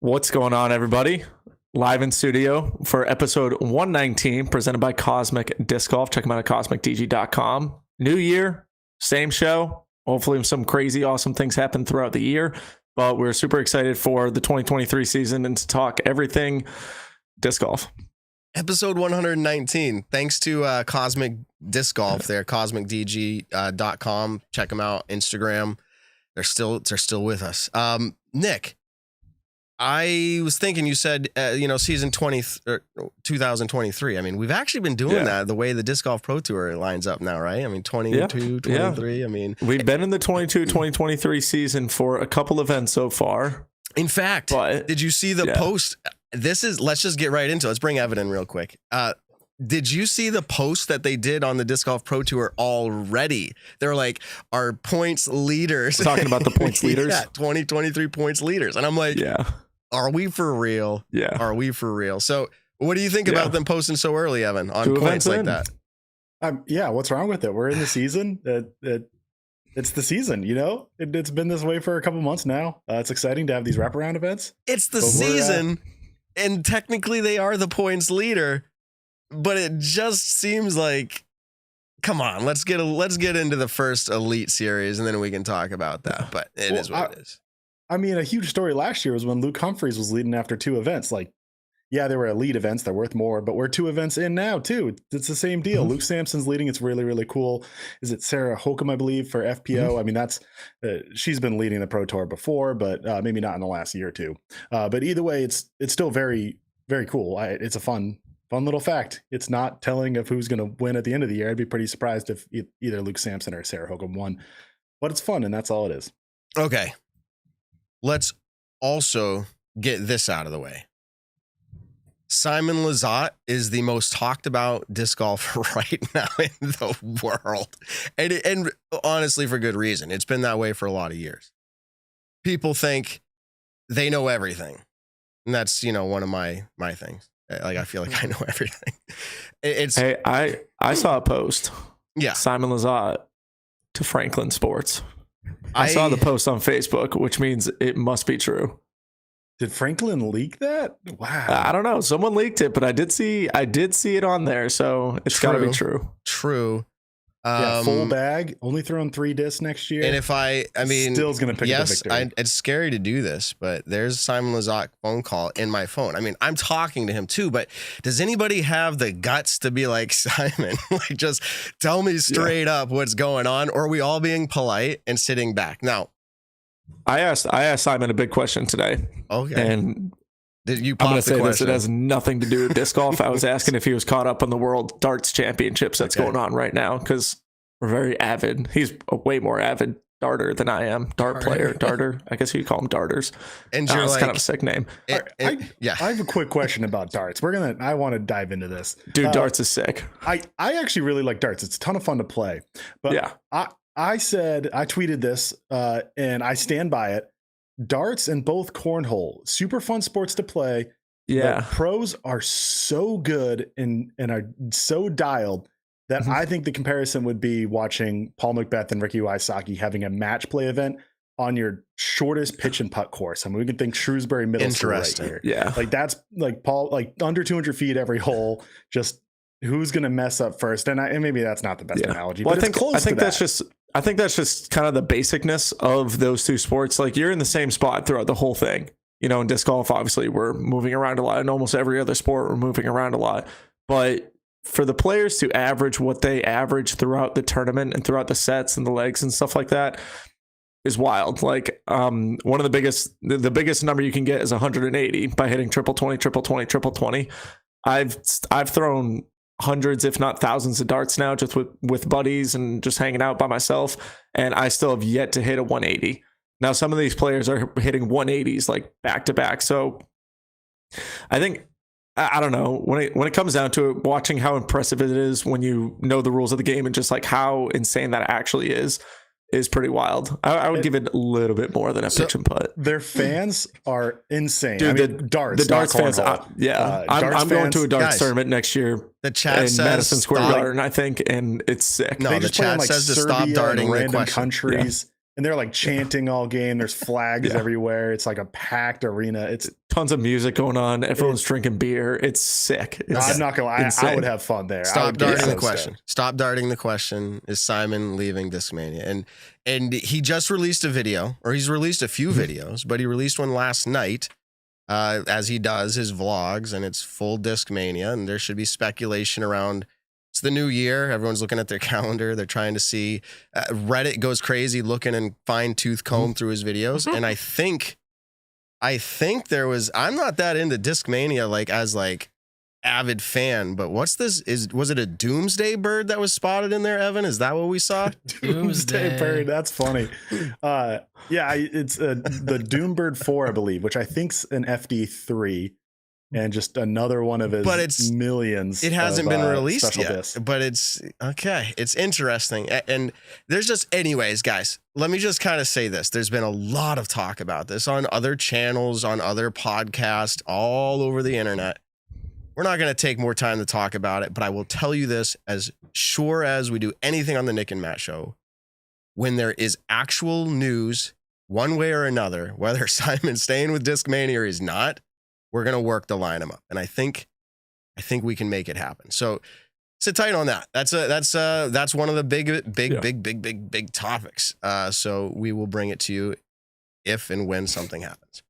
What's going on, everybody? Live in studio for episode 119, presented by Cosmic Disc Golf. Check them out at cosmicdg.com. New year, same show. Hopefully some crazy, awesome things happen throughout the year. But we're super excited for the 2023 season and to talk everything disc golf. Episode 119. Thanks to Cosmic Disc Golf there, cosmicdg.com. Check them out. Instagram. They're still with us. Nick, I was thinking you said, season 2023. I mean, we've actually been doing that the way the Disc Golf Pro Tour lines up now, right? I mean, 22, 23. I mean, we've been in the 2023 season for a couple events so far. In fact, did you see the post? Let's just get right into it. Let's bring Evan in real quick. Did you see the post that they did on the Disc Golf Pro Tour already? They're like, our points leaders. We're talking about the points leaders? Yeah, 2023 points leaders. And I'm like, are we for real? Yeah. Are we for real? So what do you think about them posting so early, Evan, on points like that? What's wrong with it? We're in the season. It's the season, It's been this way for a couple months now. It's exciting to have these wraparound events. It's the season, and technically they are the points leader, but it just seems like, come on, let's get into the first elite series, and then we can talk about that. But it is what it is. I mean, a huge story last year was when Luke Humphreys was leading after two events. Like, yeah, they were elite events. They're worth more, but we're two events in now, too. It's the same deal. Luke Sampson's leading. It's really, really cool. Is it Sarah Hokum, I believe, for FPO? I mean, that's she's been leading the Pro Tour before, but maybe not in the last year or two. But either way, it's still very, very cool. It's a fun little fact. It's not telling of who's going to win at the end of the year. I'd be pretty surprised if either Luke Sampson or Sarah Hokum won. But it's fun, and that's all it is. Okay. Let's also get this out of the way. Simon Lizotte is the most talked about disc golfer right now in the world. And honestly, for good reason. It's been that way for a lot of years. People think they know everything. And that's, one of my things. Like, I feel like I know everything. Hey, I saw a post. Yeah. Simon Lizotte to Franklin Sports. I saw the post on Facebook, which means it must be true. Did Franklin leak that? Wow. I don't know. Someone leaked it, but I did see it on there, so it's got to be true. True. Full bag, only throwing 3 discs next year. And if I mean, still's going to pick up the victory. It's scary to do this, but there's Simon Lizotte phone call in my phone. I mean, I'm talking to him too, but does anybody have the guts to be like, Simon, like, just tell me straight up what's going on? Or are we all being polite and sitting back? Now, I asked Simon a big question today. Okay. And did you I'm pop going to say question? this. It has nothing to do with disc golf. I was asking if he was caught up on the World Darts Championships that's going on right now, because we're very avid. He's a way more avid darter than I am. Darter. I guess you call them darters. And you're it's like, kind of a sick name. I have a quick question about darts. I want to dive into this. Dude, darts is sick. I actually really like darts. It's a ton of fun to play. But I tweeted this and I stand by it. Darts and both cornhole, super fun sports to play. Yeah. Pros are so good and are so dialed that I think the comparison would be watching Paul Macbeth and Ricky Wysocki having a match play event on your shortest pitch and putt course. I mean, we can think Shrewsbury Middle School right here. Yeah. Like, that's like Paul, like under 200 feet every hole, just who's going to mess up first. And maybe that's not the best analogy, well, but I think that's just kind of the basicness of those two sports. Like, you're in the same spot throughout the whole thing. In disc golf, obviously we're moving around a lot. In almost every other sport, we're moving around a lot. But for the players to average what they average throughout the tournament and throughout the sets and the legs and stuff like that is wild. Like, one of the biggest number you can get is 180 by hitting triple 20, triple 20, triple 20. I've thrown hundreds, if not thousands of darts now, just with buddies and just hanging out by myself. And I still have yet to hit a 180. Now, some of these players are hitting 180s like back to back. So I think, I don't know, when it comes down to it, watching how impressive it is when you know the rules of the game and just like how insane that actually is pretty wild. I would give it a little bit more than a pitch and putt. Their fans are insane. Dude, the darts fans. I'm going to a darts tournament next year. The chat in says Madison Square Garden, I think, and it's sick. No, the chat says to stop darting. Random countries. and they're like chanting all game. There's flags everywhere. It's like a packed arena. It's tons of music going on. Everyone's drinking beer. It's sick. I'm not gonna lie. I would have fun there. Stop darting the question. Stop darting the question. Is Simon leaving Discmania? And he just released a video, or he's released a few videos, but he released one last night, as he does his vlogs, and it's full Discmania, and there should be speculation around. It's the new year. Everyone's looking at their calendar. They're trying to see. Reddit goes crazy looking and fine tooth comb through his videos. And I think there was. I'm not that into Discmania like as like avid fan, but what's this? Was it a doomsday bird that was spotted in there, Evan? Is that what we saw? Doomsday bird. That's funny. Yeah, it's the Doombird 4, I believe, which I think's an FD3. And just another one of his millions. It hasn't been released yet, discs. but it's okay. It's interesting. And there's just, anyways, guys, let me just kind of say this. There's been a lot of talk about this on other channels, on other podcasts, all over the internet. We're not going to take more time to talk about it, but I will tell you this, as sure as we do anything on the Nick and Matt show, when there is actual news, one way or another, whether Simon's staying with Discmania or he's not, we're going to work to line them up. And I think we can make it happen. So sit tight on that. That's one of the big topics. So we will bring it to you if and when something happens.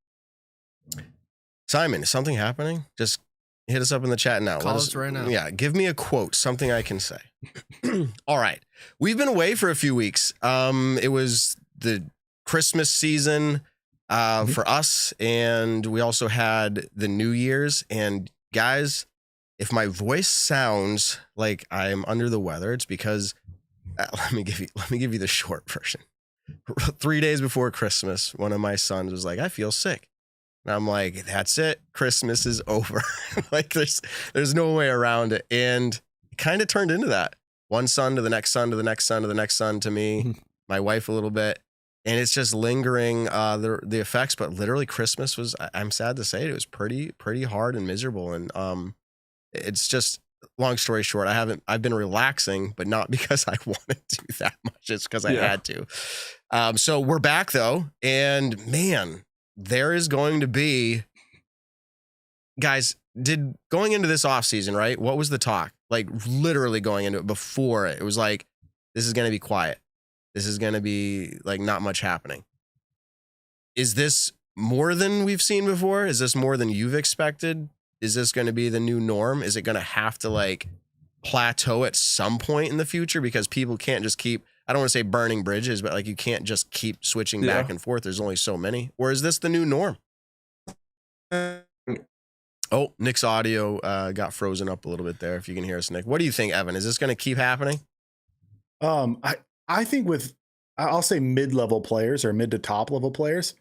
Simon, is something happening? Just hit us up in the chat now. Call us right now. Yeah. Give me a quote, something I can say. All right. We've been away for a few weeks. It was the Christmas season for us, and we also had the New Year's. And guys, if my voice sounds like I'm under the weather, it's because let me give you the short version. 3 days before Christmas, one of my sons was like, "I feel sick," and I'm like, "That's it. Christmas is over." Like there's no way around it, and it kind of turned into that. One son to the next son to the next son to the next son to me, my wife a little bit. And it's just lingering the effects, but literally Christmas was, I'm sad to say it was pretty hard and miserable. And it's just, long story short, I've been relaxing, but not because I wanted to that much. It's because I had to. So we're back though. And man, there is going to be, guys, going into this off season, right? What was the talk? Like literally going into it before it was like, this is going to be quiet. This is going to be like not much happening. Is this more than we've seen before? Is this more than you've expected? Is this going to be the new norm? Is it going to have to like plateau at some point in the future? Because people can't just keep, I don't want to say burning bridges, but like you can't just keep switching back and forth. There's only so many. Or is this the new norm? Oh, Nick's audio got frozen up a little bit there. If you can hear us, Nick. What do you think, Evan? Is this going to keep happening? I think I'll say mid-level players or mid to top level players,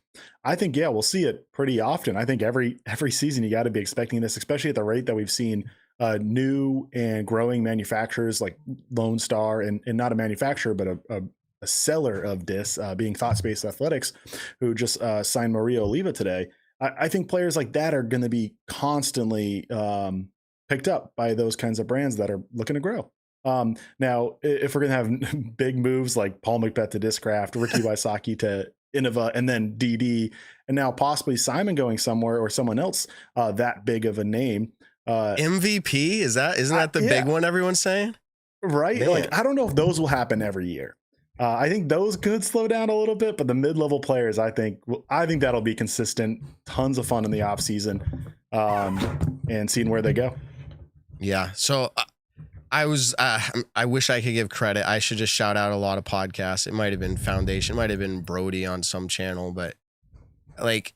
I think, we'll see it pretty often. I think every season you got to be expecting this, especially at the rate that we've seen new and growing manufacturers like Lone Star and not a manufacturer, but a seller of discs, being Thought Space Athletics, who just signed Maria Oliva today. I think players like that are going to be constantly picked up by those kinds of brands that are looking to grow. Now, if we're going to have big moves like Paul McBeth to Discraft, Ricky Wysocki to Innova, and then DD, and now possibly Simon going somewhere or someone else that big of a name. MVP, isn't that the big one everyone's saying? Right? Man. Like, I don't know if those will happen every year. I think those could slow down a little bit, but the mid-level players, I think that'll be consistent. Tons of fun in the off season, and seeing where they go. Yeah. So I wish I could give credit. I should just shout out a lot of podcasts. It might have been Foundation, might have been Brody on some channel, but like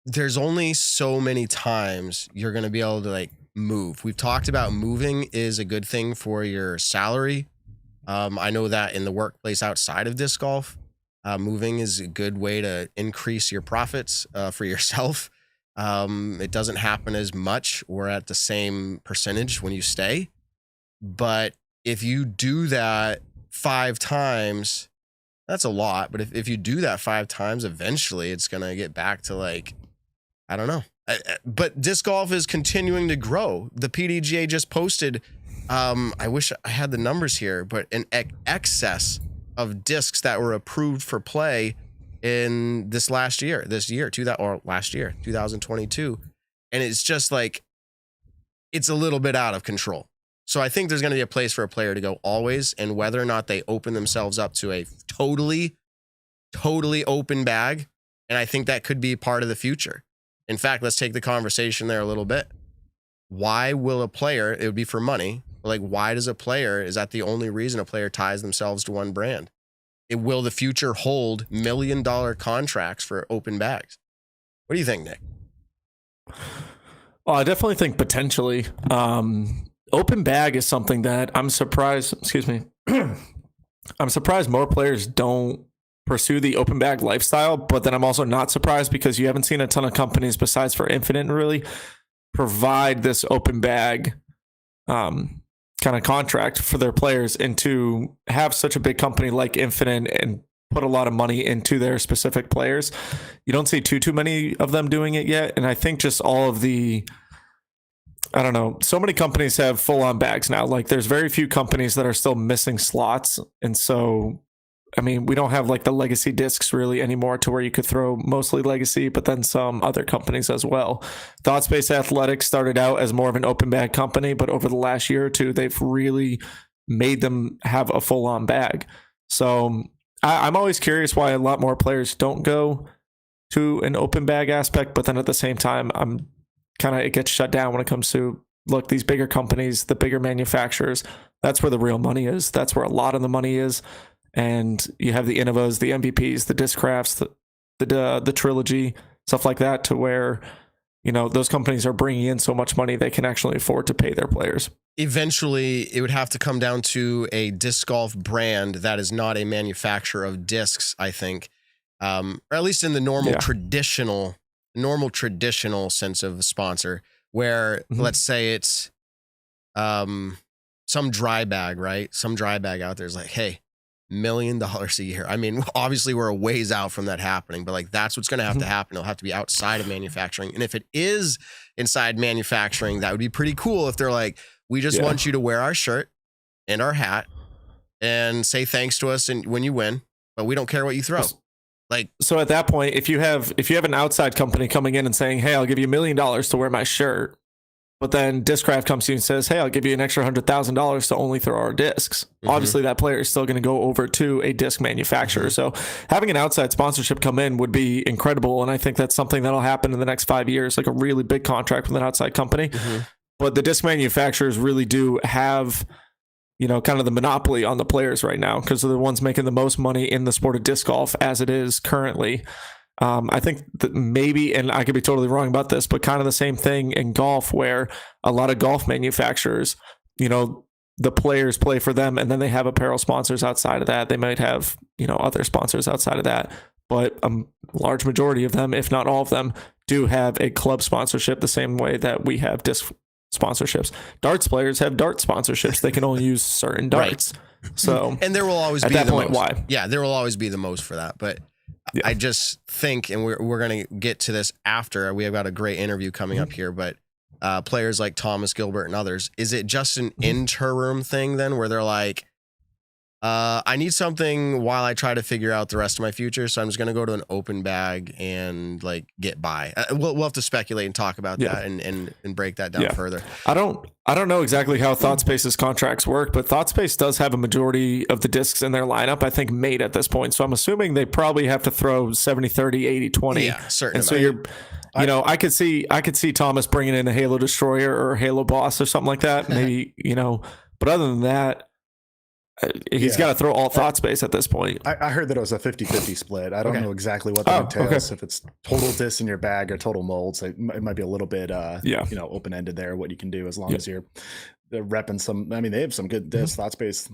there's only so many times you're going to be able to like move. We've talked about moving is a good thing for your salary. I know that in the workplace outside of disc golf, moving is a good way to increase your profits for yourself. It doesn't happen as much or at the same percentage when you stay. But if you do that 5 times, that's a lot. But if you do that 5 times, eventually it's going to get back to like, I don't know. But disc golf is continuing to grow. The PDGA just posted, I wish I had the numbers here, but in excess of discs that were approved for play in last year, 2022. And it's just like, it's a little bit out of control. So I think there's going to be a place for a player to go always, and whether or not they open themselves up to a totally open bag. And I think that could be part of the future. In fact, let's take the conversation there a little bit. Why will a player, it would be for money, like why does is that the only reason a player ties themselves to one brand? Will the future hold $1 million contracts for open bags? What do you think, Nick? Well, I definitely think potentially. Open bag is something that I'm surprised, I'm surprised more players don't pursue the open bag lifestyle, but then I'm also not surprised because you haven't seen a ton of companies besides for Infinite really provide this open bag kind of contract for their players, and to have such a big company like Infinite and put a lot of money into their specific players. You don't see too many of them doing it yet. And I think just all of so many companies have full on bags now. Like there's very few companies that are still missing slots. And so, I mean, we don't have like the legacy discs really anymore to where you could throw mostly legacy, but then some other companies as well. ThoughtSpace Athletics started out as more of an open bag company, but over the last year or two, they've really made them have a full on bag. So I'm always curious why a lot more players don't go to an open bag aspect, but then at the same time, it gets shut down when it comes to, look, these bigger companies, the bigger manufacturers, that's where the real money is. That's where a lot of the money is. And you have the Innovas, the MVPs, the Discrafts, the Trilogy, stuff like that, to where, those companies are bringing in so much money they can actually afford to pay their players. Eventually, it would have to come down to a disc golf brand that is not a manufacturer of discs, I think, or at least in the normal traditional sense of a sponsor, where let's say it's some dry bag, right? Some dry bag out there is like, hey, $1 million a year. I mean, obviously we're a ways out from that happening, but like that's what's going to have to happen. It'll have to be outside of manufacturing. And if it is inside manufacturing, that would be pretty cool if they're like, we just want you to wear our shirt and our hat and say thanks to us and when you win, but we don't care what you throw. So at that point, if you have an outside company coming in and saying, hey, I'll give you $1 million to wear my shirt, but then Discraft comes to you and says, hey, I'll give you an extra $100,000 to only throw our discs. Obviously, that player is still going to go over to a disc manufacturer. So having an outside sponsorship come in would be incredible. And I think that's something that'll happen in the next 5 years, like a really big contract with an outside company. But the disc manufacturers really do have, kind of the monopoly on the players right now, because they're the ones making the most money in the sport of disc golf as it is currently. I think that maybe, and I could be totally wrong about this, but kind of the same thing in golf, where a lot of golf manufacturers, the players play for them, and then they have apparel sponsors outside of that. They might have, other sponsors outside of that, but a large majority of them, if not all of them, do have a club sponsorship the same way that we have disc sponsorships. Darts players have dart sponsorships. They can only use certain darts. Right. So, and there will always be at that the point, most. why? Yeah, there will always be the most for that, but. Yeah. I just think, and we're going to get to this after, we have got a great interview coming up here, but players like Thomas Gilbert and others, is it just an interim thing then where they're like, I need something while I try to figure out the rest of my future, so I'm just going to go to an open bag and like get by. We'll have to speculate and talk about that and break that down further. I don't know exactly how ThoughtSpace's contracts work, but ThoughtSpace does have a majority of the discs in their lineup, I think, made at this point. So I'm assuming they probably have to throw 70-30, 80-20. Yeah, certainly. And so I could see Thomas bringing in a Halo Destroyer or a Halo Boss or something like that. Maybe, but other than that, he's got to throw all ThoughtSpace at this point. I heard that it was a 50-50 split. I don't know exactly what that entails. If it's total discs in your bag or total molds, it might be a little bit, open-ended there, what you can do as long as they're repping some. I mean, they have some good discs, ThoughtSpace.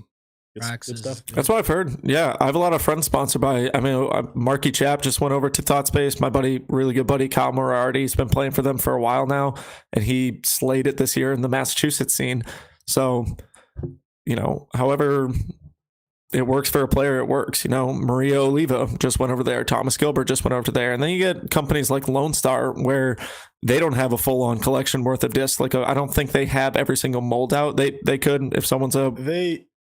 Good stuff. That's what I've heard. Yeah, I have a lot of friends sponsored by. I mean, Marky Chap just went over to ThoughtSpace. My buddy, really good buddy, Kyle Moriarty, he's been playing for them for a while now, and he slayed it this year in the Massachusetts scene. So, however it works for a player, it works. Maria Oliva just went over there. Thomas Gilbert just went over there. And then you get companies like Lone Star where they don't have a full-on collection worth of discs. Like, I don't think they have every single mold out. They could if someone's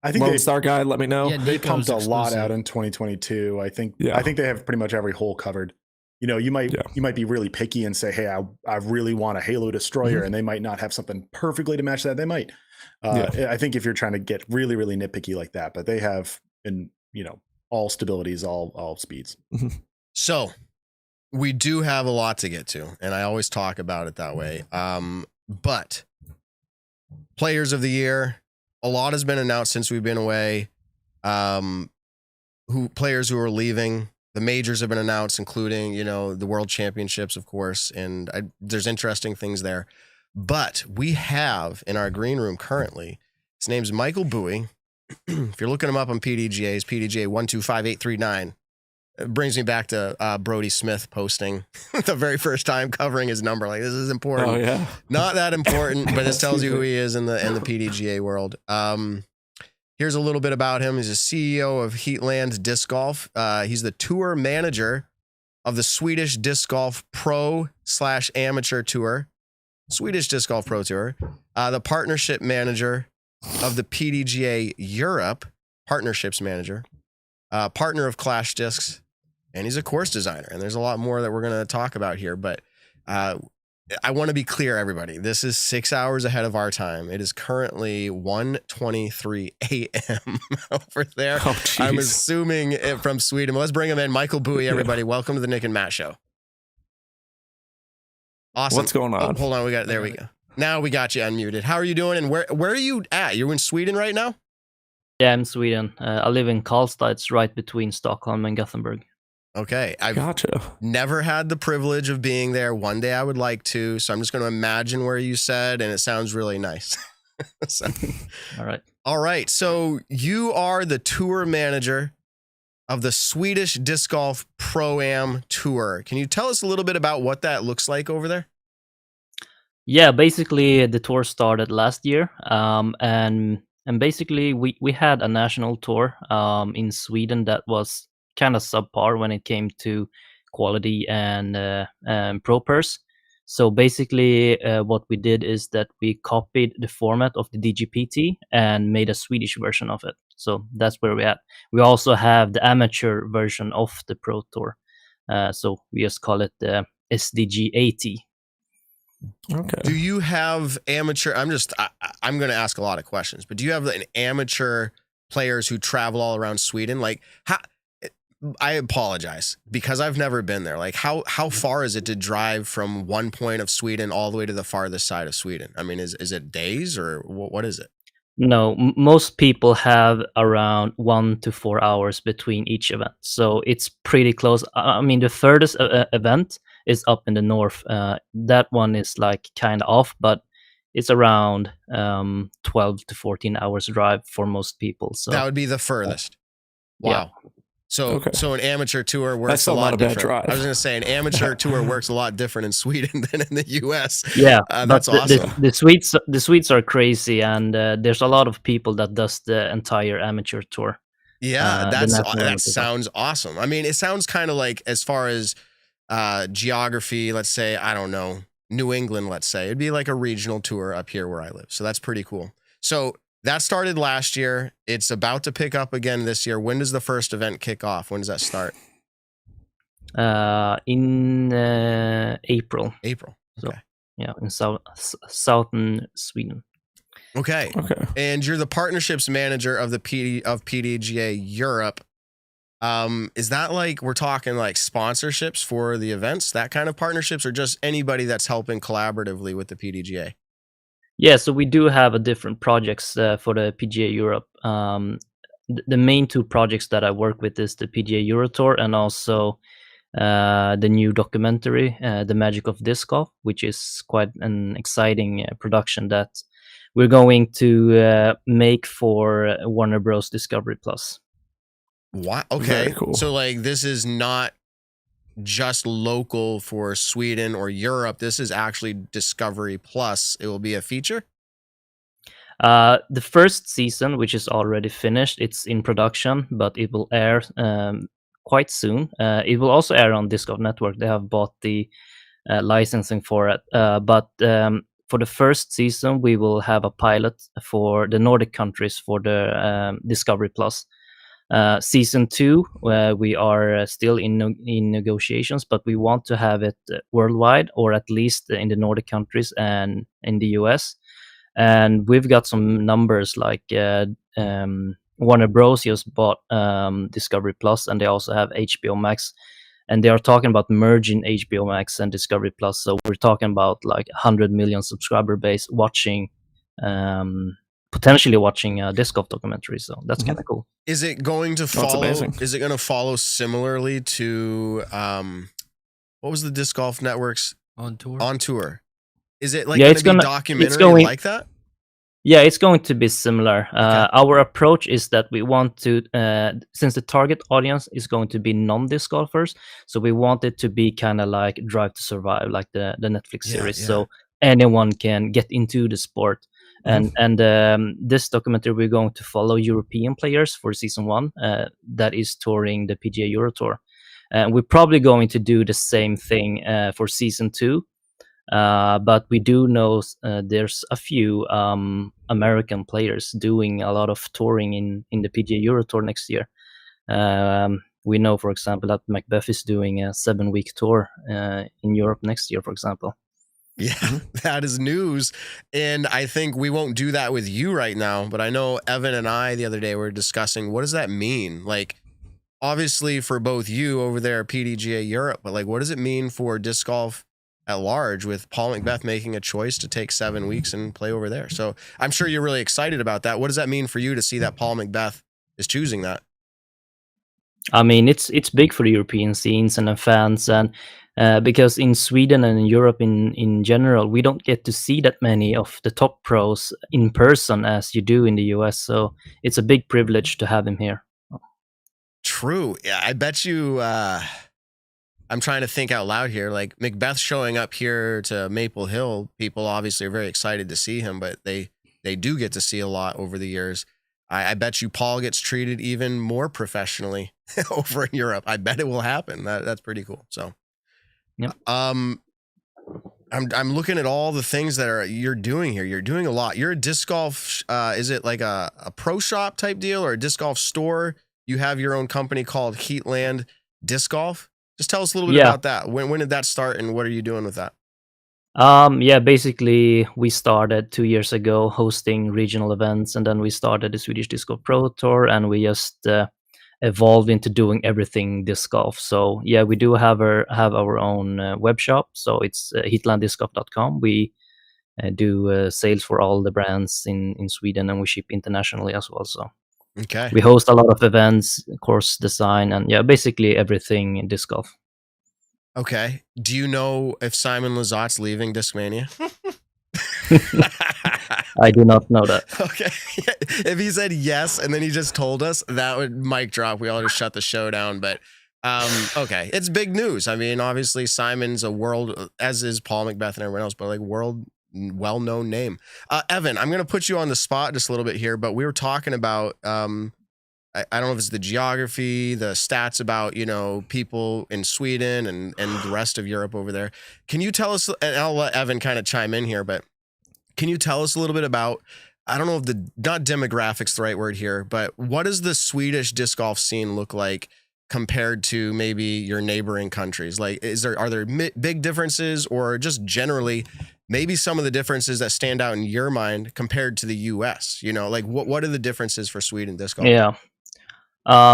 I think Lone Star guy, let me know. Yeah, they Nico's pumped a lot exclusive. out in 2022. I think Yeah. they have pretty much every hole covered. You know, you might be really picky and say, hey, I really want a Halo Destroyer, and they might not have something perfectly to match that. They might. I think if you're trying to get really, really nitpicky like that, but they have, in all stabilities, all speeds. So we do have a lot to get to, and I always talk about it that way. But players of the year, a lot has been announced since we've been away. Players who are leaving, the majors have been announced, including, the World Championships, of course, and there's interesting things there. But we have in our green room currently, his name's Michael Bui. If you're looking him up on PDGA, it's PDGA 125839. It brings me back to Brody Smith posting the very first time covering his number. Like, this is important. Oh yeah. Not that important, but this tells you who he is in the PDGA world. Here's a little bit about him. He's a CEO of Heatland Disc Golf. He's the tour manager of the Swedish Disc Golf Pro/Amateur Tour, Swedish Disc Golf Pro Tour, the partnership manager of the PDGA Europe, partnerships manager, partner of Clash Discs, and he's a course designer. And there's a lot more that we're going to talk about here, but I want to be clear, everybody. This is 6 hours ahead of our time. It is currently 1:23 a.m. over there. Oh, geez. I'm assuming from Sweden. Let's bring him in. Michael Bui, everybody. Welcome to the Nick and Matt Show. Awesome. What's going on? Oh, hold on. There we go. Now we got you unmuted. How are you doing? And where are you at? You're in Sweden right now? Yeah, I'm in Sweden. I live in Karlstad. It's right between Stockholm and Gothenburg. Okay. I've Gotcha. never had the privilege of being there. One day I would like to. So I'm just going to imagine where you said, and it sounds really nice. So, All right. So you are the tour manager of the Swedish Disc Golf Pro-Am Tour. Can you tell us a little bit about what that looks like over there? Yeah, basically the tour started last year, and basically we had a national tour in Sweden that was kind of subpar when it came to quality and pro pairs. So basically what we did is that we copied the format of the DGPT and made a Swedish version of it. So that's where we're at. We also have the amateur version of the Pro Tour. So we just call it the SDG80. Okay. Do you have amateur? I'm going to ask a lot of questions, but do you have an amateur players who travel all around Sweden? Like, how? I apologize because I've never been there. Like, how far is it to drive from one point of Sweden all the way to the farthest side of Sweden? I mean, is it days or what is it? No, most people have around 1 to 4 hours between each event. So it's pretty close. I mean, the furthest event is up in the north. That one is like kind of off, but it's around 12 to 14 hours drive for most people. So that would be the furthest. Wow. Yeah. So an amateur tour works That's a lot not a bad different. drive. I was going to say an amateur tour works a lot different in Sweden than in the US. Yeah, that's awesome. The Swedes are crazy, and there's a lot of people that does the entire amateur tour. Yeah, that sounds awesome. I mean, it sounds kind of like, as far as geography, let's say, I don't know, New England, let's say, it'd be like a regional tour up here where I live. So that's pretty cool. So that started last year. It's about to pick up again this year. When does the first event kick off? When does that start? In April. April. Okay. So, yeah, in southern Sweden. Okay. And you're the partnerships manager of the PDGA Europe. Is that like, we're talking like sponsorships for the events, that kind of partnerships, or just anybody that's helping collaboratively with the PDGA? Yeah, so we do have different projects for the PGA Europe. The main two projects that I work with is the PGA Euro Tour and also the new documentary, The Magic of Disc Golf, which is quite an exciting production that we're going to make for Warner Bros. Discovery Plus. What? Okay. Very cool. So like, this is not just local for Sweden or Europe. This is actually Discovery Plus. It will be a feature. The first season, which is already finished, it's in production, but it will air quite soon. It will also air on Disc Golf Network. They have bought the licensing for it. But for for the first season, we will have a pilot for the Nordic countries for the Discovery Plus. Season 2, we are still in negotiations, but we want to have it worldwide, or at least in the Nordic countries and in the US. And we've got some numbers like Warner Bros. Just bought Discovery Plus, and they also have HBO Max. And they are talking about merging HBO Max and Discovery Plus. So we're talking about like 100 million subscriber base watching, potentially watching a disc golf documentary. So that's kind of cool. Is it going to follow? Is it going to follow similarly to what was the disc golf networks On Tour? On Tour? Is it like going to be documentary like that? Yeah, it's going to be similar. Our approach is that we want to, since the target audience is going to be non-disc golfers, so we want it to be kind of like Drive to Survive, like the Netflix series, so anyone can get into the sport. And this documentary, we're going to follow European players for season 1 that is touring the PGA Euro Tour. We're probably going to do the same thing for season 2. But we do know there's a few American players doing a lot of touring in the PGA Euro Tour next year. We know, for example, that Macbeth is doing a 7-week tour in Europe next year, for example. Yeah, that is news. And I think we won't do that with you right now, but I know Evan and I the other day were discussing, what does that mean? Like, obviously for both you over there at PDGA Europe, but like, what does it mean for disc golf at large with Paul Macbeth making a choice to take 7 weeks and play over there? So I'm sure you're really excited about that. What does that mean for you to see that Paul Macbeth is choosing that? I mean, it's big for the European scenes and the fans, and because in Sweden and in Europe in general, we don't get to see that many of the top pros in person as you do in the US. So it's a big privilege to have him here. True. Yeah, I bet you. I'm trying to think out loud here. Like Macbeth showing up here to Maple Hill, people obviously are very excited to see him, but they do get to see a lot over the years. I bet you Paul gets treated even more professionally over in Europe. I bet it will happen. That's pretty cool. So, yep. I'm looking at all the things that you're doing here. You're doing a lot. You're a disc golf. Is it like a pro shop type deal or a disc golf store? You have your own company called Heatland Disc Golf. Just tell us a little bit about that. When did that start, and what are you doing with that? Basically we started 2 years ago hosting regional events, and then we started the Swedish Disc Golf Pro Tour, and we just evolved into doing everything disc golf. So yeah, we do have our own web shop. So it's heatlanddiscgolf.com. We do sales for all the brands in Sweden, and we ship internationally as well. So okay, we host a lot of events, course design, and basically everything in disc golf. Okay. Do you know if Simon Lizotte's leaving Discmania? I do not know that. Okay. If he said yes and then he just told us, that would mic drop. We all just shut the show down. But okay, it's big news. I mean, obviously Simon's a world, as is Paul Macbeth and everyone else, but like world well-known name. Evan, I'm going to put you on the spot just a little bit here, but we were talking about I don't know if it's the geography, the stats about, people in Sweden and the rest of Europe over there. Can you tell us, and I'll let Evan kind of chime in here, but can you tell us a little bit about, I don't know if not demographics the right word here, but what does the Swedish disc golf scene look like compared to maybe your neighboring countries? Like, are there big differences, or just generally maybe some of the differences that stand out in your mind compared to the US? Like what are the differences for Sweden disc golf? Yeah.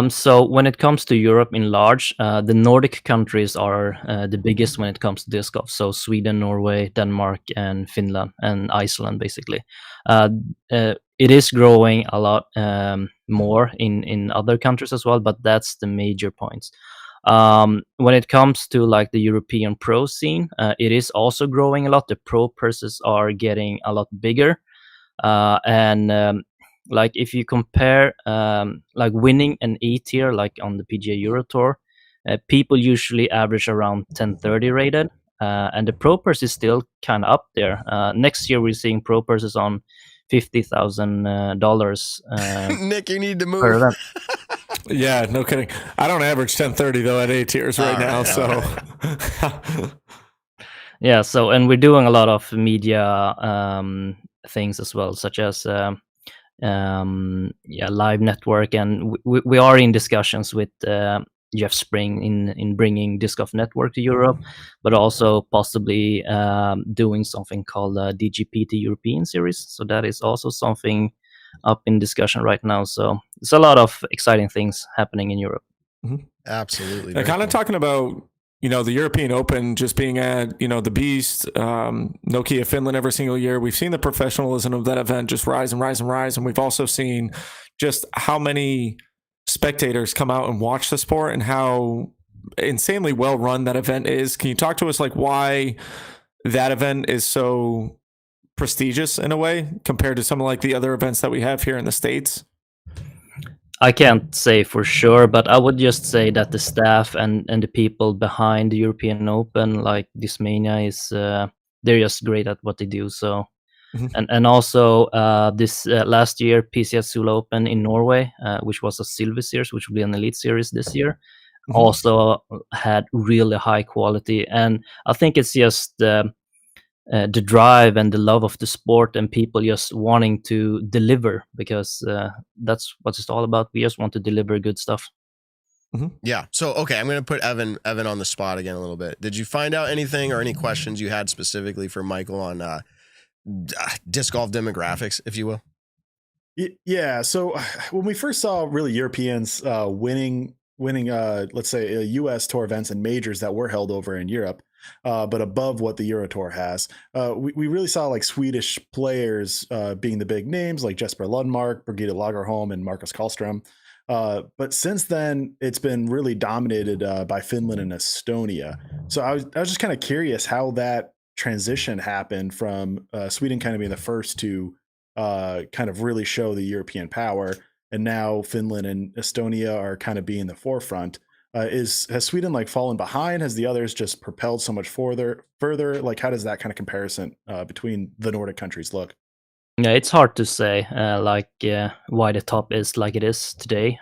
So when it comes to Europe in large, the Nordic countries are the biggest when it comes to disc golf. So Sweden, Norway, Denmark, and Finland, and Iceland, basically. It is growing a lot more in other countries as well, but that's the major points. When it comes to like the European pro scene, it is also growing a lot. The pro purses are getting a lot bigger, and like if you compare like winning an A tier like on the PGA Euro Tour, people usually average around 1030 rated, and the pro purse is still kind of up there. Next year we're seeing pro purses on $50,000. Nick, you need to move. Per event. Yeah, no kidding. I don't average 1030 though at A tiers right now. So Yeah, so and we're doing a lot of media things as well, such as live network, and we are in discussions with Jeff Spring in bringing Disc Golf Network to Europe, but also possibly doing something called DGPT European Series. So that is also something up in discussion right now. So there's a lot of exciting things happening in Europe. Absolutely. And kind of talking about, the European Open just being at, the Beast, Nokia Finland every single year. We've seen the professionalism of that event just rise and rise and rise. And we've also seen just how many spectators come out and watch the sport and how insanely well run that event is. Can you talk to us like why that event is so prestigious in a way compared to some of like the other events that we have here in the States? I can't say for sure, but I would just say that the staff and the people behind the European Open, like Dismania, is they're just great at what they do. So, and also this last year PCS Sula Open in Norway, which was a silver series, which will be an elite series this year, also had really high quality. And I think it's just the drive and the love of the sport and people just wanting to deliver, because that's what it's all about. We just want to deliver good stuff. Yeah. So, okay, I'm going to put Evan on the spot again a little bit. Did you find out anything or any questions you had specifically for Michael on disc golf demographics, if you will? Yeah. So when we first saw really Europeans winning, let's say U.S. tour events and majors that were held over in Europe, but above what the Euro Tour has, we really saw like Swedish players being the big names like Jesper Lundmark, Birgitta Lagerholm, and Marcus Karlström. But since then, it's been really dominated by Finland and Estonia. So I was just kind of curious how that transition happened from Sweden kind of being the first to kind of really show the European power, and now Finland and Estonia are kind of being the forefront. Has Sweden like fallen behind? Has the others just propelled so much further? Like, how does that kind of comparison between the Nordic countries look? Yeah, it's hard to say why the top is like it is today.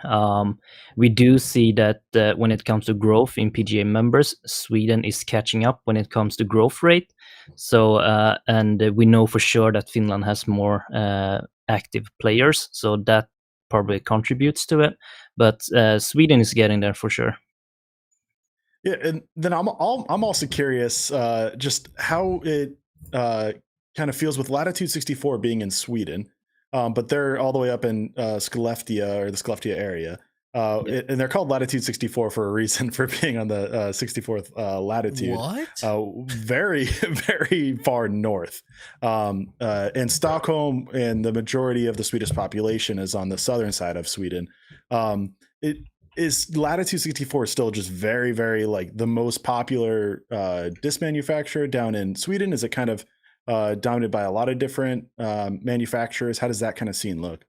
We do see that when it comes to growth in PGA members, Sweden is catching up when it comes to growth rate. So, and we know for sure that Finland has more active players, so that probably contributes to it. But Sweden is getting there for sure. Yeah, and then I'm also curious just how it kind of feels with Latitude 64 being in Sweden, but they're all the way up in Skellefteå or the Skellefteå area. And they're called Latitude 64 for a reason, for being on the 64th latitude. What? Very, very far north. And Stockholm and the majority of the Swedish population is on the southern side of Sweden. It is Latitude 64 still just very, very like the most popular disc manufacturer down in Sweden? Is it kind of dominated by a lot of different manufacturers? How does that kind of scene look?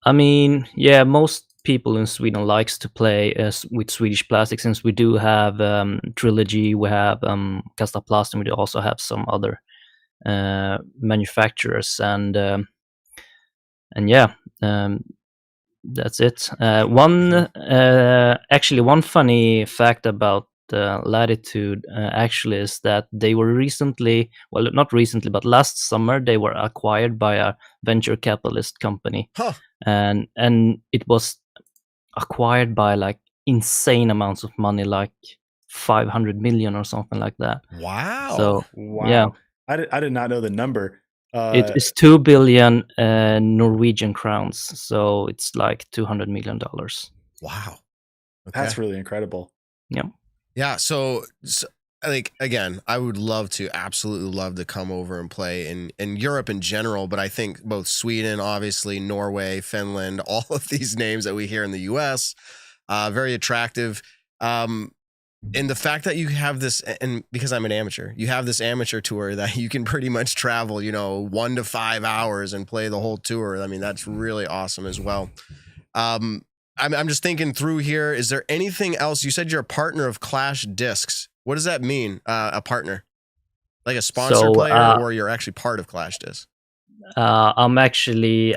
I mean, yeah, most people in Sweden likes to play with Swedish plastic, since we do have Trilogy, we have Kastaplast, and we also have some other manufacturers, and yeah, that's it. One funny fact about Latitude actually is that they were recently, well, not recently, but last summer, they were acquired by a venture capitalist company. And it was acquired by like insane amounts of money, like 500 million or something like that. Wow. So Wow. yeah, I did not know the number. it is 2 billion Norwegian crowns, so it's like $200 million. Wow. Okay. That's really incredible. Yeah. So like, again, I would absolutely love to come over and play in Europe in general, but I think both Sweden, obviously, Norway, Finland, all of these names that we hear in the US, very attractive. And the fact that you have this, and because I'm an amateur, you have this amateur tour that you can pretty much travel, 1 to 5 hours and play the whole tour. I mean, that's really awesome as well. I'm just thinking through here. Is there anything else? You said you're a partner of Clash Discs. What does that mean? A partner, like a sponsor player, or you're actually part of Clash Discs? I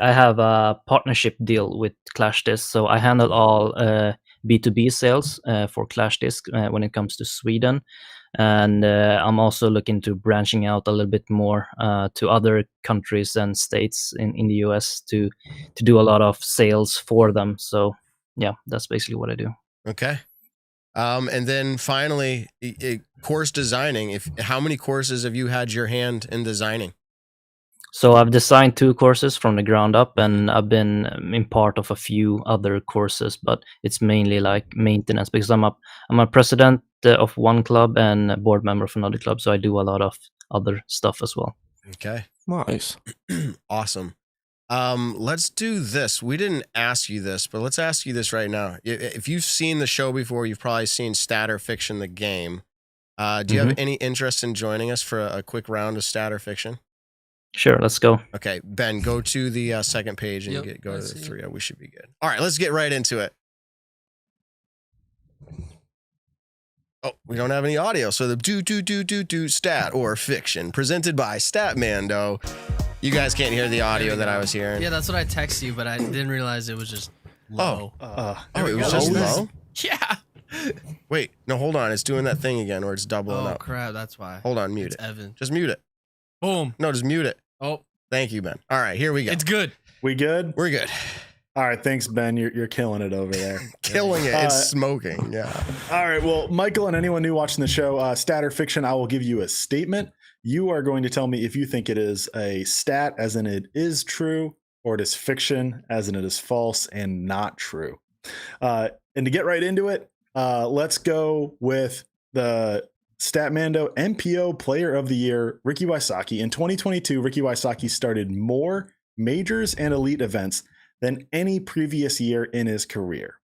have a partnership deal with Clash Discs, so I handle all B2B sales for Clash Disc when it comes to Sweden. And I'm also looking to branching out a little bit more to other countries and states in the US to do a lot of sales for them. So yeah, that's basically what I do. Okay. And then finally, course designing. How many courses have you had your hand in designing? So I've designed 2 courses from the ground up, and I've been in part of a few other courses, but it's mainly like maintenance because I'm a president of one club and a board member of another club, so I do a lot of other stuff as well. Okay. Nice. Awesome. Let's do this. We didn't ask you this, but let's ask you this right now. If you've seen the show before, you've probably seen Stat or Fiction, the game. Do you have any interest in joining us for a quick round of Stat or Fiction? Sure, let's go. Okay, Ben, go to the second page and go to the 3. We should be good. All right, let's get right into it. Oh, we don't have any audio, so the do Stat or Fiction presented by Statmando. You guys can't hear the audio that I was hearing. Yeah, that's what I text you, but I didn't realize it was just low. It was just low? Yeah. Wait, no, hold on. It's doing that thing again where it's doubling up. Oh, crap, that's why. Hold on, mute It's it. Evan. Just mute it. Boom. No, just mute it. Oh, Thank you, Ben. All right, here we go. it's good. We good? We're good. All right, thanks, Ben. You're killing it over there. Killing it. It's smoking. Yeah. All right, well, Michael and anyone new watching the show, Stat or Fiction, I will give you a statement. You are going to tell me if you think it is a stat, as in it is true, or it is fiction, as in it is false and not true. And to get right into it, let's go with the Statmando MPO Player of the Year, Ricky Wysocki. In 2022, Ricky Wysocki started more majors and elite events than any previous year in his career.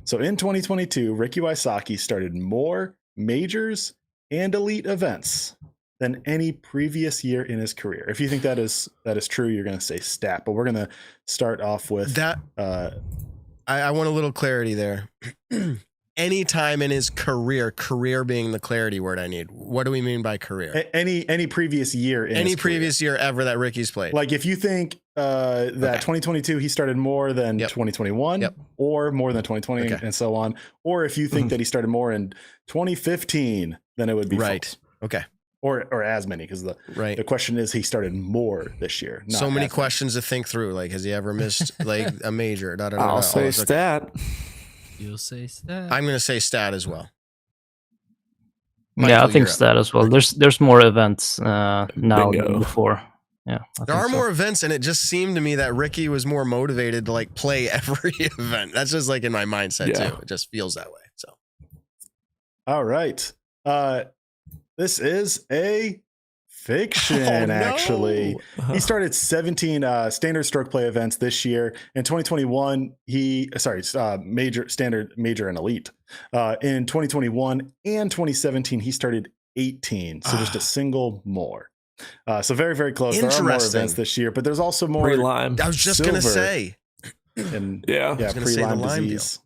So in 2022, Ricky Wysocki started more majors and elite events than any previous year in his career. If you think that is true, you're going to say stat, but we're going to start off with that. I want a little clarity there. Any time in his career being the clarity word I need. What do we mean by career? Any previous year in Any his career. previous year ever that Ricky's played. Like if you think that 2022 he started more than 2021 or more than 2020 and so on, or if you think that he started more in 2015, then it would be right. false. Okay. Or as many, because the question is he started more this year. Not so many as questions to think through. Like, has he ever missed like a major? I'll say stat. You'll say stat. I'm going to say stat as well. Michael, yeah, I think you're stat as well. There's more events now than before. Yeah, there are more events, and it just seemed to me that Ricky was more motivated to like play every event. That's just like in my mindset too. It just feels that way. So, all right, this is a fiction. Actually, he started 17 standard stroke play events this year. In 2021, major, standard, major, and elite. In 2021 and 2017, he started 18, so just a single more. So very, very close. There are more events this year, but there's also more pre-Lyme. I was just going to say. And pre-Lyme disease.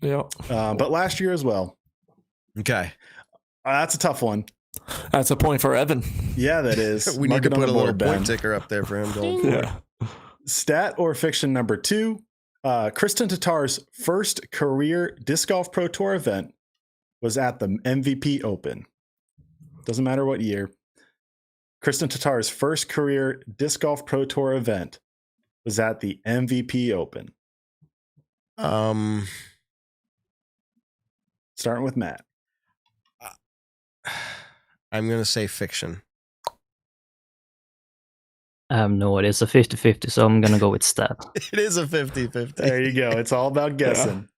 Yeah. But last year as well. Okay. That's a tough one. That's a point for Evan. Yeah, that is. We need to put a little point ticker up there for him. Yeah. Stat or fiction number 2. Kristen Tatar's first career Disc Golf Pro Tour event was at the MVP Open. Doesn't matter what year. Kristen Tatar's first career Disc Golf Pro Tour event was at the MVP Open. Starting with Matt. I'm going to say fiction. I have no idea. It's a 50-50, so I'm going to go with stat. It is a 50-50. There you go. It's all about guessing.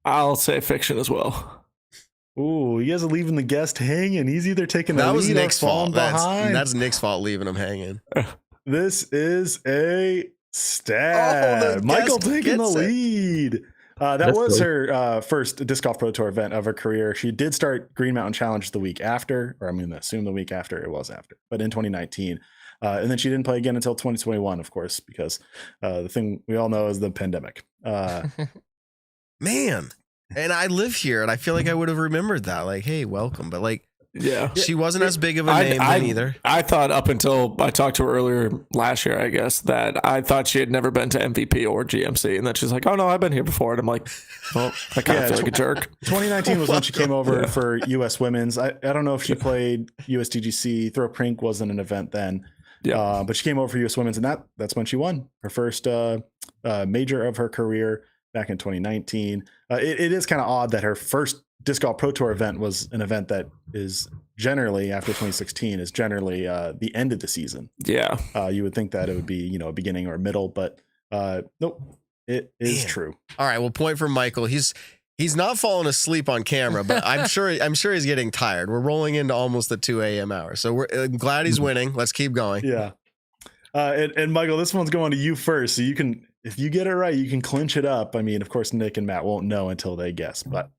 I'll say fiction as well. Ooh, you guys are leaving the guest hanging. He's either taking the lead was Nick's or falling fault. behind. That's Nick's fault leaving him hanging. This is a stat. Michael taking the lead. That was her first Disc Golf Pro Tour event of her career. She did start Green Mountain Challenge the week after, or I'm going to assume the week after. It was after, but in 2019. And then she didn't play again until 2021, of course, because the thing we all know is the pandemic. Man, and I live here, and I feel like I would have remembered that. Like, hey, welcome. But like, Yeah. She wasn't as big of a name then either. I thought up until I talked to her earlier last year, I guess, that I thought she had never been to MVP or GMC. And then she's like, oh, no, I've been here before. And I'm like, well, I kind of feel like a jerk. 2019 was when she came over for U.S. Women's. I don't know if she played USDGC. Throw Prink wasn't an event then. Yeah. But she came over for U.S. Women's, and that's when she won her first major of her career back in 2019. It is kind of odd that her first Disc Golf Pro Tour event was an event that is generally, after 2016, is generally the end of the season. Yeah. You would think that it would be, a beginning or a middle, but nope, it is true. All right, well, point for Michael. He's not falling asleep on camera, but I'm sure he's getting tired. We're rolling into almost the 2 a.m. hour, so I'm glad he's winning. Let's keep going. Yeah. And Michael, this one's going to you first, so you can, if you get it right, you can clinch it up. I mean, of course, Nick and Matt won't know until they guess, but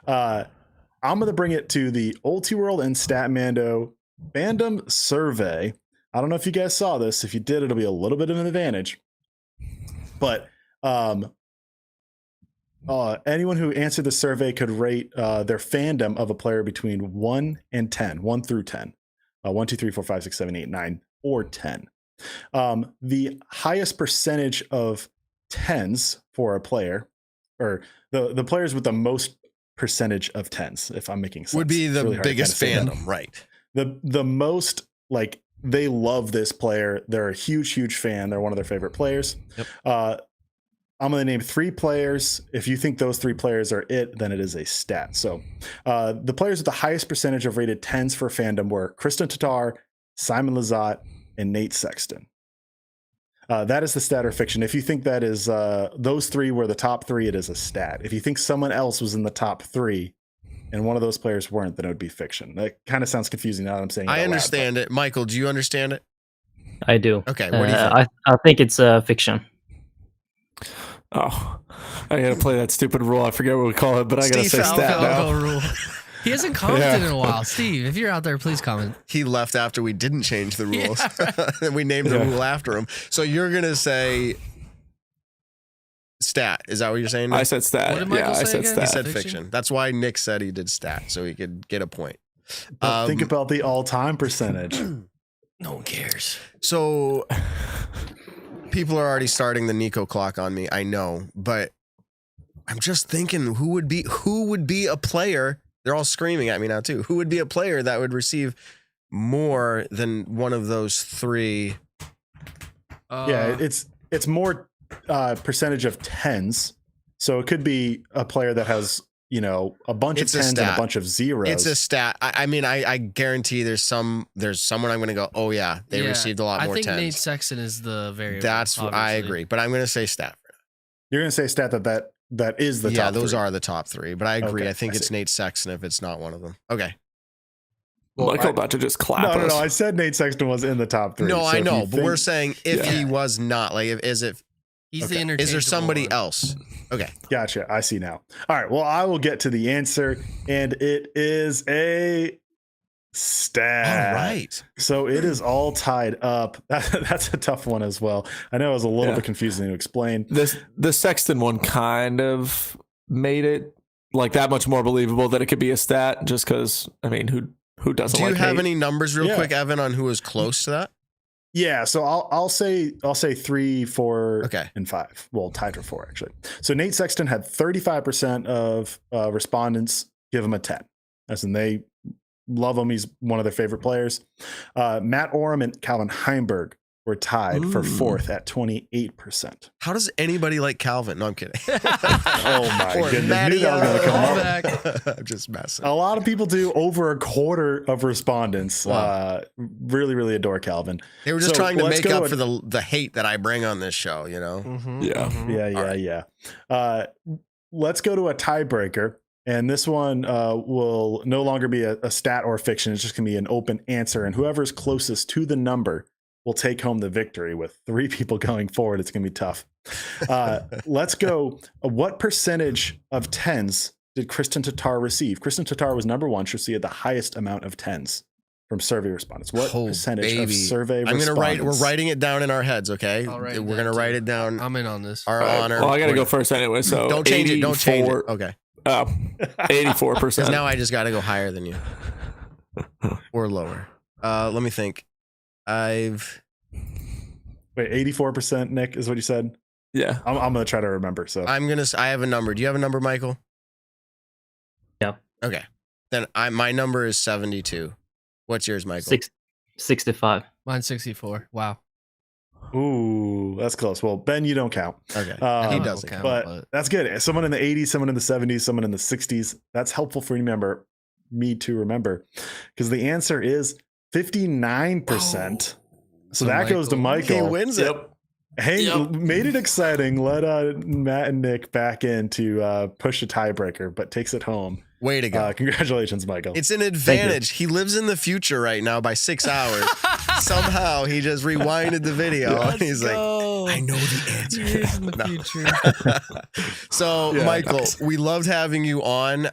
I'm going to bring it to the Ultiworld and Statmando fandom survey. I don't know if you guys saw this. If you did, it'll be a little bit of an advantage. But anyone who answered the survey could rate their fandom of a player between 1 and 10, 1 through 10. 1, 2, 3, 4, 5, 6, 7, 8, 9, or 10. The highest percentage of 10s for a player, or the players with the most percentage of 10s, if I'm making sense, would be the really biggest fandom, right? The most, like, they love this player. They're a huge fan. They're one of their favorite players. Yep. I'm going to name 3 players. If you think those 3 players are it, then it is a stat. So the players with the highest percentage of rated 10s for fandom were Kristen Tatar, Simon Lizotte, and Nate Sexton. That is the stat or fiction. If you think that is those 3 were the top 3, it is a stat. If you think someone else was in the top 3 and one of those players weren't, then it would be fiction. That kind of sounds confusing now that I'm saying it. I understand it. Michael, do you understand it? I do. Okay, what do you think? I think it's fiction. Oh, I got to play that stupid rule. I forget what we call it, but I got to say stat now. Rule. He hasn't commented in a while. Steve, if you're out there, please comment. He left after we didn't change the rules. Yeah, and we named the rule after him. So you're going to say stat. Is that what you're saying, Nick? I said stat. What did Michael say I said again? stat. He said fiction. That's why Nick said he did stat, so he could get a point. But think about the all-time percentage. No one cares. So people are already starting the Nico clock on me. I know, but I'm just thinking who would be a player. They're all screaming at me now too. Who would be a player that would receive more than one of those 3? Yeah, it's more percentage of 10s. So it could be a player that has, a bunch of 10s and a bunch of zeros. It's a stat. I mean, I guarantee there's someone I'm going to go, oh yeah, they received a lot more 10s. I think Nate Sexton is the variable. That's what I agree, but I'm going to say stat. You're going to say stat that is the top 3. Yeah, those are the top 3, but I agree. Okay, I think I it's see. Nate Sexton if it's not one of them. Okay. Well, Michael about to just clap us. No. I said Nate Sexton was in the top 3. No, So I if know, you but we're saying if Yeah. he was not, like, He's the interchangeable is there somebody one. else? Okay. Gotcha. I see now. All right. Well, I will get to the answer, and it is a stat. All right. So it is all tied up. That's a tough one as well. I know it was a little bit confusing to explain. The Sexton one kind of made it like that much more believable that it could be a stat, just because, I mean, who doesn't Do you like have Nate? any numbers real quick, Evan, on who was close to that? Yeah, so I'll say 3, 4, Okay. and 5. Well, tied for 4 actually. So Nate Sexton had 35% of respondents give him a 10. As in they love him. He's one of their favorite players. Matt Oram and Calvin Heimberg were tied for 4th at 28%. How does anybody like Calvin? No, I'm kidding. Oh my Or goodness! Matty, Knew that was gonna come Call up. back. I'm just messing. A lot of people do. Over a quarter of respondents Wow. really adore Calvin. They were just So trying to let's make go up with- for the hate that I bring on this show, you know? Mhm, Yeah. mhm. Yeah. Let's go to a tiebreaker. And this one will no longer be a stat or fiction. It's just going to be an open answer. And whoever's closest to the number will take home the victory. With 3 people going forward, it's going to be tough. Let's go. What percentage of 10s did Kristen Tatar receive? Kristen Tatar was number 1. She had the highest amount of 10s from survey respondents. What Oh, percentage of baby. survey I'm respondents? going to we're writing it down in our heads, okay? I'll write it We're down, going to write too. it down. I'm in on this. Our All right. honor. Well, I got to go first anyway. So Don't change it. Don't change it. 84 Okay. Oh, 84%. Because now I just got to go higher than you. or lower. Let me think. Wait, 84%, Nick, is what you said? Yeah. I'm going to try to remember. So I have a number. Do you have a number, Michael? Yeah. Okay. Then my number is 72. What's yours, Michael? 65. Mine's 64. Wow. ooh, that's close. Well, Ben, you don't count. Okay. Um, He doesn't count, But that's good. Someone in the 80s, someone in the 70s, someone in the 60s. That's helpful for me to remember, because the answer is 59%. So that goes to He Michael. wins it. Made it exciting. Let Matt and Nick back in to push a tiebreaker, but takes it home. Way to go. Congratulations, Michael. It's an advantage. He lives in the future right now by 6 hours. Somehow he just rewinded the video. And he's like, I know the answer. He is in the future. So, Yeah, Michael, nice. we loved having you on.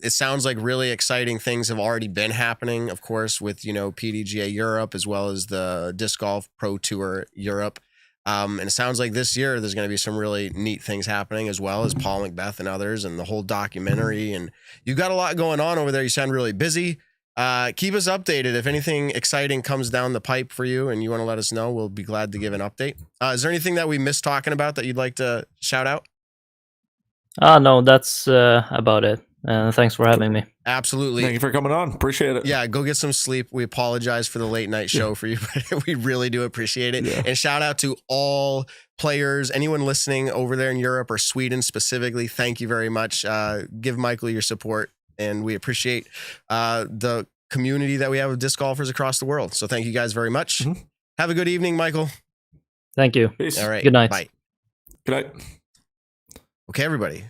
It sounds like really exciting things have already been happening, of course, with, PDGA Europe, as well as the Disc Golf Pro Tour Europe. And it sounds like this year there's going to be some really neat things happening, as well as Paul Macbeth and others, and the whole documentary. And you've got a lot going on over there. You sound really busy. Keep us updated. If anything exciting comes down the pipe for you and you want to let us know, we'll be glad to give an update. Is there anything that we missed talking about that you'd like to shout out? No, that's about it. Thanks for having me. Absolutely. Thank you for coming on. Appreciate it. Yeah, go get some sleep. We apologize for the late night show for you, but we really do appreciate it. Yeah. And shout out to all players, anyone listening over there in Europe or Sweden specifically. Thank you very much. Give Michael your support, and we appreciate the community that we have of disc golfers across the world. So thank you guys very much. Mhm. Have a good evening, Michael. Thank you. Peace. All right. Good night. Bye. Good night. Okay, everybody.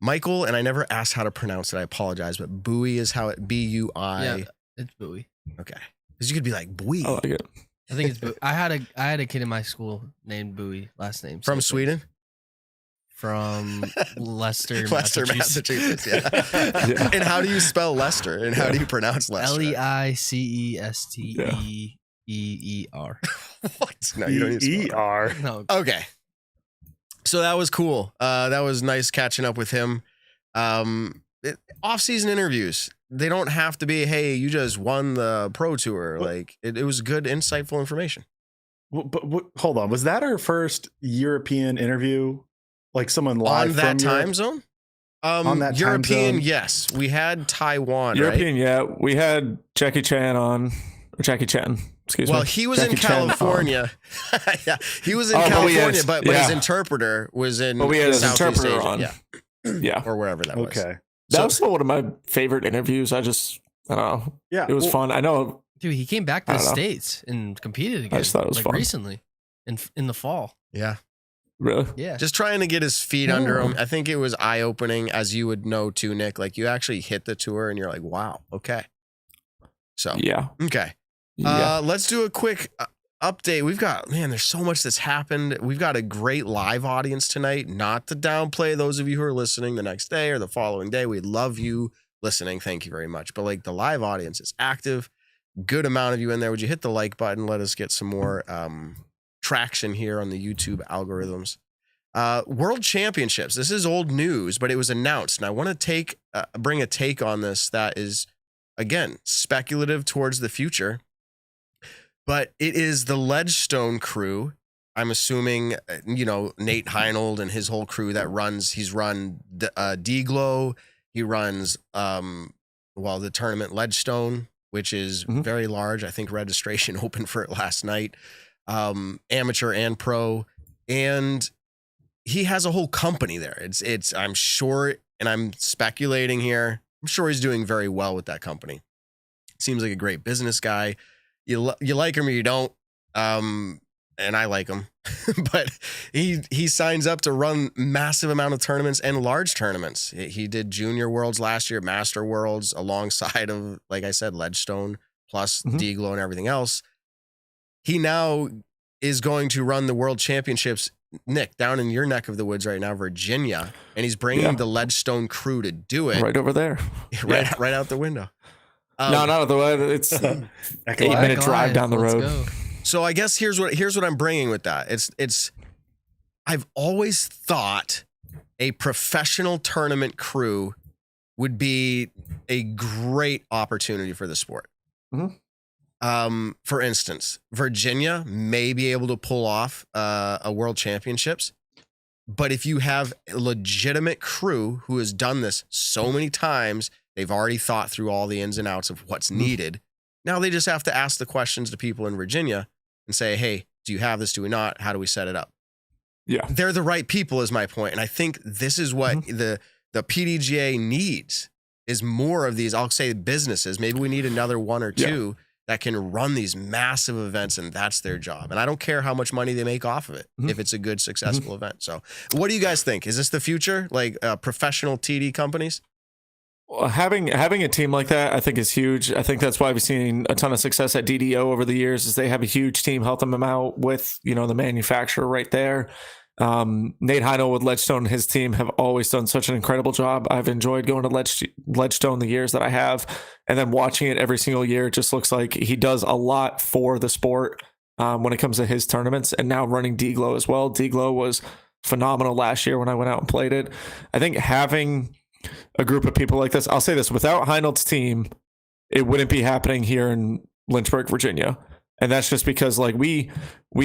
Michael, and I never asked how to pronounce it. I apologize, but Bui is how it B-U-I. Yeah, it's Bui. Okay. Because you could be like Bui. I like it. I think it's Bui. I had a kid in my school named Bui, last name. From same thing. Sweden? From Leicester, Leicester, Massachusetts. Yeah. Yeah. And how do you spell Leicester? And how do you pronounce Leicester? Leicesteer. What? No, you don't need to spell it. E-E-R. No, Okay. So that was cool. That was nice catching up with him. Off-season interviews. They don't have to be, hey, you just won the Pro Tour. Like, it was good, insightful information. But hold on. Was that our first European interview? Like someone live On that from Europe? time zone? On that time European, zone? yes. We had Taiwan, European, right? yeah. We had Jackie Chan on, or Jackie Chan, excuse me. Well, he was in Jackie Chan, California. Yeah, he was in Oh, but we California, had- but yeah. his interpreter was in But we had his Southeast interpreter Asia. on. Yeah, Yeah. or wherever that was. Okay. That So- was still one of my favorite interviews. I don't know. Yeah. It was well, fun. I know. dude, he came back to I the don't know. States and competed again. just thought it was like fun. recently, in the fall. Yeah. Really? Yeah, Just trying to get his feet under Oh. him. I think it was eye-opening, as you would know too, Nick. Like, you actually hit the tour and you're like, wow, okay. So, Yeah. okay. Yeah. Let's do a quick update. There's so much that's happened. We've got a great live audience tonight. Not to downplay those of you who are listening the next day or the following day. We love you listening. Thank you very much. But like, the live audience is active. Good amount of you in there. Would you hit the like button? Let us get some more traction here on the YouTube algorithms. World Championships. This is old news, but it was announced, and I want to bring a take on this that is, again, speculative towards the future. But it is the Ledgestone crew. I'm assuming, Nate Heinold and his whole crew that he's run D-Glow. He runs, the tournament Ledgestone, which is very large. I think registration opened for it last night. Amateur and pro. And he has a whole company there. I'm sure, and I'm speculating here, I'm sure he's doing very well with that company. Seems like a great business guy. You like him or you don't. And I like him, but he signs up to run massive amount of tournaments and large tournaments. He did Junior Worlds last year, Master Worlds, alongside of, like I said, Ledgestone plus D-Glow and everything else. He now is going to run the World Championships, Nick, down in your neck of the woods right now, Virginia, and he's bringing the Ledgestone crew to do it Right over there. right out the window. No, not out the way. It's 8-minute drive down the Let's road. go. So I guess here's what I'm bringing with that. I've always thought a professional tournament crew would be a great opportunity for the sport. For instance, Virginia may be able to pull off a world championships, but if you have a legitimate crew who has done this so many times, they've already thought through all the ins and outs of what's needed. Now they just have to ask the questions to people in Virginia and say, hey, do you have this? Do we not? How do we set it up? Yeah. They're the right people is my point. And I think this is what the PDGA needs is more of these, I'll say businesses. Maybe we need another one or two that can run these massive events, and that's their job. And I don't care how much money they make off of it if it's a good, successful event. So what do you guys think? Is this the future? Like professional TD companies? Well, having a team like that, I think, is huge. I think that's why we've seen a ton of success at DDO over the years, is they have a huge team helping them out with, you know, the manufacturer right there. Nate Heinold with Ledgestone and his team have always done such an incredible job. I've enjoyed going to Ledgestone the years that I have, and then watching it every single year. It just looks like he does a lot for the sport when it comes to his tournaments, and now running D-Glow as well. D-Glow was phenomenal last year when I went out and played it. I think having a group of people like this, I'll say this, without Heinold's team, it wouldn't be happening here in Lynchburg, Virginia. And that's just because like we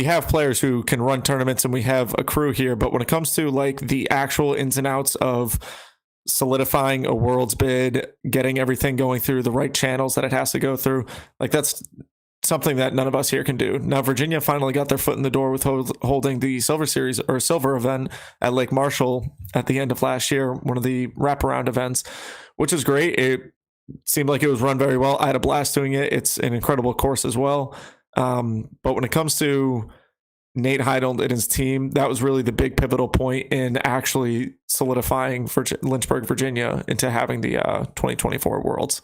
have players who can run tournaments and we have a crew here. But when it comes to like the actual ins and outs of solidifying a world's bid, getting everything going through the right channels that it has to go through, like that's something that none of us here can do. Now, Virginia finally got their foot in the door with holding the Silver Series or Silver event at Lake Marshall at the end of last year, one of the wraparound events, which is great. It seemed like it was run very well. I had a blast doing it. It's an incredible course as well. But when it comes to Nate Heinold and his team, that was really the big pivotal point in actually solidifying Lynchburg, Virginia into having the 2024 Worlds.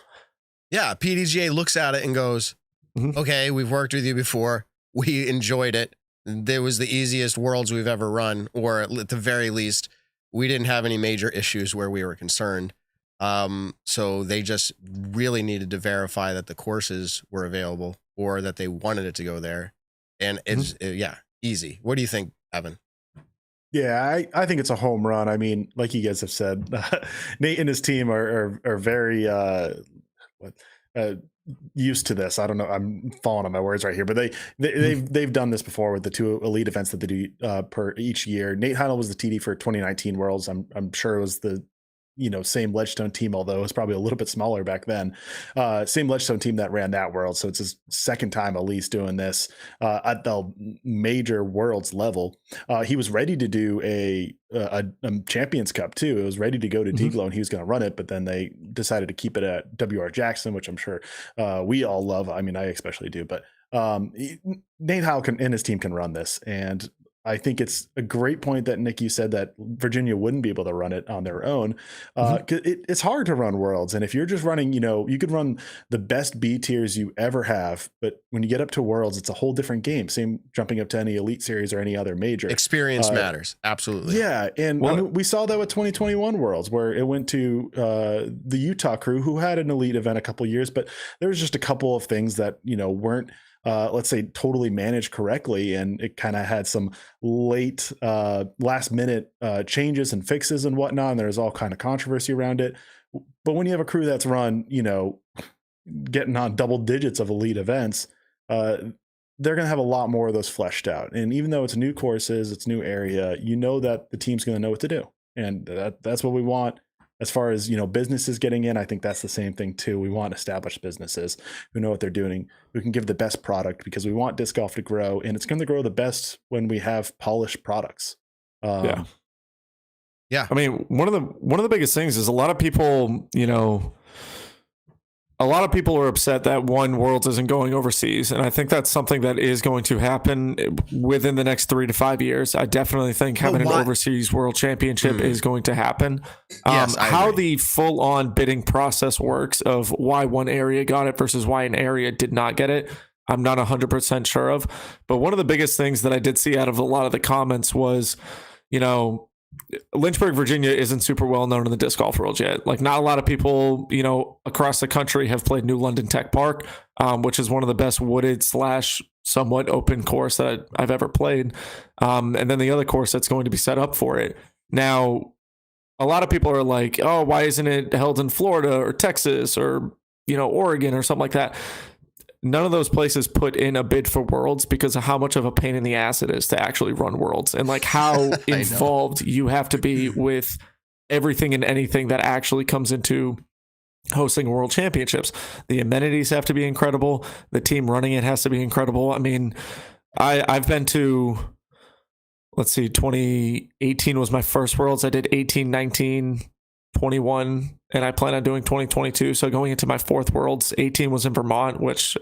Yeah, PDGA looks at it and goes, okay, we've worked with you before. We enjoyed it. It was the easiest Worlds we've ever run, or at the very least, we didn't have any major issues where we were concerned. So they just really needed to verify that the courses were available or that they wanted it to go there. And it's, easy. What do you think, Evan? Yeah, I think it's a home run. I mean, like you guys have said, Nate and his team are very used to this. I don't know. I'm falling on my words right here, but they've done this before with the two elite events that they do per each year. Nate Heinold was the TD for 2019 Worlds. I'm sure it was the same Ledgestone team, although it was probably a little bit smaller back then. Same Ledgestone team that ran that World. So it's his second time at least doing this at the major Worlds level. He was ready to do a Champions Cup too. It was ready to go to D-Glow and he was going to run it, but then they decided to keep it at WR Jackson, which I'm sure we all love. I mean, I especially do, but Nate Howell and his team can run this. And I think it's a great point that Nick, you said that Virginia wouldn't be able to run it on their own. It's hard to run Worlds. And if you're just running, you could run the best B tiers you ever have. But when you get up to Worlds, it's a whole different game. Same jumping up to any Elite Series or any other major. Experience matters. Absolutely. Yeah. And we saw that with 2021 Worlds, where it went to the Utah crew who had an Elite event a couple years, but there was just a couple of things that, weren't let's say totally managed correctly, and it kind of had some late last minute changes and fixes and whatnot, and there's all kind of controversy around it. But when you have a crew that's run getting on double digits of elite events, they're going to have a lot more of those fleshed out. And even though it's new courses, it's new area, that the team's going to know what to do, and that's what we want. As far as, businesses getting in, I think that's the same thing too. We want established businesses who know what they're doing, who can give the best product, because we want disc golf to grow, and it's going to grow the best when we have polished products. Yeah. I mean, one of the biggest things is a lot of people, are upset that one Worlds isn't going overseas. And I think that's something that is going to happen within the next 3 to 5 years. I definitely think having an overseas World Championship is going to happen. Yes, how the full on bidding process works of why one area got it versus why an area did not get it, I'm not 100% sure of. But one of the biggest things that I did see out of a lot of the comments was, Lynchburg, Virginia isn't super well known in the disc golf world yet. Like, not a lot of people, across the country have played New London Tech Park, which is one of the best wooded / somewhat open course that I've ever played. And then the other course that's going to be set up for it. Now, a lot of people are like, oh, why isn't it held in Florida or Texas or, Oregon or something like that? none of those places put in a bid for Worlds because of how much of a pain in the ass it is to actually run Worlds, and like how involved you have to be with everything and anything that actually comes into hosting World Championships. The amenities have to be incredible. The team running it has to be incredible. I mean, I've been to, let's see, 2018 was my first Worlds. I did 18, 19, 21, and I plan on doing 2022. So going into my fourth Worlds, 18 was in Vermont, which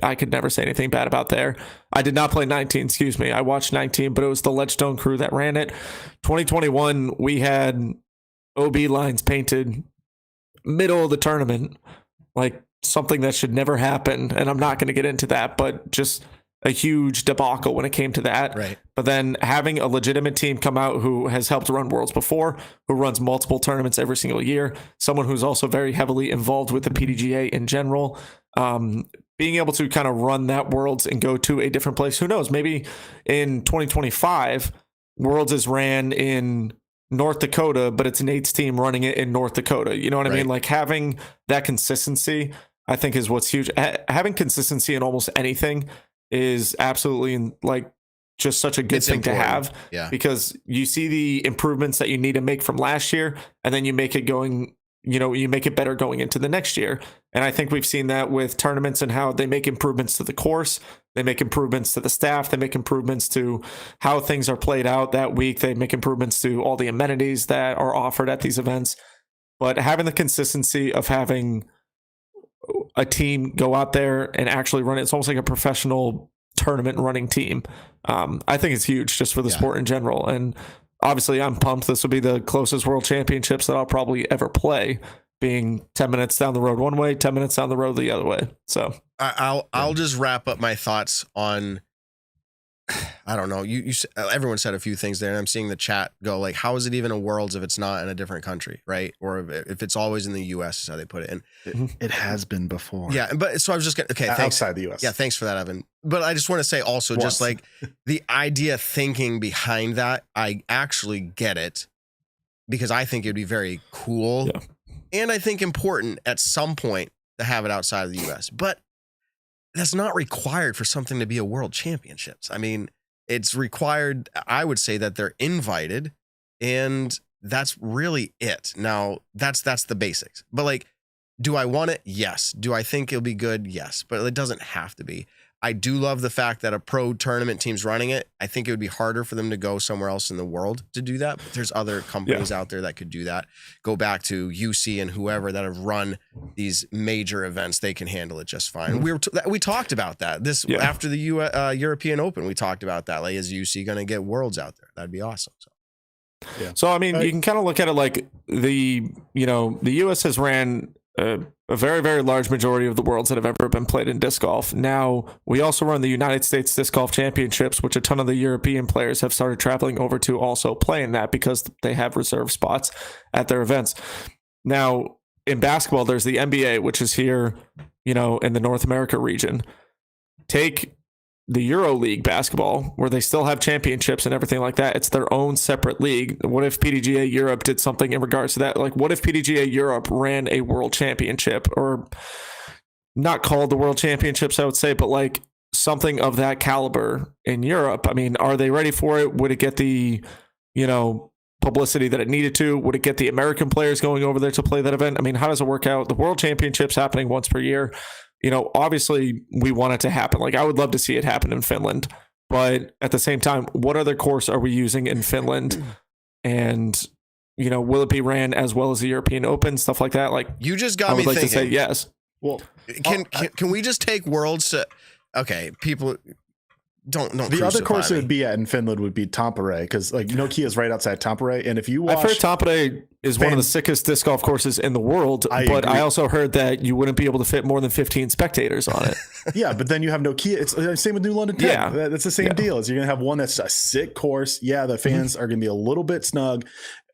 I could never say anything bad about there. I did not play 19, excuse me. I watched 19, but it was the Ledgestone crew that ran it. 2021, we had OB lines painted middle of the tournament, like something that should never happen. And I'm not going to get into that, but just a huge debacle when it came to that. Right. But then having a legitimate team come out who has helped run Worlds before, who runs multiple tournaments every single year, someone who's also very heavily involved with the PDGA in general, being able to kind of run that Worlds and go to a different place. Who knows? Maybe in 2025, Worlds is ran in North Dakota, but it's Nate's team running it in North Dakota. You know what I mean? Like having that consistency, I think, is what's huge. Having consistency in almost anything is absolutely like just such a good thing to have, because you see the improvements that you need to make from last year, and then you make it going, you know, you make it better going into the next year. And I think we've seen that with tournaments and how they make improvements to the course, they make improvements to the staff, they make improvements to how things are played out that week, they make improvements to all the amenities that are offered at these events. But having the consistency of having a team go out there and actually run it, it's almost like a professional tournament running team. I think it's huge just for the sport in general. And obviously I'm pumped. This will be the closest World Championships that I'll probably ever play, being 10 minutes down the road one way, 10 minutes down the road the other way. So I'll just wrap up my thoughts on, I don't know. Everyone said a few things there, and I'm seeing the chat go like, how is it even a Worlds if it's not in a different country, right? Or if it's always in the U.S. is how they put it. And it has been before. Yeah, but so I was just gonna, okay, thanks. Outside the U.S. Yeah, thanks for that, Evan. But I just want to say also, just like the idea thinking behind that, I actually get it, because I think it'd be very cool, and I think important at some point to have it outside of the U.S. But that's not required for something to be a World Championships. I mean, it's required, I would say, that they're invited, and that's really it. Now, that's the basics. But like, do I want it? Yes. Do I think it'll be good? Yes. But it doesn't have to be. I do love the fact that a pro tournament team's running it. I think it would be harder for them to go somewhere else in the world to do that. But there's other companies out there that could do that. Go back to UC and whoever that have run these major events. They can handle it just fine. We talked about that after the European Open. We talked about that. Like, is UC going to get Worlds out there? That'd be awesome. So I mean, you can kind of look at it like the U.S. has ran a very, very large majority of the Worlds that have ever been played in disc golf. Now, we also run the United States Disc Golf Championships, which a ton of the European players have started traveling over to also play in that, because they have reserved spots at their events. Now, in basketball, there's the NBA, which is here, in the North America region. Take the Euro League basketball, where they still have championships and everything like that. It's their own separate league. What if PDGA Europe did something in regards to that? Like, what if PDGA Europe ran a world championship, or not called the World Championships, I would say, but like something of that caliber in Europe? I mean, are they ready for it? Would it get the, publicity that it needed to? Would it get the American players going over there to play that event? I mean, how does it work out? The World Championships happening once per year. Obviously we want it to happen. Like, I would love to see it happen in Finland, but at the same time, what other course are we using in Finland? And, will it be ran as well as the European Open, stuff like that? Like, you just got I would me like thinking. to say yes. Well, can we just take Worlds to, okay, people don't the other course it would be at in Finland would be Tampere, because like Nokia is right outside Tampere, and if you watch, I've heard Tampere is one of the sickest disc golf courses in the world, but I also heard that you wouldn't be able to fit more than 15 spectators on it. Yeah, but then you have Nokia. It's the same with New London 10. Yeah, that's the same deal. Is you're gonna have one that's a sick course. Yeah, the fans are gonna be a little bit snug.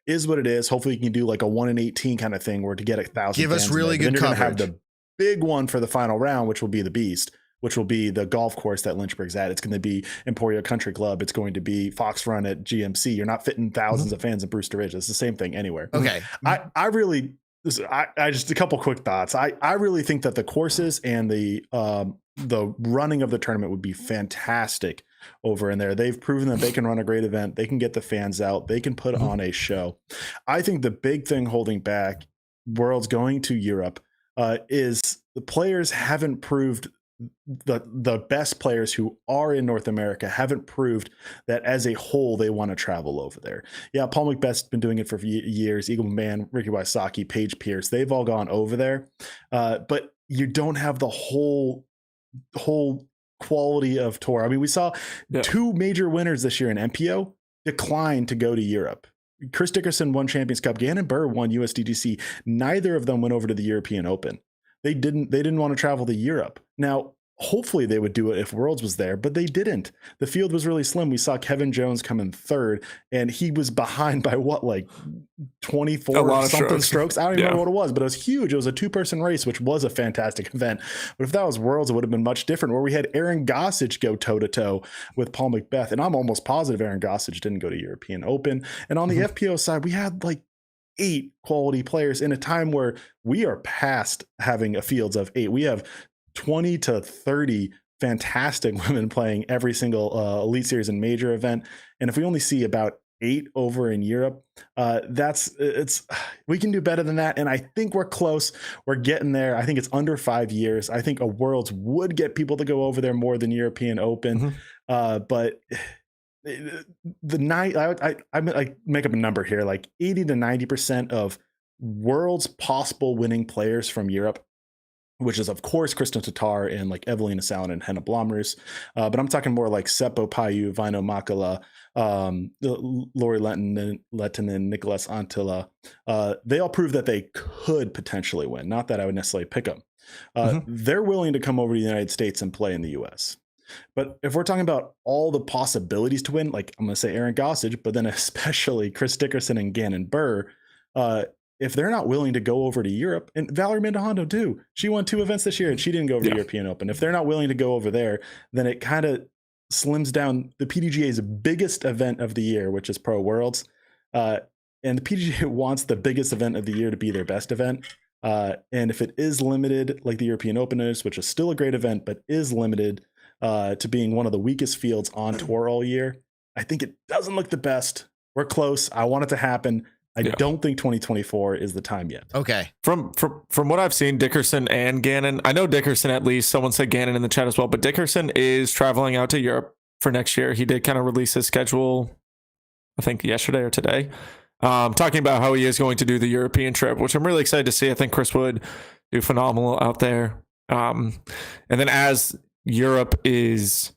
Is what it is. Hopefully, you can do like a 1 in 18 kind of thing, where to get 1,000. Give us really good coverage. You're gonna have the big one for the final round, which will be the Beast, which will be the golf course that Lynchburg's at. It's going to be Emporia Country Club. It's going to be Fox Run at GMC. You're not fitting thousands of fans in Brewster Ridge. It's the same thing anywhere. Okay. I really I just a couple quick thoughts. I really think that the courses and the running of the tournament would be fantastic over in there. They've proven that they can run a great event. They can get the fans out. They can put on a show. I think the big thing holding back Worlds going to Europe is the players haven't proved, the best players who are in North America haven't proved that as a whole they want to travel over there. Yeah, Paul Macbeth's been doing it for years. Eagle Man, Ricky Wysocki, Paige Pierce, they've all gone over there. But you don't have the whole quality of tour. I mean, we saw two major winners this year in MPO decline to go to Europe. Chris Dickerson won Champions Cup. Gannon Burr won USDGC. Neither of them went over to the European Open. They didn't want to travel to Europe. Now, hopefully they would do it if Worlds was there, but they didn't. The field was really slim. We saw Kevin Jones come in third, and he was behind by what, like 24 something strokes? I don't even remember what it was, but it was huge. It was a two-person race, which was a fantastic event. But if that was Worlds, it would have been much different, where we had Aaron Gossage go toe-to-toe with Paul Macbeth. And I'm almost positive Aaron Gossage didn't go to European Open. And on the FPO side, we had like 8 quality players in a time where we are past having a fields of 8. We have 20 to 30 fantastic women playing every single Elite Series and major event. And if we only see about 8 over in Europe, we can do better than that. And I think we're close. We're getting there. I think it's under 5 years. I think a Worlds would get people to go over there more than European Open. But the night I make up a number here, like 80 to 90% of Worlds possible winning players from Europe, which is of course Kristen Tatar and like Evelina Salen and Henna Blomroos, but I'm talking more like Seppo Payu, Vino Makala, Lori Lettinen, Nicholas Antila. They all prove that they could potentially win. Not that I would necessarily pick them. They're willing to come over to the United States and play in the US. But if we're talking about all the possibilities to win, like I'm going to say Aaron Gossage, but then especially Chris Dickerson and Gannon Burr, if they're not willing to go over to Europe, and Valerie Mendohondo too, she won 2 events this year and she didn't go over to the European Open. If they're not willing to go over there, then it kind of slims down the PDGA's biggest event of the year, which is Pro Worlds. And the PDGA wants the biggest event of the year to be their best event. And if it is limited, like the European Open is, which is still a great event, but is limited to being one of the weakest fields on tour all year, I think it doesn't look the best. We're close. I want it to happen. I don't think 2024 is the time yet. Okay. From what I've seen, Dickerson and Gannon, I know Dickerson at least, someone said Gannon in the chat as well, but Dickerson is traveling out to Europe for next year. He did kind of release his schedule, I think yesterday or today, talking about how he is going to do the European trip, which I'm really excited to see. I think Chris would do phenomenal out there. And then as Europe is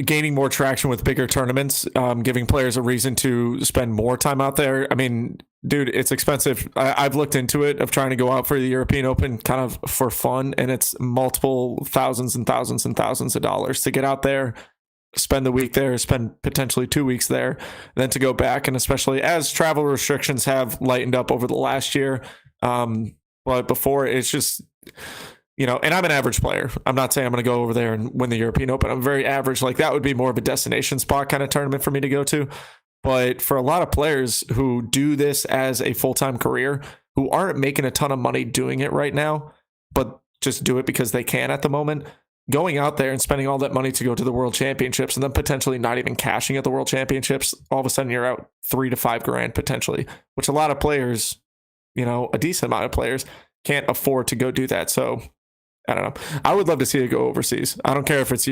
gaining more traction with bigger tournaments, giving players a reason to spend more time out there. I mean, dude, it's expensive. I've looked into it of trying to go out for the European Open kind of for fun, and it's multiple thousands and thousands and thousands of dollars to get out there, spend the week there, spend potentially 2 weeks there, and then to go back. And especially as travel restrictions have lightened up over the last year. But before, it's just, and I'm an average player. I'm not saying I'm going to go over there and win the European Open. I'm very average. Like, that would be more of a destination spot kind of tournament for me to go to. But for a lot of players who do this as a full-time career, who aren't making a ton of money doing it right now, but just do it because they can at the moment, going out there and spending all that money to go to the World Championships and then potentially not even cashing at the World Championships, all of a sudden you're out $3,000 to $5,000 potentially, which a lot of players, a decent amount of players can't afford to go do that. So I don't know. I would love to see it go overseas. I don't care if it's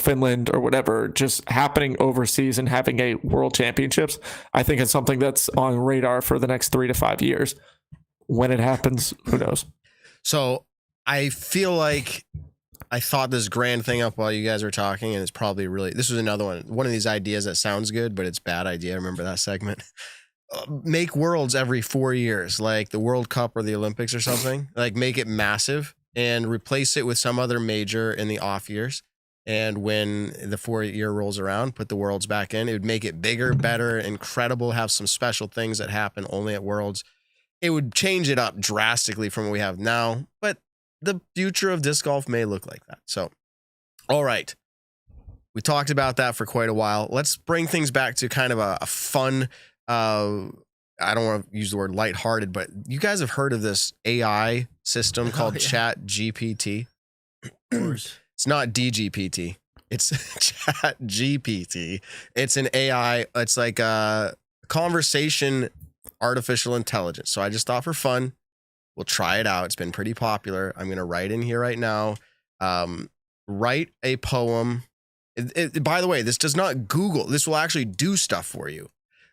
Finland or whatever, just happening overseas and having a World Championships. I think it's something that's on radar for the next 3 to 5 years. When it happens, who knows? So I feel like I thought this grand thing up while you guys were talking, and it's probably this was another one of these ideas that sounds good, but it's a bad idea. Remember that segment? Make Worlds every 4 years, like the World Cup or the Olympics or something. Like, make it massive and replace it with some other major in the off years. And when the 4-year rolls around, put the Worlds back in. It would make it bigger, better, incredible, have some special things that happen only at Worlds. It would change it up drastically from what we have now, but the future of disc golf may look like that. So, all right. We talked about that for quite a while. Let's bring things back to kind of a fun I don't want to use the word lighthearted, but you guys have heard of this AI system called Chat GPT? It's not DGPT. It's Chat GPT. It's an AI. It's like a conversation artificial intelligence. So I just thought for fun, we'll try it out. It's been pretty popular. I'm going to write in here right now. Write a poem. By the way, this does not Google. This will actually do stuff for you.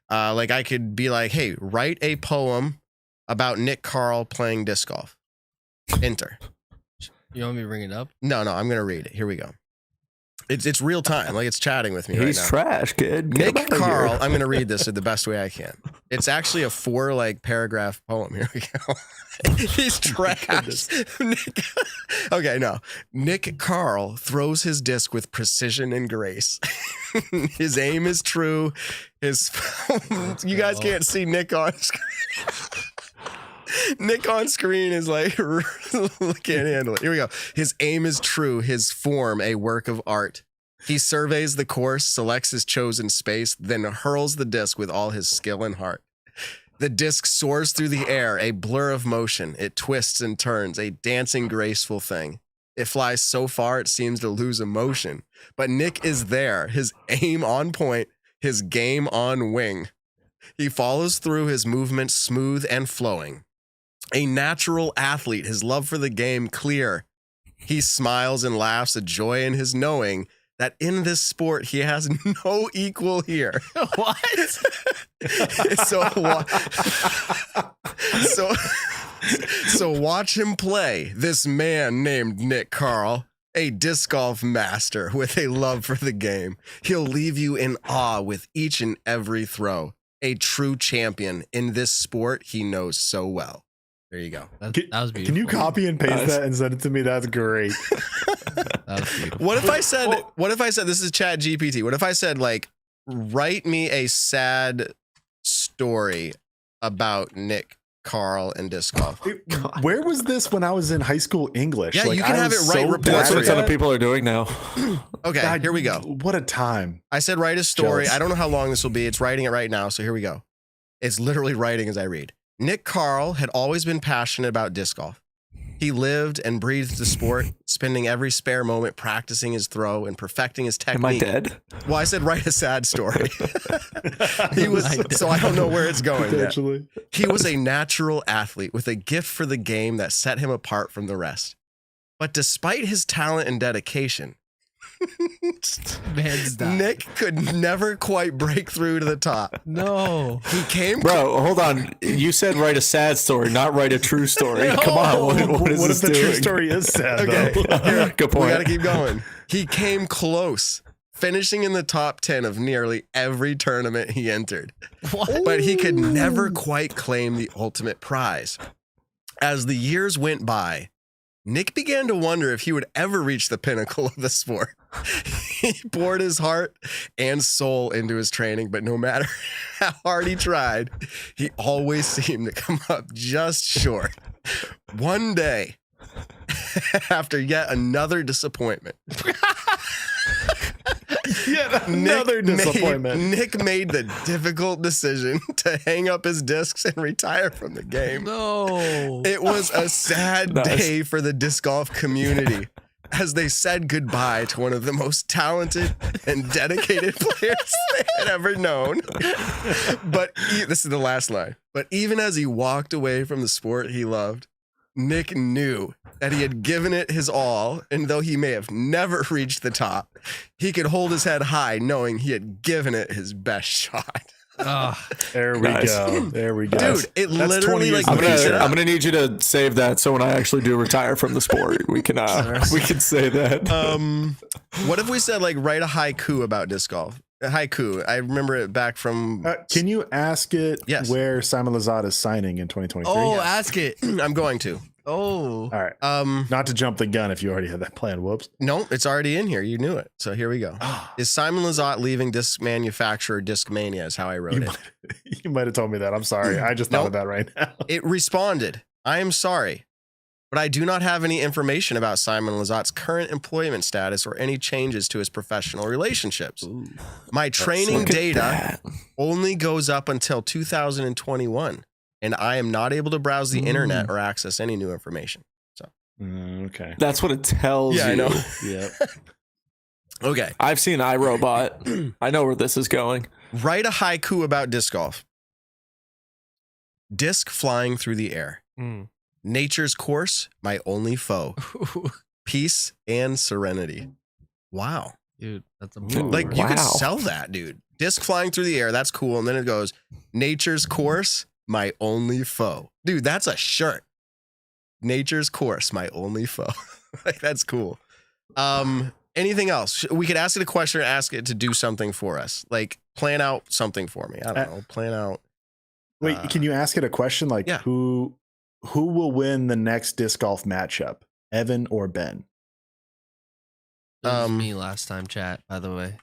Like I could be like, hey, write a poem about Nick Carl playing disc golf. Enter. You want me to bring it up? No, I'm going to read it. Here we go. It's real time. Like it's chatting with me right now. He's trash, kid. Get Nick him outta Carl, here. I'm going to read this the best way I can. It's actually a 4 paragraph poem. Here we go. He's trash. Okay, no. Nick Carl throws his disc with precision and grace. His aim is true. You guys can't see Nick on screen. Nick on screen is like, can't handle it. Here we go. His aim is true. His form, a work of art. He surveys the course, selects his chosen space, then hurls the disc with all his skill and heart. The disc soars through the air, a blur of motion. It twists and turns, a dancing, graceful thing. It flies so far it seems to lose emotion. But Nick is there, his aim on point, his game on wing. He follows through, his movements smooth and flowing. A natural athlete, his love for the game clear. He smiles and laughs, a joy in his knowing that in this sport he has no equal here. What? So watch him play, this man named Nick Carl, a disc golf master with a love for the game. He'll leave you in awe with each and every throw. A true champion in this sport he knows so well. There you go. That was beautiful. Can you copy and paste that and send it to me? That's great. That was beautiful. What if I said this is Chat GPT? What if I said write me a sad story about Nick Carl and disc golf? Where was this when I was in high school English? Yeah, you can I have was it right so report. bad That's what a at ton of that. people are doing now. Okay, God, here we go. What a time. I said write a story. Jealous. I don't know how long this will be. It's writing it right now. So here we go. It's literally writing as I read. Nick Carl had always been passionate about disc golf. He lived and breathed the sport, spending every spare moment practicing his throw and perfecting his technique. Am I dead? Well, I said write a sad story. So I don't know where it's going yet. Potentially. He was a natural athlete with a gift for the game that set him apart from the rest. But despite his talent and dedication, Man's died. Nick could never quite break through to the top. No. He came Bro, hold on. You said write a sad story, not write a true story. Come on. What is What this if the doing? true story is sad, Okay. though? Good We point. got to keep going. He came close, finishing in the top 10 of nearly every tournament he entered. What? But he could never quite claim the ultimate prize. As the years went by, Nick began to wonder if he would ever reach the pinnacle of the sport. He poured his heart and soul into his training, but no matter how hard he tried, he always seemed to come up just short. One day, after yet another disappointment, Yet another disappointment. Nick made the difficult decision to hang up his discs and retire from the game. No. It was a sad Nice. day for the disc golf community as they said goodbye to one of the most talented and dedicated players they had ever known. But this is the last line. But even as he walked away from the sport he loved, Nick knew that he had given it his all, and though he may have never reached the top, he could hold his head high knowing he had given it his best shot. There we Nice. go. There we go. Dude, it That's literally 20 years like ago. makes it up. I'm gonna need you to save that so when I actually do retire from the sport, we can say that. What if we said write a haiku about disc golf? A haiku. I remember it back from. Can you ask it Yes. where Simon Lizotte is signing in 2023? Oh, ask it. I'm going to. Oh. All right. Um, Not to jump the gun if you already had that plan. Whoops. no, it's already in here. You knew it. So here we go. Is Simon Lizotte leaving disc manufacturer Discmania is how I wrote it. You might have told me that. I'm sorry. I just thought of that right now. It responded, I am sorry. but I do not have any information about Simon Lizotte's current employment status or any changes to his professional relationships. My training Look at data that. only goes up until 2021, and I am not able to browse the internet or access any new information. Okay. That's what it tells you. Yeah, I know. Yeah. Okay. I've seen iRobot. I know where this is going. Write a haiku about disc golf. Disc flying through the air. Mm. Nature's course, my only foe. Peace and serenity. Wow. Dude, that's a Like you could Wow. sell that, dude. Disc flying through the air, that's cool. And then it goes, nature's course, my only foe. Dude, that's a shirt. Nature's course, my only foe. Like that's cool. Anything else? We could ask it a question or ask it to do something for us. Like plan out something for me. I don't know. Plan out. Wait, can you ask it a question like yeah. who will win the next disc golf matchup? Evan or Ben? It was me last time, chat, by the way.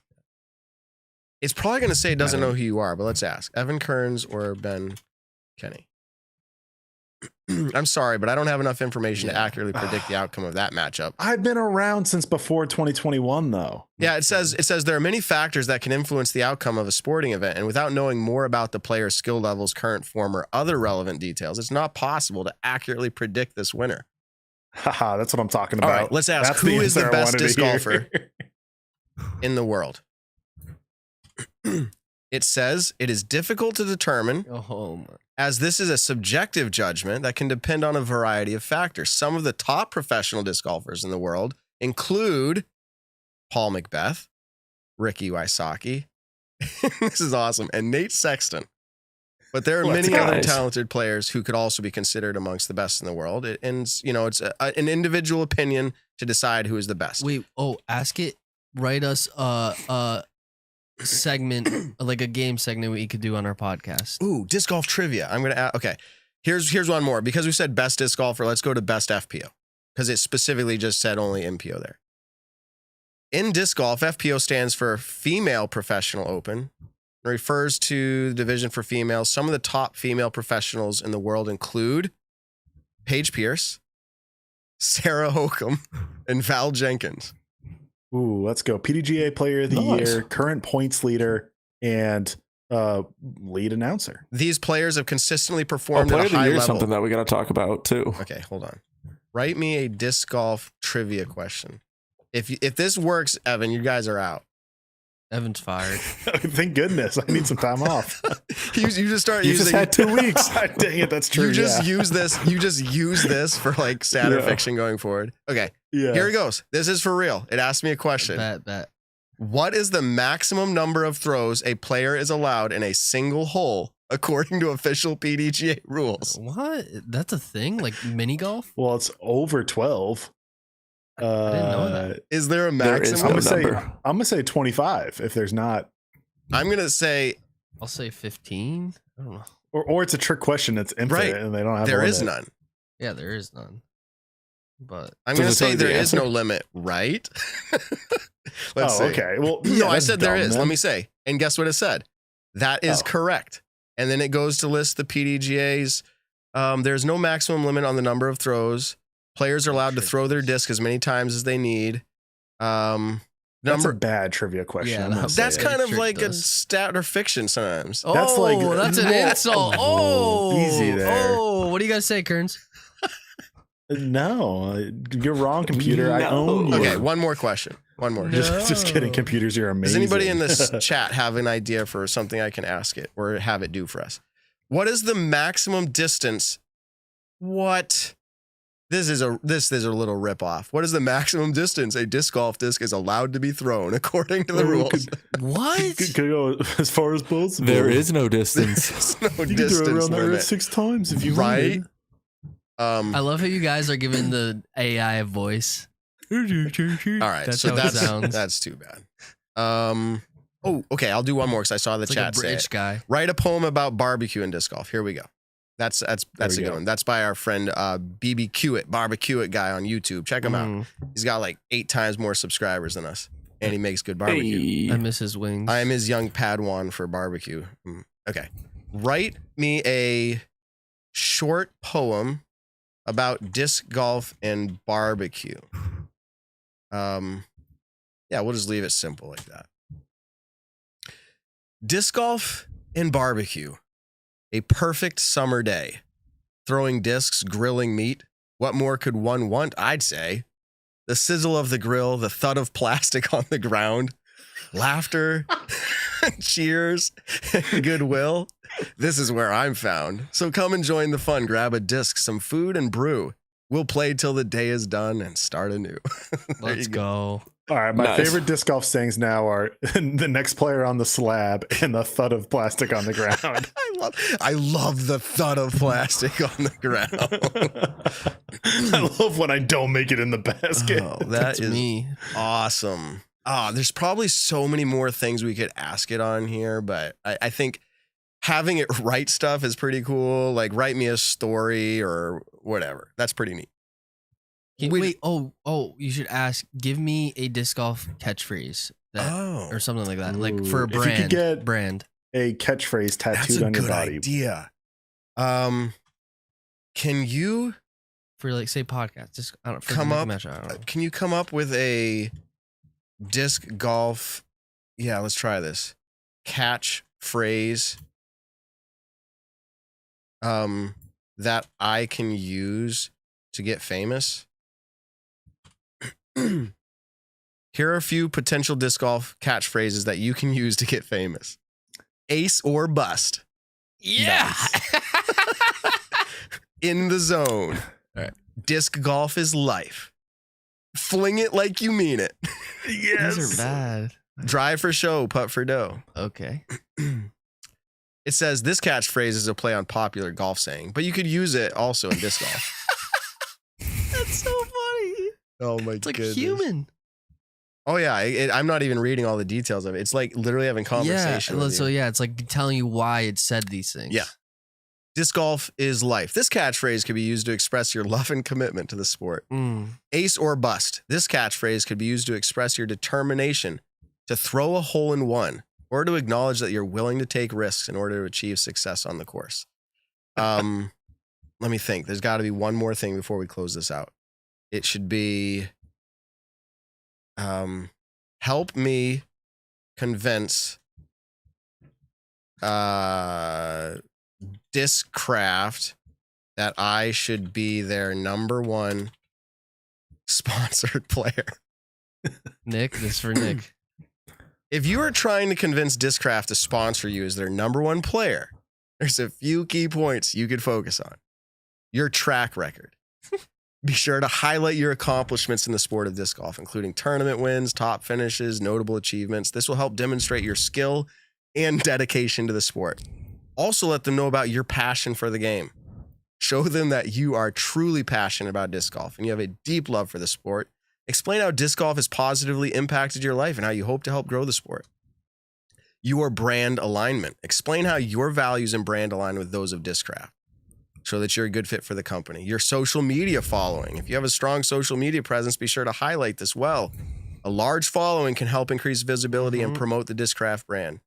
It's probably going to say it doesn't know who you are, but let's ask. Evan Kearns or Ben Kenny? I'm sorry, but I don't have enough information to accurately predict the outcome of that matchup. I've been around since before 2021 though. Yeah, it says there are many factors that can influence the outcome of a sporting event, and without knowing more about the player's skill levels, current form, or other relevant details, it's not possible to accurately predict this winner. Haha, that's what I'm talking All about. right, let's ask, That's who is the answer I best wanted to disc hear. golfer in the world? It says it is difficult to determine, Oh, my. as this is a subjective judgment that can depend on a variety of factors. Some of the top professional disc golfers in the world include Paul McBeth, Ricky Wysocki, this is awesome, and Nate Sexton. But there are Let's many go. other Nice. talented players who could also be considered amongst the best in the world. It's an individual opinion to decide who is the best. Wait, ask it. Write us a segment, like a game segment we could do on our podcast. Ooh, disc golf trivia. I'm gonna add, okay. Here's one more. Because we said best disc golfer, let's go to best FPO. Because it specifically just said only MPO there. In disc golf, FPO stands for Female Professional Open. It refers to the division for females. Some of the top female professionals in the world include Paige Pierce, Sarah Hokum, and Val Jenkins. Ooh, let's go. PDGA Player of the Nice. Year, current points leader, and lead announcer. These players have consistently performed Player at of a the high year is level. something that we got to talk about too. Okay, hold on. Write me a disc golf trivia question. If this works, Evan, you guys are out. Evan's fired. Thank goodness. I need some time off. You just start You using. just had 2 weeks. Dang it, that's true. You just yeah. use this. You just use this for like stat or Yeah. fiction going forward. Okay, Yeah. here it goes. This is for real. It asked me a question. Bet. What is the maximum number of throws a player is allowed in a single hole according to official PDGA rules? What? That's a thing? Like mini golf? Well, it's over 12. I didn't know that. Is there a There is maximum? no number. I'm gonna say 25 if there's not, I'm gonna say I'll say 15. I don't know. or it's a trick question that's infinite Right. and they don't have. there a is limit. none. Yeah, there is none. But I'm Does gonna it tell say you the there is answer? no limit, right? Let's see. Okay. Well, No, yeah, I that's said there dumb, is. man. Let me say. And guess what it said? That is Oh. correct. And then it goes to list the PDGA's. There's no maximum limit on the number of throws. Players are allowed to throw their disc as many times as they need. That's a Number bad trivia question. Yeah, I'm gonna that's- say that's it. kind of Tricked like a us. stat or fiction sometimes. That's like- that's an Whoa. insult. Whoa, Oh, easy there. Oh, what do you guys say, Kearns? No, you're wrong, computer. I No. own you. Okay, one more question. One more. No. Just kidding, computers. You're amazing. Does anybody in this chat have an idea for something I can ask it or have it do for us? What is the maximum distance? What? This is a little rip off. What is the maximum distance a disc golf disc is allowed to be thrown according to the Oh, rules? What? Could go as far as possible. There is no distance. There's no You can throw distance around the earth limit. 6 times if you Right? want. I love how you guys are giving the AI a voice. All right, That's so how it that's sounds. that's too bad. Oh, okay. I'll do one more because I saw the It's like a chat say British it. guy. Write a poem about barbecue and disc golf. Here we go. That's a we good go. one. That's by our friend BBQ It, Barbecue It guy on YouTube. Check him out. He's got like 8 times more subscribers than us, and he makes good barbecue. Hey. I miss his wings. I am his young Padawan for barbecue. Okay, write me a short poem about disc golf and barbecue. Yeah, we'll just leave it simple like that. Disc golf and barbecue. A perfect summer day. Throwing discs, grilling meat. What more could one want, I'd say? The sizzle of the grill, the thud of plastic on the ground, laughter, cheers, and goodwill. This is where I'm found. So come and join the fun. Grab a disc, some food, and brew. We'll play till the day is done and start anew. Let's go. All right, my Nice. favorite disc golf sayings now are the next player on the slab and the thud of plastic on the ground. I love the thud of plastic on the ground. I love when I don't make it in the basket. Oh, That's that is me. awesome. There's probably so many more things we could ask it on here, but I think having it write stuff is pretty cool. Like write me a story or whatever. That's pretty neat. Wait, you should ask. Give me a disc golf catchphrase or something like that, like for a Ooh, if you could get- brand. A catchphrase That's tattooed a on your good body. idea. Can you For like say podcast, just I don't for come the up? match, I don't know. Can you come up with a disc golf? Yeah, let's try this. Catch phrase that I can use to get famous. Here are a few potential disc golf catchphrases that you can use to get famous. Ace or bust. Yeah. In the zone. All right. Disc golf is life. Fling it like you mean it. These are bad. Drive for show, putt for dough. Okay. It says this catchphrase is a play on popular golf saying, but you could use it also in disc golf. That's so funny. Oh my It's like goodness. human. Oh yeah, I'm not even reading all the details of it. It's like literally having conversation. Yeah. with So you. yeah, it's like telling you why it said these things. Yeah. Disc golf is life. This catchphrase could be used to express your love and commitment to the sport. Ace or bust. This catchphrase could be used to express your determination to throw a hole in one or to acknowledge that you're willing to take risks in order to achieve success on the course. Let me think. There's got to be one more thing before we close this out. It should be help me convince Discraft that I should be their number one sponsored player. Nick, this is for Nick. If you are trying to convince Discraft to sponsor you as their number one player, there's a few key points you could focus on. Your track record. Be sure to highlight your accomplishments in the sport of disc golf, including tournament wins, top finishes, notable achievements. This will help demonstrate your skill and dedication to the sport. Also, let them know about your passion for the game. Show them that you are truly passionate about disc golf and you have a deep love for the sport. Explain how disc golf has positively impacted your life and how you hope to help grow the sport. Your brand alignment. Explain how your values and brand align with those of Discraft. Show that you're a good fit for the company. Your social media following. If you have a strong social media presence, be sure to highlight this well. A large following can help increase visibility and promote the Discraft brand.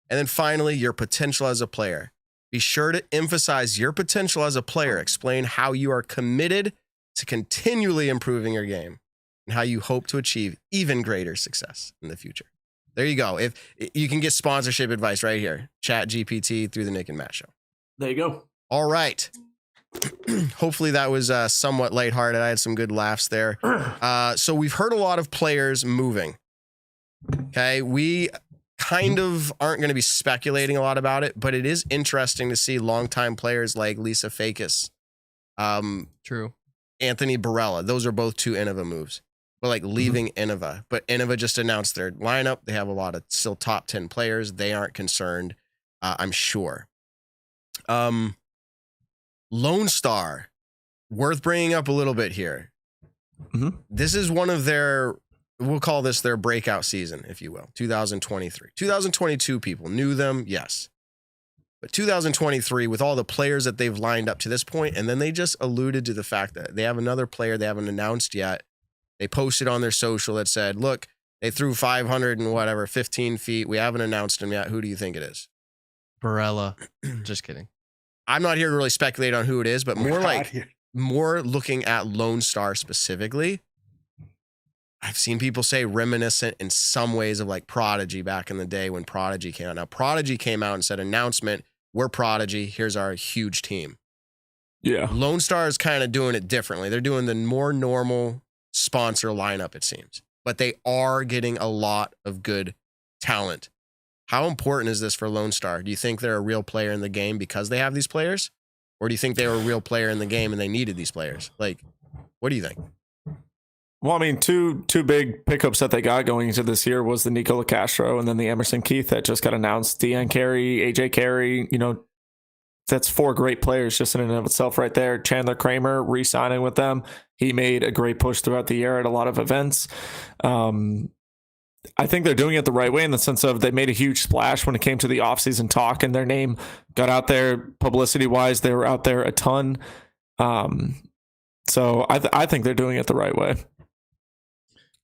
And then finally, your potential as a player. Be sure to emphasize your potential as a player. Explain how you are committed to continually improving your game and how you hope to achieve even greater success in the future. There you go. If you can get sponsorship advice right here, Chat GPT through the Nick and Matt Show. There you go. All right. Hopefully that was somewhat lighthearted. I had some good laughs there. So we've heard a lot of players moving. Okay. We kind of aren't going to be speculating a lot about it, but it is interesting to see longtime players like Lisa Fakis, True. Anthony Barella. Those are both two Innova moves, but like leaving Innova. But Innova just announced their lineup. They have a lot of still top 10 players. They aren't concerned, I'm sure. Lone Star, worth bringing up a little bit here. This is one of their, we'll call this their breakout season, if you will, 2023. 2022 people knew them, yes. But 2023, with all the players that they've lined up to this point, and then they just alluded to the fact that they have another player they haven't announced yet. They posted on their social that said, look, they threw 500 and whatever, 15 feet. We haven't announced him yet. Who do you think it is? Barella. Just kidding. I'm not here to really speculate on who it is, but more like more looking at Lone Star specifically, I've seen people say reminiscent in some ways of like Prodigy back in the day when Prodigy came out. Now, Prodigy came out and said, announcement, we're Prodigy. Here's our huge team. Yeah. Lone Star is kind of doing it differently. They're doing the more normal sponsor lineup, it seems. But they are getting a lot of good talent. How important is this for Lone Star? Do you think they're a real player in the game because they have these players? Or do you think they were a real player in the game and they needed these players? Like, what do you think? Well, I mean, two big pickups that they got going into this year was the Nicola Castro and then the Emerson Keith that just got announced. Deanne Carey, AJ Carey, that's 4 great players just in and of itself right there. Chandler Kramer re-signing with them. He made a great push throughout the year at a lot of events. I think they're doing it the right way in the sense of they made a huge splash when it came to the offseason talk, and their name got out there publicity-wise. They were out there a ton. So I think they're doing it the right way.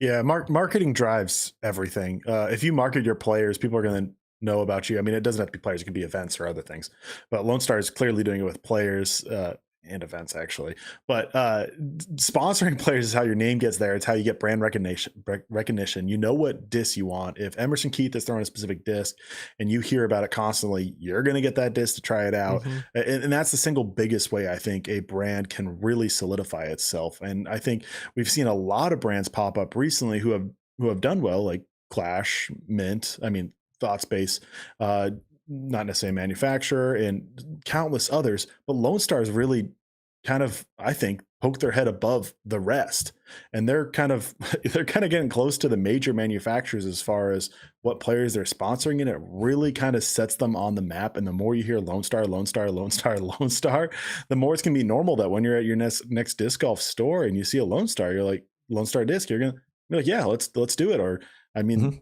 Yeah, marketing drives everything. If you market your players, people are going to know about you. I mean, it doesn't have to be players; it can be events or other things. But Lone Star is clearly doing it with players and events, actually. But sponsoring players is how your name gets there. It's how you get brand recognition. You know what disc you want. If Emerson Keith is throwing a specific disc, and you hear about it constantly, you're going to get that disc to try it out. Mm-hmm. And that's the single biggest way I think a brand can really solidify itself. And I think we've seen a lot of brands pop up recently who have done well, like Clash, Mint. I mean, ThoughtSpace, not necessarily a manufacturer, and countless others. But Lone Star is really kind of, I think, poke their head above the rest, and they're kind of getting close to the major manufacturers as far as what players they're sponsoring, and it really kind of sets them on the map. And the more you hear Lone Star, Lone Star, Lone Star, Lone Star, the more it's gonna be normal that when you're at your next disc golf store and you see a Lone Star, you're like, Lone Star disc, you're gonna be like, yeah, let's do it. Or I mean. Mm-hmm.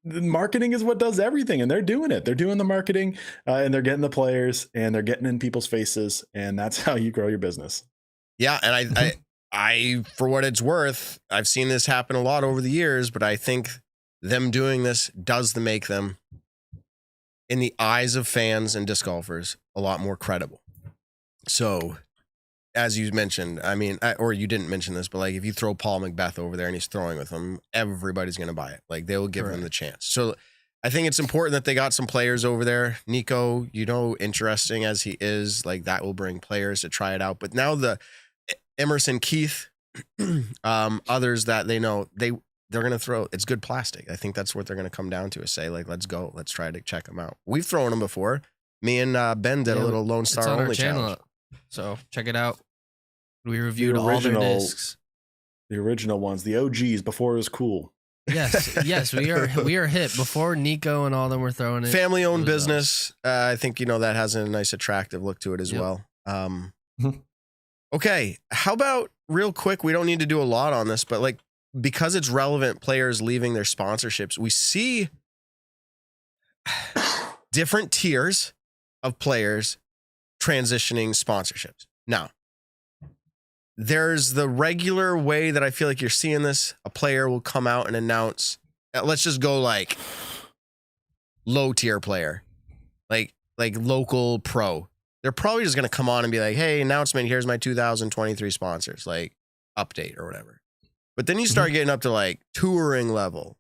The marketing is what does everything, and they're doing it. They're doing the marketing, and they're getting the players, and they're getting in people's faces, and that's how you grow your business. Yeah, and I, for what it's worth, I've seen this happen a lot over the years, but I think them doing this does make them, in the eyes of fans and disc golfers, a lot more credible. So, as you mentioned, I mean, or you didn't mention this, but like if you throw Paul Macbeth over there and he's throwing with them, everybody's going to buy it. Like they will give him the chance. So I think it's important that they got some players over there. Nico, interesting as he is, like that will bring players to try it out. But now the Emerson Keith, others that they know, they're going to throw, it's good plastic. I think that's what they're going to come down to is say like, let's go, let's try to check them out. We've thrown them before. Me and Ben did a little Lone Star only challenge. So check it out. We reviewed all their discs. The original ones, the OGs before it was cool. Yes, we are hip before Nico and all of them were throwing it. Family owned business. I think that has a nice attractive look to it as well. Okay, how about real quick? We don't need to do a lot on this, but like because it's relevant, players leaving their sponsorships, we see different tiers of players transitioning sponsorships. Now, there's the regular way that I feel like you're seeing this. A player will come out and announce, let's just go like low tier player, like local pro. They're probably just going to come on and be like, hey, announcement, here's my 2023 sponsors, like update or whatever. But then you start getting up to like touring level.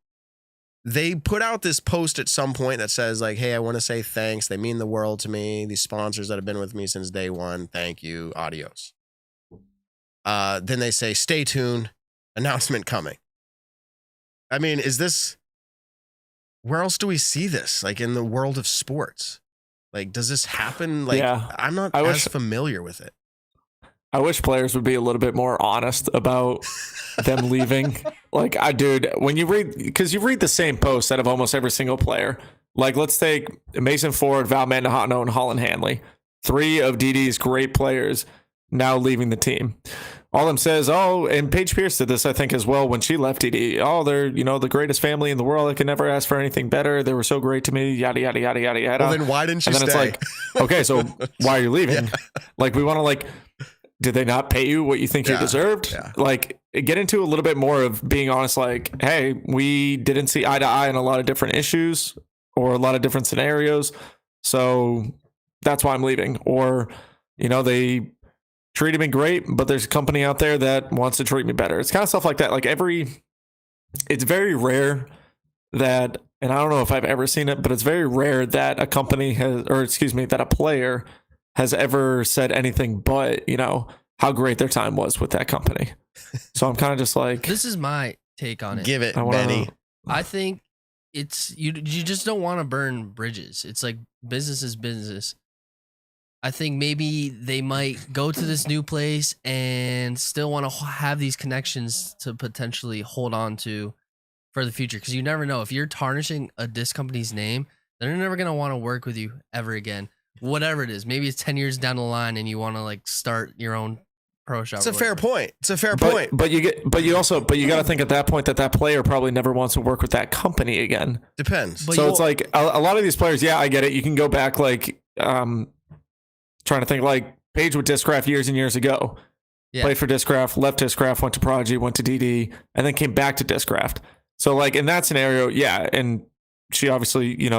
They put out this post at some point that says like, hey, I want to say thanks. They mean the world to me. These sponsors that have been with me since day one. Thank you. Adios. Then they say, stay tuned. Announcement coming. I mean, where else do we see this? Like in the world of sports? Like, does this happen? Like, yeah, I'm not as familiar with it. I wish players would be a little bit more honest about them leaving. Like, when you read the same post out of almost every single player. Like, let's take Mason Ford, Val Mandujano, and Holland Hanley. 3 of DD's great players now leaving the team. All them says, and Paige Pierce did this, I think, as well when she left DD. They're, the greatest family in the world. I could never ask for anything better. They were so great to me, yada, yada, yada, yada, yada. Well, then why didn't you stay? And then it's like, okay, so why are you leaving? Yeah. Like, we want to, did they not pay you what you think you deserved? Yeah. Like, get into a little bit more of being honest, like, hey, we didn't see eye to eye on a lot of different issues or a lot of different scenarios. So that's why I'm leaving. Or, they treated me great, but there's a company out there that wants to treat me better. It's kind of stuff like that. Like it's very rare that, and I don't know if I've ever seen it, but it's very rare that a company that a player has ever said anything but, how great their time was with that company. So I'm kind of just like, this is my take on it. Give it, Benny. I think it's you just don't want to burn bridges. It's like business is business. I think maybe they might go to this new place and still want to have these connections to potentially hold on to for the future. Because you never know. If you're tarnishing a disc company's name, they're never going to want to work with you ever again. Whatever it is. Maybe it's 10 years down the line and you want to like start your own pro shop. It's a fair point. It's a fair point. But you got to think at that point that player probably never wants to work with that company again. Depends. So it's like a lot of these players, yeah, I get it. You can go back like, trying to think like Paige with Discraft years and years ago. Yeah. Played for Discraft, left Discraft, went to Prodigy, went to DD, and then came back to Discraft. So like in that scenario, yeah, and she obviously,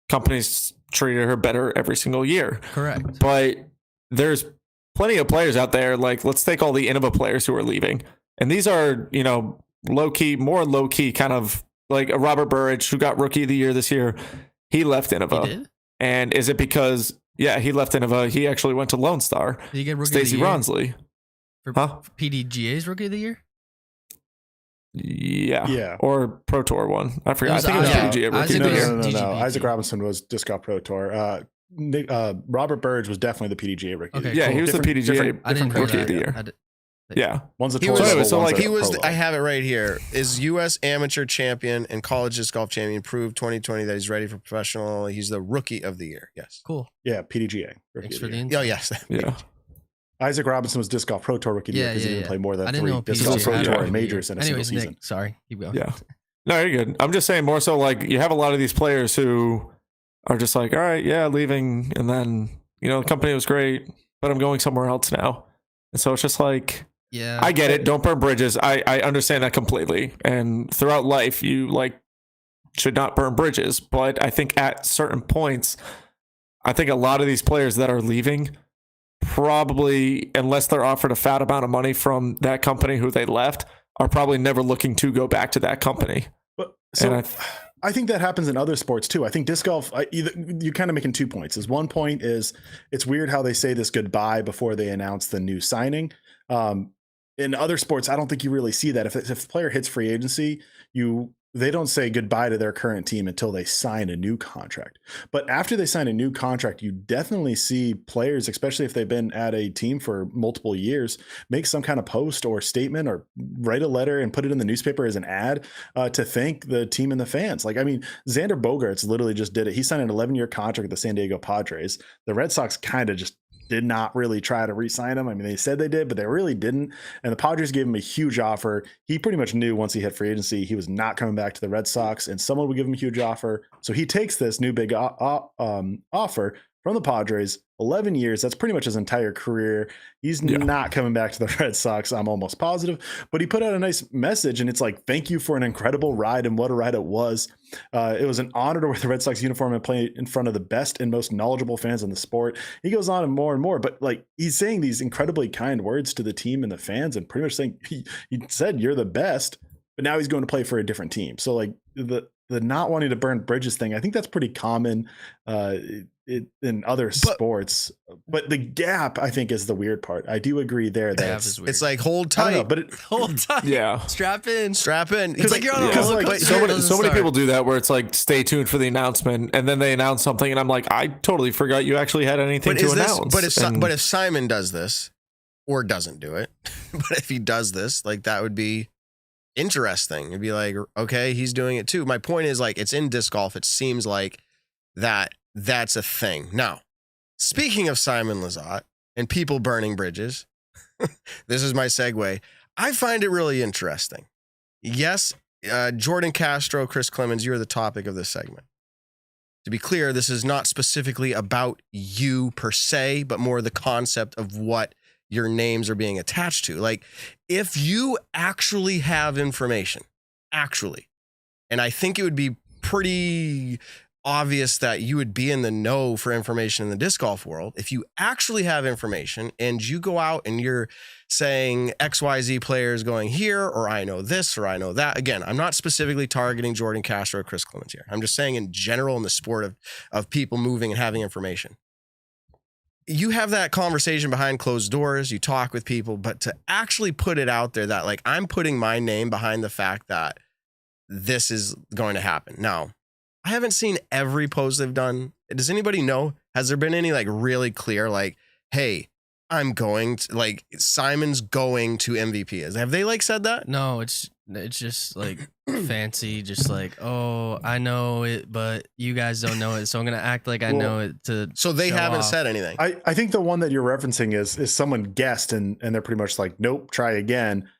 companies treated her better every single year. Correct. But there's plenty of players out there. Like let's take all the Innova players who are leaving, and these are more low key, kind of like a Robert Burridge who got Rookie of the Year this year. He left Innova. He did? And is it because? Yeah, he left Innova. He actually went to Lone Star. Did he get Rookie Stacey of the Year? Ronsley. For PDGA's Rookie of the Year? Yeah. Or Pro Tour one. I forgot. I think it was PDGA Rookie of the Year. No. Isaac Robinson was Disc Golf Pro Tour. Robert Burridge was definitely the PDGA Rookie. Okay, yeah, he was the PDGA Rookie of the Year. Yeah. One's a he tour was, level, he was I have it right here. Is U.S. Amateur Champion and College Disc Golf Champion, proved 2020 that he's ready for professional. He's the Rookie of the Year. Yes. Cool. Yeah, PDGA. Thanks for the Oh, yes. Yeah. Isaac Robinson was Disc Golf Pro Tour Rookie of the Year because he didn't play more than 3 Disc PDGA Golf Pro Tour majors in a single season. Nick, sorry. Keep going. Yeah. No, you're good. I'm just saying more so like you have a lot of these players who are just like, all right, yeah, leaving. And then, the company was great, but I'm going somewhere else now. And so it's just like, yeah, I get it. Don't burn bridges. I understand that completely. And throughout life, you should not burn bridges. But I think at certain points, I think a lot of these players that are leaving probably, unless they're offered a fat amount of money from that company who they left, are probably never looking to go back to that company. But so I think that happens in other sports too. I think disc golf, you're kind of making 2 points. One point is it's weird how they say this goodbye before they announce the new signing. In other sports, I don't think you really see that. If a player hits free agency, they don't say goodbye to their current team until they sign a new contract. But after they sign a new contract, you definitely see players, especially if they've been at a team for multiple years, make some kind of post or statement or write a letter and put it in the newspaper as an ad to thank the team and the fans. Xander Bogaerts literally just did it. He signed an 11-year contract with the San Diego Padres. The Red Sox kind of just did not really try to re-sign him. I mean, they said they did, but they really didn't. And the Padres gave him a huge offer. He pretty much knew once he hit free agency, he was not coming back to the Red Sox, and someone would give him a huge offer. So he takes this new big offer from the Padres, 11 years. That's pretty much his entire career. He's not coming back to the Red Sox, I'm almost positive. But he put out a nice message, and it's like, thank you for an incredible ride, and what a ride it was. It was an honor to wear the Red Sox uniform and play in front of the best and most knowledgeable fans in the sport. He goes on and more, but he's saying these incredibly kind words to the team and the fans, and pretty much saying he said you're the best, but now he's going to play for a different team. So the not wanting to burn bridges thing, I think that's pretty common in other sports. But the gap, I think, is the weird part. I do agree there that it's like hold tight, but hold tight. Yeah, strap in. It's like you're on a roller coaster. So many people do that where it's like, stay tuned for the announcement, and then they announce something, and I'm like, I totally forgot you actually had anything to announce. But if Simon does this or doesn't do it, but if he does this, that would be interesting. It'd be like, okay, he's doing it too. My point is, it's in disc golf. It seems like that's a thing. Now, speaking of Simon Lizotte and people burning bridges, this is my segue. I find it really interesting. Yes, Jordan Castro, Chris Clemens, you're the topic of this segment. To be clear, this is not specifically about you per se, but more the concept of what your names are being attached to. If you actually have information, and I think it would be pretty obvious that you would be in the know for information in the disc golf world. If you actually have information and you go out and you're saying XYZ players going here, or I know this, or I know that. Again, I'm not specifically targeting Jordan Castro or Chris Clemens here. I'm just saying in general in the sport of people moving and having information. You have that conversation behind closed doors, you talk with people, but to actually put it out there that like, I'm putting my name behind the fact that this is going to happen. Now, I haven't seen every post they've done. Does anybody know? Has there been any like really clear, like, hey, I'm going to, like, Simon's going to MVP? Have they like said that? No, it's just like fancy, just like, oh, I know it, but you guys don't know it, so I'm gonna act like I know it to. So they show haven't off. said anything. I think the one that you're referencing is someone guessed and they're pretty much like, nope, try again.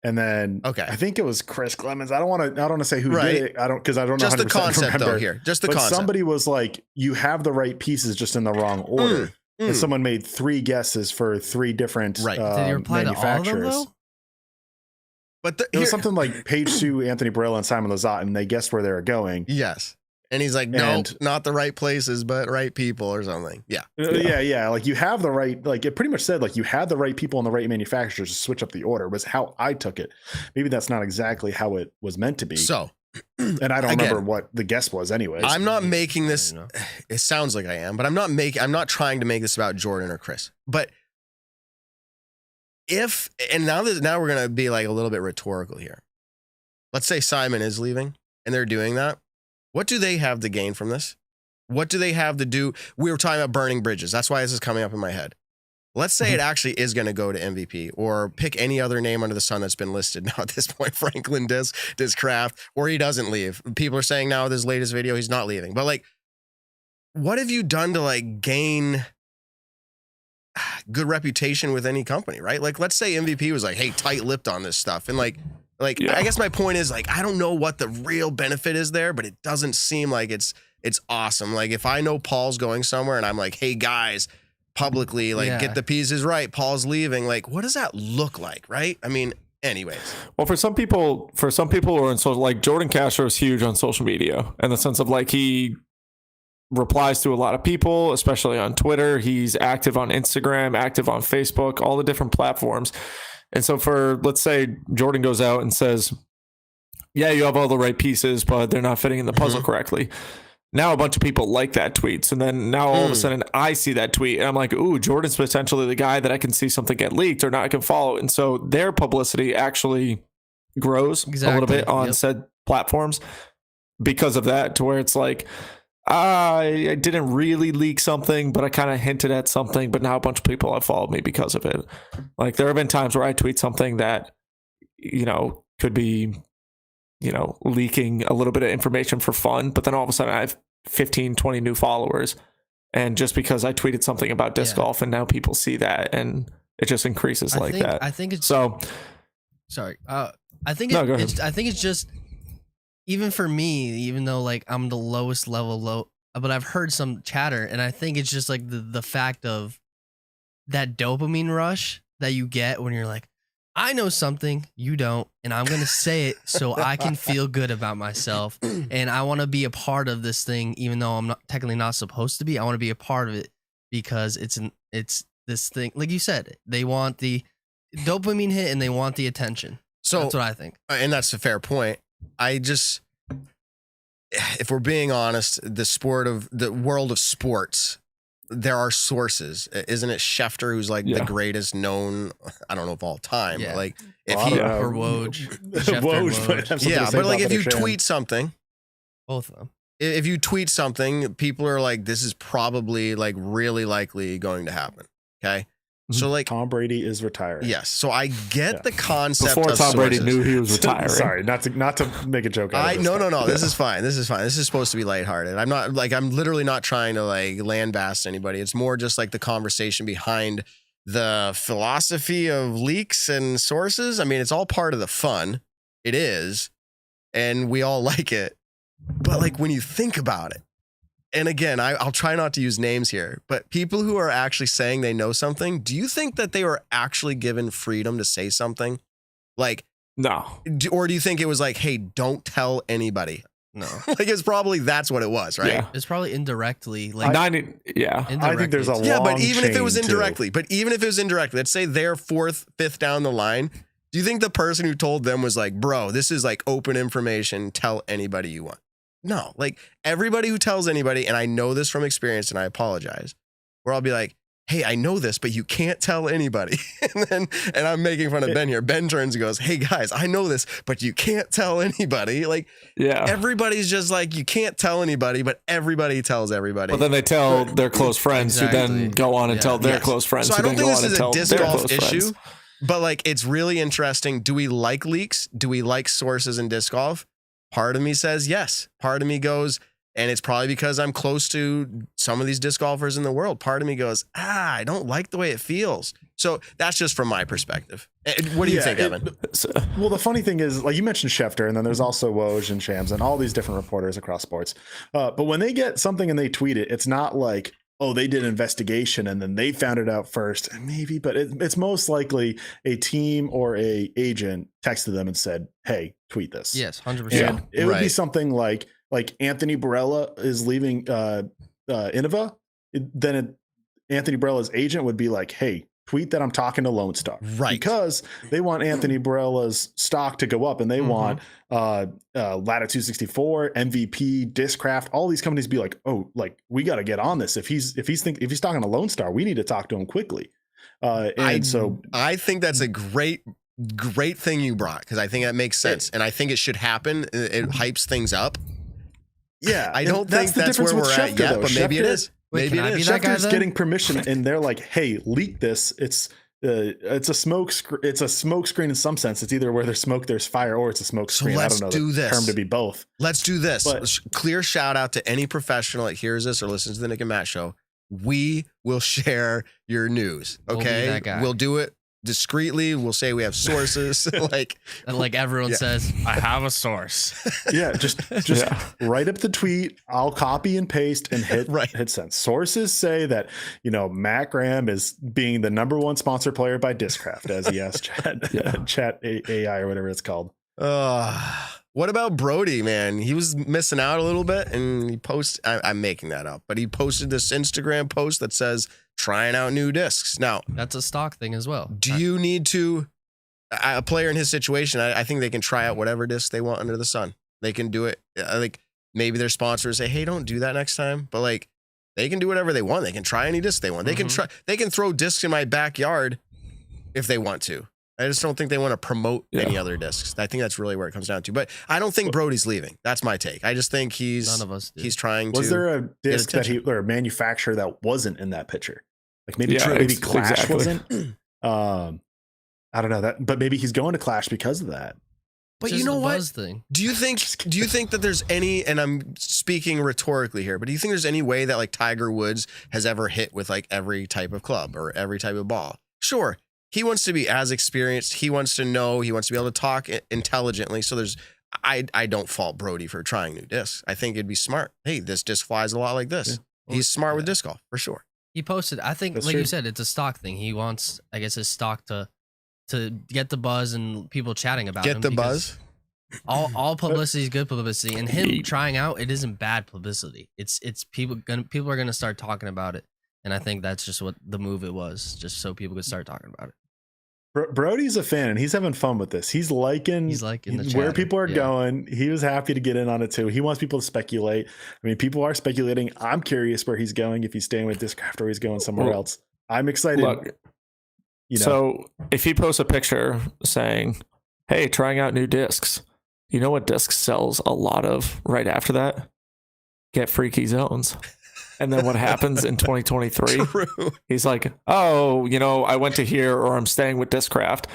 And then Okay. I think it was Chris Clemens. I don't want to say who Right. did it. I don't because I don't know. Just the 100% concept remember. though here. Just the But concept. somebody was like, you have the right pieces just in the wrong order. And someone made 3 guesses for 3 different Right. Did he reply to all of them manufacturers. though? But It was something like Page 2, Anthony Barilla, and Simon Lizotte, and they guessed where they were going. Yes. And he's like, no, And- not the right places, but right people or something. Yeah. Yeah. Like you have the right, like it pretty much said, like you had the right people and the right manufacturers to switch up the order was how I took it. Maybe that's not exactly how it was meant to be. So, and I don't again, remember what the guess was anyways. I'm not making this, I don't know. it sounds like I am, but I'm not trying to make this about Jordan or Chris. But if, and now we're going to be like a little bit rhetorical here. Let's say Simon is leaving and they're doing that. What do they have to gain from this? What do they have to do? We were talking about burning bridges. That's why this is coming up in my head. Let's say it actually is going to go to MVP, or pick any other name under the sun that's been listed now at this point. Franklin Discraft, or he doesn't leave. People are saying now with his latest video, he's not leaving. But like, what have you done to like gain good reputation with any company, right? Like, let's say MVP was like, hey, tight-lipped on this stuff. And like, Yeah. I guess my point is like, I don't know what the real benefit is there, but it doesn't seem like it's awesome. Like if I know Paul's going somewhere and I'm like, hey guys, publicly, like get the pieces right, Paul's leaving. Like, what does that look like? Right. I mean, anyways. Well, for some people who are in social, like Jordan Castro is huge on social media in the sense of like he replies to a lot of people, especially on Twitter. He's active on Instagram, active on Facebook, all the different platforms. And so let's say Jordan goes out and says, yeah, you have all the right pieces, but they're not fitting in the puzzle correctly. Now a bunch of people like that tweet. So then now all of a sudden I see that tweet and I'm like, ooh, Jordan's potentially the guy that I can see something get leaked or not I can follow. And so their publicity actually grows a little bit on said platforms because of that, to where it's like, I didn't really leak something, but I kind of hinted at something, but now a bunch of people have followed me because of it. Like there have been times where I tweet something that, could be, leaking a little bit of information for fun, but then all of a sudden I have 15, 20 new followers. And just because I tweeted something about disc golf and now people see that and it just increases that. I think it's go ahead. I think it's just, even for me, even though like I'm the lowest level but I've heard some chatter, and I think it's just like the fact of that dopamine rush that you get when you're like, I know something you don't, and I'm gonna say it so I can feel good about myself, and I want to be a part of this thing, even though I'm not technically not supposed to be. I want to be a part of it because it's this thing, like you said, they want the dopamine hit and they want the attention. So that's what I think, and that's a fair point. If we're being honest, the world of sports, there are sources. Isn't it Schefter who's like the greatest known, I don't know, of all time. Yeah. Like or Woj. Woj. But like if you tweet something, both of them. If you tweet something, people are like, this is probably like really likely going to happen. Okay. So like Tom Brady is retiring. Yes. So I get the concept before of Tom Brady sources. knew he was retiring. Sorry, not to make a joke out of this. No. This is fine. This is supposed to be lighthearted. I'm literally not trying to like lambast anybody. It's more just like the conversation behind the philosophy of leaks and sources. I mean, it's all part of the fun. It is. And we all like it. But like when you think about it, and again, I'll try not to use names here, but people who are actually saying they know something, do you think that they were actually given freedom to say something? Like, no. Or do you think it was like, hey, don't tell anybody? No. Like it's probably that's what it was, right? Yeah. It's probably indirectly. Like, Yeah. I think there's a indirectly. Yeah, but long even if it was chain, too. indirectly, let's say they're 4th, 5th down the line. Do you think the person who told them was like, bro, this is like open information. Tell anybody you want. No, like everybody who tells anybody, and I know this from experience and I apologize, where I'll be like, hey, I know this, but you can't tell anybody. and I'm making fun of Ben here. Ben turns and goes, hey guys, I know this, but you can't tell anybody. Like, Yeah. everybody's just like, you can't tell anybody, but everybody tells everybody. But then they tell their close friends who Exactly. then go on and tell their Yes. close friends So I who don't then think go this on and is tell a disc their golf close issue, friends. but like it's really interesting. Do we like leaks? Do we like sources in disc golf? Part of me says yes. Part of me goes, and it's probably because I'm close to some of these disc golfers in the world. Part of me goes, I don't like the way it feels. So that's just from my perspective. What do you think, Evan? Well, the funny thing is, like you mentioned Schefter, and then there's also Woj and Shams and all these different reporters across sports. But when they get something and they tweet it, it's not like, oh, they did an investigation and then they found it out first. Maybe, but it's most likely a team or a agent texted them and said, hey, tweet this. Yes, 100%. And it would be Right. something like Anthony Barella is leaving Innova. Anthony Barella's agent would be like, hey, tweet that I'm talking to Lone Star. Right. Because they want Anthony Barella's stock to go up and they want Latitude 64, MVP, Discraft, all these companies be like, oh, like we got to get on this. If he's talking to Lone Star, we need to talk to him quickly. I think that's a great thing you brought, because I think that makes sense. And I think it should happen. It hypes things up. Yeah, I don't think that's where we're at yet, but maybe it is. Wait, Maybe can it I be is. that guy Schefter's then? getting permission, and they're like, "Hey, leak this. It's a smoke. It's a smoke screen in some sense. It's either where there's smoke, there's fire, or it's a smoke So screen. I let's don't know do the this. term to be both. Let's do this. But- Clear shout out to any professional that hears this or listens to the Nick and Matt show. We will share your news. We'll be Okay. that guy. We'll do it discreetly. We'll say we have sources. Like everyone Yeah. says, I have a source. Yeah, just write up the tweet. I'll copy and paste and hit send. Sources say that Matt Graham is being the #1 sponsor player by Discraft, as he asked Chat AI or whatever it's called. What about Brody, man? He was missing out a little bit, and he posted. I'm making that up, but he posted this Instagram post that says trying out new discs. Now, That's a stock thing as well. do you need to? A player in his situation, I think they can try out whatever disc they want under the sun. They can do it. Like maybe their sponsors say, "Hey, don't do that next time." But like, they can do whatever they want. They can try any disc they want. They can try. They can throw discs in my backyard if they want to. I just don't think they want to promote any other discs. I think that's really where it comes down to. But I don't think Brody's leaving. That's my take. I just think None of us do. he's trying to. Was there a disc that attention. or a manufacturer that wasn't in that picture? Like maybe Yeah, maybe Clash exactly. wasn't. I don't know that, but maybe he's going to Clash because of that. But Just you know the what? buzz thing. Do you think that there's any, and I'm speaking rhetorically here, but do you think there's any way that like Tiger Woods has ever hit with like every type of club or every type of ball? Sure. He wants to be as experienced. He wants to know, he wants to be able to talk intelligently. So I don't fault Brody for trying new discs. I think it'd be smart. Hey, this disc flies a lot like this. Yeah. He's smart with disc golf for sure. He posted, I think, That's like true. you said, it's a stock thing. He wants, I guess, his stock to get the buzz and people chatting about him. Get the because buzz. All publicity is good publicity, and him trying out it isn't bad publicity. It's people are gonna start talking about it, and I think that's just what the move it was, just so people could start talking about it. Brody's a fan and he's having fun with this. He's liking the where chatter. people are Yeah. going. He was happy to get in on it too. He wants people to speculate. I mean, people are speculating. I'm curious where he's going, if he's staying with Discraft or he's going somewhere Well, else. I'm excited. Look, so if he posts a picture saying, hey, trying out new discs, you know what disc sells a lot of right after that? Get freaky zones. And then what happens in 2023? True. He's like, oh, I went to here or I'm staying with Discraft.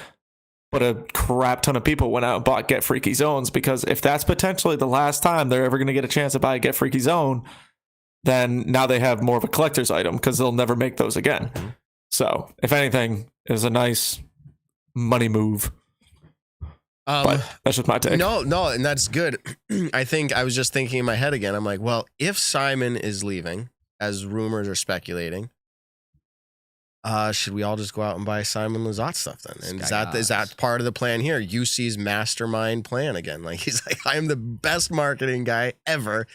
But a crap ton of people went out and bought Get Freaky Zones, because if that's potentially the last time they're ever going to get a chance to buy a Get Freaky Zone, then now they have more of a collector's item because they'll never make those again. Mm-hmm. So if anything, it was a nice money move. But that's just my take. No, and that's good. I think I was just thinking in my head again. I'm like, well, if Simon is leaving, as rumors are speculating, should we all just go out and buy Simon Lizotte stuff then? And is Sky that part of the plan here? UC's mastermind plan again. Like he's like, I am the best marketing guy ever.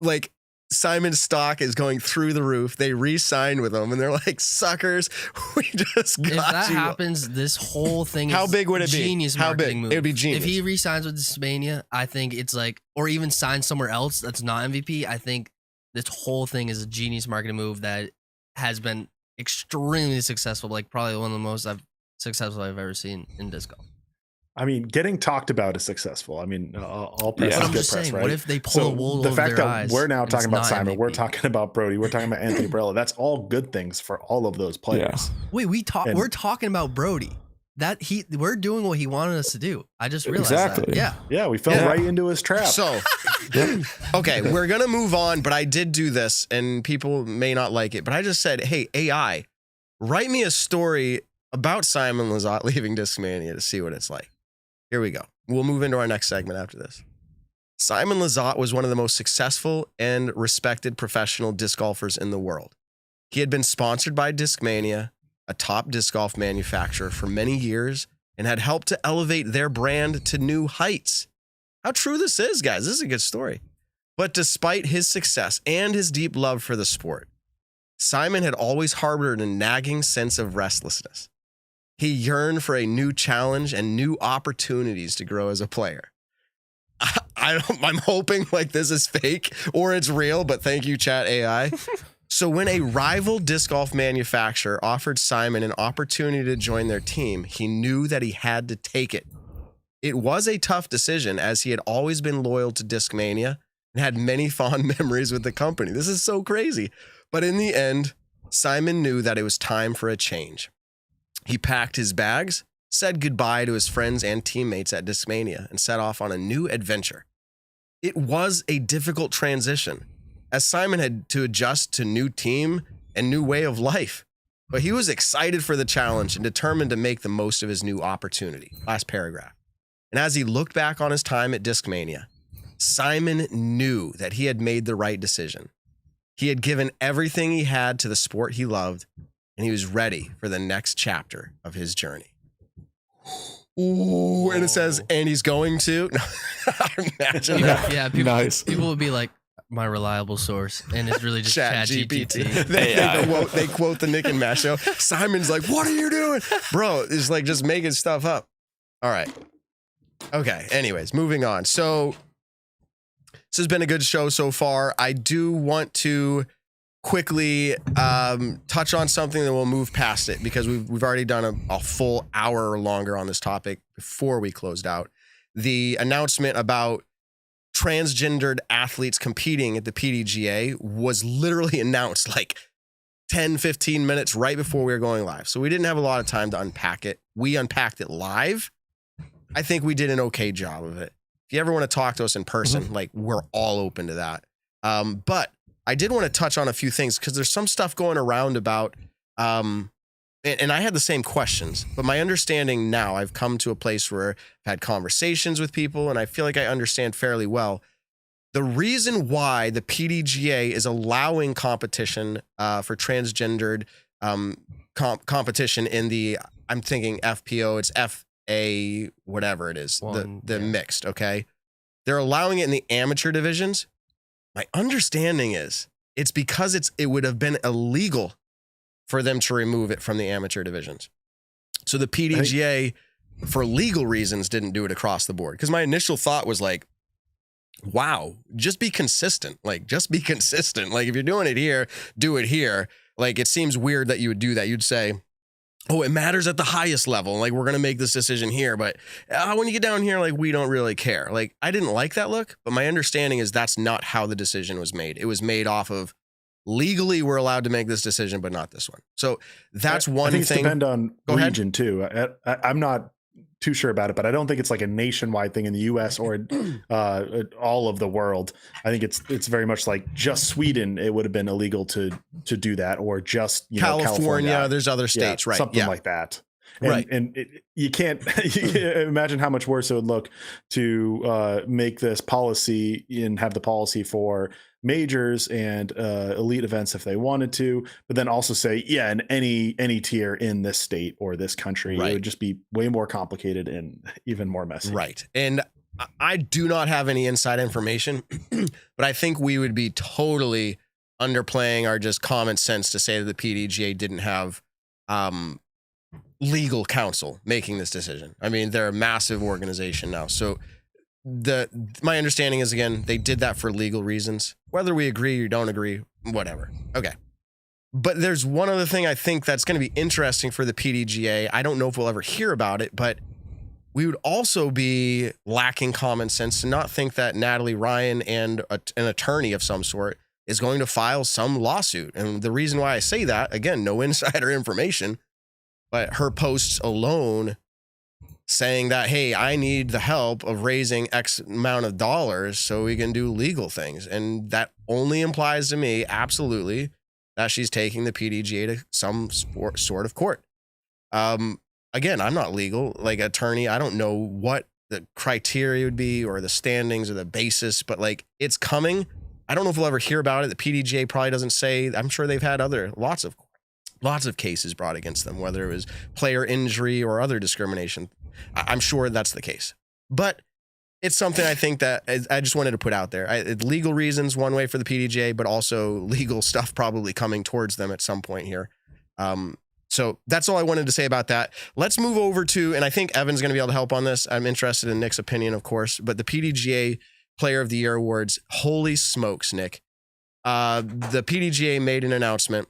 Like Simon's stock is going through the roof. They re-signed with him and they're like, suckers, we just got If that you. happens, this whole thing How is big would it be? genius How marketing big? move. It would be genius. If he re-signs with Discmania, I think it's like, or even signs somewhere else that's not MVP, I think this whole thing is a genius marketing move that has been extremely successful, like probably one of the most successful I've ever seen in disc golf. I mean, getting talked about is successful. I mean, all press Yeah. is But I'm good just press, saying, right? what if they pull the wool the over fact their that eyes we're now and talking it's about not Simon, we're MVP? talking about Brody, we're talking about Anthony Barella. That's all good things for all of those players. Wait, And- we're talking about Brody. We're doing what he wanted us to do. I just realized Exactly. that. Yeah. Yeah, we fell Yeah. right into his trap. So, okay, we're going to move on, but I did do this and people may not like it, but I just said, hey, AI, write me a story about Simon Lizotte leaving Discmania to see what it's like. Here we go. We'll move into our next segment after this. Simon Lizotte was one of the most successful and respected professional disc golfers in the world. He had been sponsored by Discmania, a top disc golf manufacturer, for many years and had helped to elevate their brand to new heights. How true this is, guys. This is a good story. But despite his success and his deep love for the sport, Simon had always harbored a nagging sense of restlessness. He yearned for a new challenge and new opportunities to grow as a player. I'm hoping like this is fake or it's real, but thank you, Chat AI. So when a rival disc golf manufacturer offered Simon an opportunity to join their team, he knew that he had to take it. It was a tough decision as he had always been loyal to Discmania and had many fond memories with the company. This is so crazy. But in the end, Simon knew that it was time for a change. He packed his bags, said goodbye to his friends and teammates at Discmania, and set off on a new adventure. It was a difficult transition, as Simon had to adjust to new team and new way of life. But he was excited for the challenge and determined to make the most of his new opportunity. Last paragraph. And as he looked back on his time at Discmania, Simon knew that he had made the right decision. He had given everything he had to the sport he loved, and he was ready for the next chapter of his journey. Ooh, and it says, and he's going to. Imagine that. Yeah, people, Nice. people would be like, my reliable source, and it's really just Chat GPT. They quote the Nick and Matt show. Simon's like, what are you doing? Bro, it's like just making stuff up. All right. Okay. Anyways, moving on. So this has been a good show so far. I do want to quickly touch on something, that we'll move past it because we've already done a full hour or longer on this topic before we closed out. The announcement about transgendered athletes competing at the PDGA was literally announced like 10, 15 minutes right before we were going live. So we didn't have a lot of time to unpack it. We unpacked it live. I think we did an okay job of it. If you ever want to talk to us in person, like we're all open to that. But I did want to touch on a few things because there's some stuff going around about, and I had the same questions, but my understanding now, I've come to a place where I've had conversations with people and I feel like I understand fairly well. The reason why the PDGA is allowing competition for transgendered competition in the, I'm thinking FPO, it's FA, whatever it is, the mixed, okay? They're allowing it in the amateur divisions. My understanding is it's because it would have been illegal for them to remove it from the amateur divisions. So the PDGA, for legal reasons, didn't do it across the board. Because my initial thought was like, wow, just be consistent. Like, just be consistent. Like, if you're doing it here, do it here. Like, it seems weird that you would do that. You'd say, oh, it matters at the highest level. Like, we're going to make this decision here. But when you get down here, like, we don't really care. Like, I didn't like that look. But my understanding is that's not how the decision was made. It was made off of legally we're allowed to make this decision, but not this one. So that's one I think thing. It's depend on Go ahead. region too. I'm not too sure about it, but I don't think it's like a nationwide thing in the US or all of the world. I think it's very much like just Sweden. It would have been illegal to do that, or just California. There's other states, right? Something like that. And, Right. And you can't imagine how much worse it would look to make this policy and have the policy for majors and elite events if they wanted to, but then also say, yeah, in any tier in this state or this country, Right. it would just be way more complicated and even more messy. Right. And I do not have any inside information, but I think we would be totally underplaying our just common sense to say that the PDGA didn't have legal counsel making this decision. I mean, they're a massive organization now. So my understanding is, again, they did that for legal reasons. Whether we agree or don't agree, whatever. Okay. But there's one other thing I think that's going to be interesting for the PDGA. I don't know if we'll ever hear about it, but we would also be lacking common sense to not think that Natalie Ryan and an attorney of some sort is going to file some lawsuit. And the reason why I say that, again, no insider information, but her posts alone saying that, hey, I need the help of raising X amount of dollars so we can do legal things. And that only implies to me, absolutely, that she's taking the PDGA to some sort of court. Again, I'm not legal, like attorney. I don't know what the criteria would be or the standings or the basis, but like it's coming. I don't know if we'll ever hear about it. The PDGA probably doesn't say. I'm sure they've had lots of cases brought against them, whether it was player injury or other discrimination. I'm sure that's the case, but it's something I think that I just wanted to put out there. Legal reasons one way for the PDGA, but also legal stuff probably coming towards them at some point here. So that's all I wanted to say about that. Let's move over to, and I think Evan's going to be able to help on this. I'm interested in Nick's opinion, of course, but the PDGA Player of the Year Awards. Holy smokes, Nick. The PDGA made an announcement.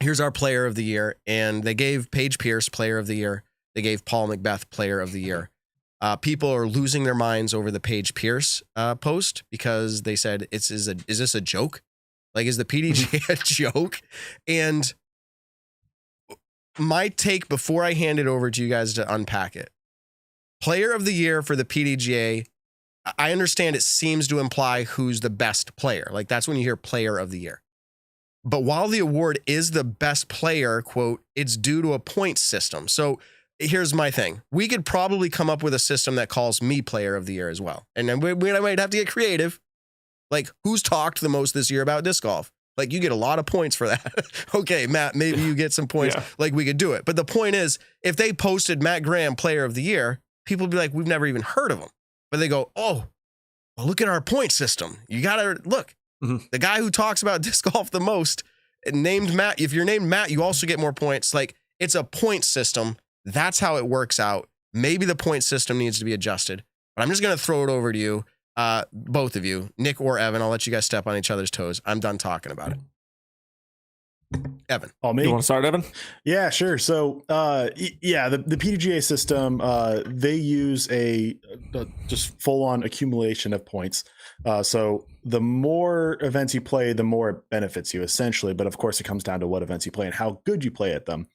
Here's our Player of the Year. And they gave Paige Pierce Player of the Year. They gave Paul Macbeth Player of the Year. People are losing their minds over the Paige Pierce post because they said, is this a joke? Like, is the PDGA a joke? And my take before I hand it over to you guys to unpack it. Player of the Year for the PDGA, I understand it seems to imply who's the best player. Like that's when you hear Player of the Year. But while the award is the best player, quote, it's due to a point system. So here's my thing. We could probably come up with a system that calls me Player of the Year as well. And then we might have to get creative. Like who's talked the most this year about disc golf? Like you get a lot of points for that. Okay, Matt, maybe you get some points. Yeah. Like we could do it. But the point is, if they posted Matt Graham Player of the Year, people would be like, we've never even heard of him. But they go, oh, well, look at our point system. You got to look. Mm-hmm. The guy who talks about disc golf the most, named Matt. If you're named Matt, you also get more points. Like it's a point system. That's how it works out. Maybe the point system needs to be adjusted. But I'm just going to throw it over to you. Both of you, Nick or Evan, I'll let you guys step on each other's toes. I'm done talking about it. Evan. Oh, me? You want to start, Evan? Yeah, sure. So, the PDGA system, they use a just full-on accumulation of points. So the more events you play, the more it benefits you, essentially. But of course, it comes down to what events you play and how good you play at them.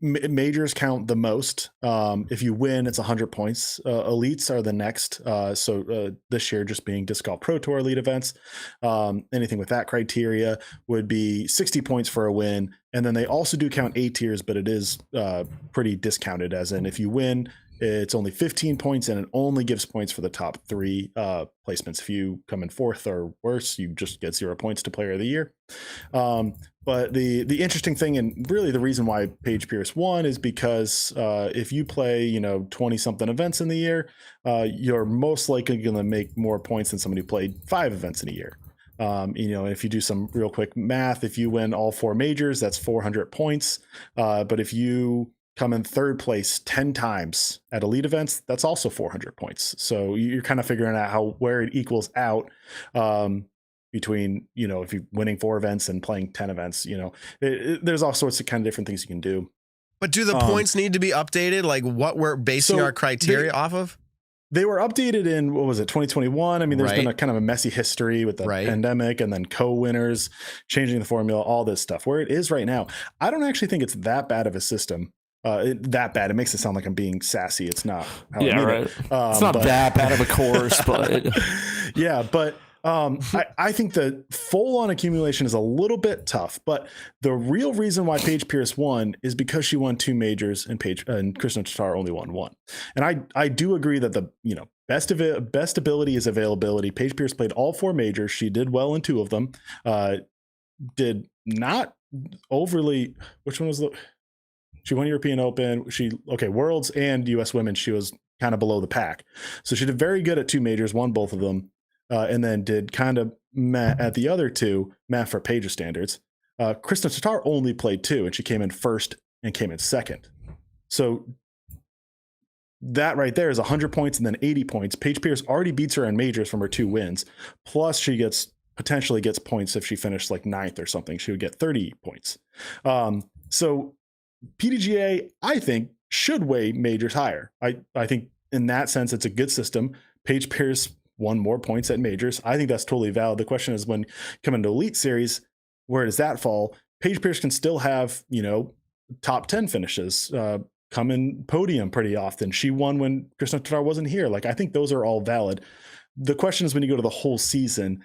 Majors count the most. If you win, it's 100 points. Elites are the next. So this year, just being Disc Golf Pro Tour Elite events, anything with that criteria would be 60 points for a win. And then they also do count A tiers, but it is pretty discounted, as in if you win, it's only 15 points and it only gives points for the top 3 placements. If you come in 4th or worse, you just get 0 points to Player of the Year. But the interesting thing, and really the reason why Paige Pierce won, is because if you play 20 something events in the year, you're most likely going to make more points than somebody who played 5 events in a year. If you do some real quick math, if you win all 4 majors, that's 400 points. But if you come in 3rd place 10 times at elite events, that's also 400 points. So you're kind of figuring out where it equals out between, if you're winning 4 events and playing 10 events, there's all sorts of kind of different things you can do. But do the points need to be updated? Like what we're basing our criteria off of? They were updated in, 2021? I mean, there's been a kind of a messy history with the pandemic and then co-winners, changing the formula, all this stuff. Where it is right now, I don't actually think it's that bad of a system. That bad. It makes it sound like I'm being sassy. It's not. Yeah, right. It's not that bad of a course, but yeah, but I think the full-on accumulation is a little bit tough. But the real reason why Paige Pierce won is because she won 2 majors and Krishna Tatar only won 1. And I do agree that the Best ability is availability. Paige Pierce played all 4 majors. She did well in 2 of them. Did not overly. Which one was the? She won European Open. Worlds and U.S. Women. She was kind of below the pack. So she did very good at 2 majors, won both of them, and then did kind of at the other 2, math for Paige's standards. Kristen Tatar only played 2, and she came in first and came in second. So that right there is 100 points and then 80 points. Paige Pierce already beats her in majors from her 2 wins. Plus, she potentially gets points if she finished like 9th or something. She would get 30 points. So PDGA, I think, should weigh majors higher. I think in that sense, it's a good system. Paige Pierce won more points at majors. I think that's totally valid. The question is, when coming to Elite Series, where does that fall? Paige Pierce can still have, top 10 finishes, come in podium pretty often. She won when Kristen Tatar wasn't here. Like, I think those are all valid. The question is, when you go to the whole season,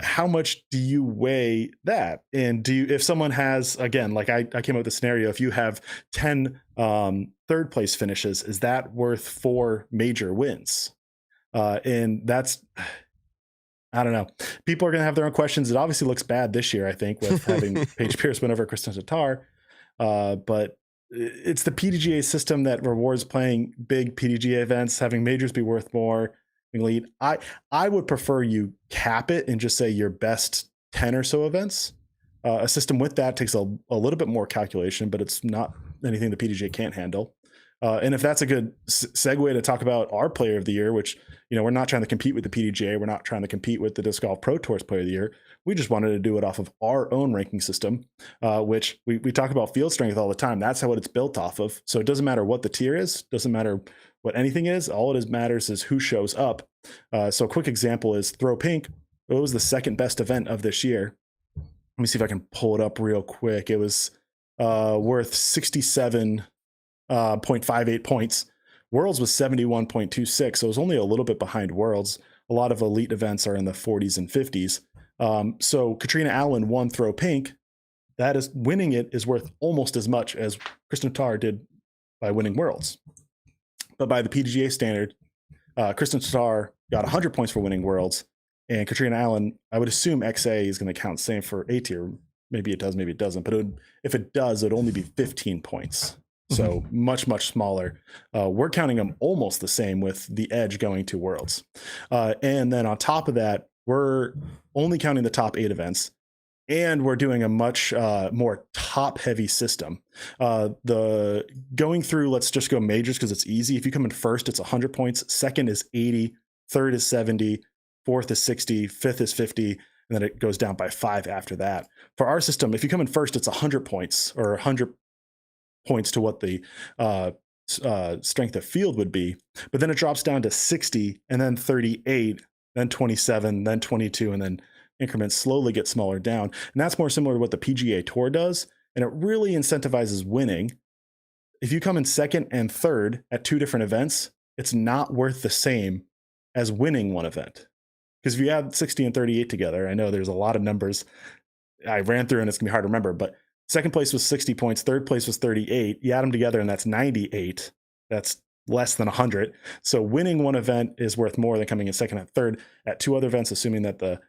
how much do you weigh that? And if someone has, again, like I came up with a scenario, if you have 10 third place finishes, is that worth 4 major wins? And that's, I don't know. People are going to have their own questions. It obviously looks bad this year, I think, with having Paige Pierce win over Kristen Tatar. But it's the PDGA system that rewards playing big PDGA events, having majors be worth more. Lead. I would prefer you cap it and just say your best 10 or so events. A system with that takes a little bit more calculation, but it's not anything the PDGA can't handle. And if that's a good segue to talk about our player of the year, which, we're not trying to compete with the PDGA. We're not trying to compete with the Disc Golf Pro Tour's player of the year. We just wanted to do it off of our own ranking system, which we talk about field strength all the time. That's how it's built off of. So it doesn't matter what the tier is, doesn't matter what anything is. All it matters is who shows up. So a quick example is Throw Pink. It was the second best event of this year. Let me see if I can pull it up real quick. It was worth 67.58 points. Worlds was 71.26, so it was only a little bit behind Worlds. A lot of elite events are in the 40s and 50s. So Katrina Allen won Throw Pink. That is, winning it is worth almost as much as Kristen Tatar did by winning Worlds. But by the PDGA standard, Kristen Tatar got 100 points for winning Worlds, and Katrina Allen, I would assume XA is going to count same for A tier. Maybe it does, maybe it doesn't. But if it does, it would only be 15 points. So much, much smaller. We're counting them almost the same with the edge going to Worlds. And then on top of that, we're only counting the top 8 events. And we're doing a much more top-heavy system. The going through, let's just go majors because it's easy. If you come in first, it's 100 points. Second is 80. Third is 70. Fourth is 60. Fifth is 50. And then it goes down by 5 after that. For our system, if you come in first, it's 100 points or 100 points to what the strength of field would be. But then it drops down to 60 and then 38, then 27, then 22, and then increments slowly get smaller down. And that's more similar to what the PGA Tour does. And it really incentivizes winning. If you come in second and third at 2 different events, it's not worth the same as winning one event. Because if you add 60 and 38 together, I know there's a lot of numbers I ran through and it's gonna be hard to remember, but second place was 60 points, third place was 38. You add them together and that's 98. That's less than 100. So winning one event is worth more than coming in second and third at 2 other events, assuming that the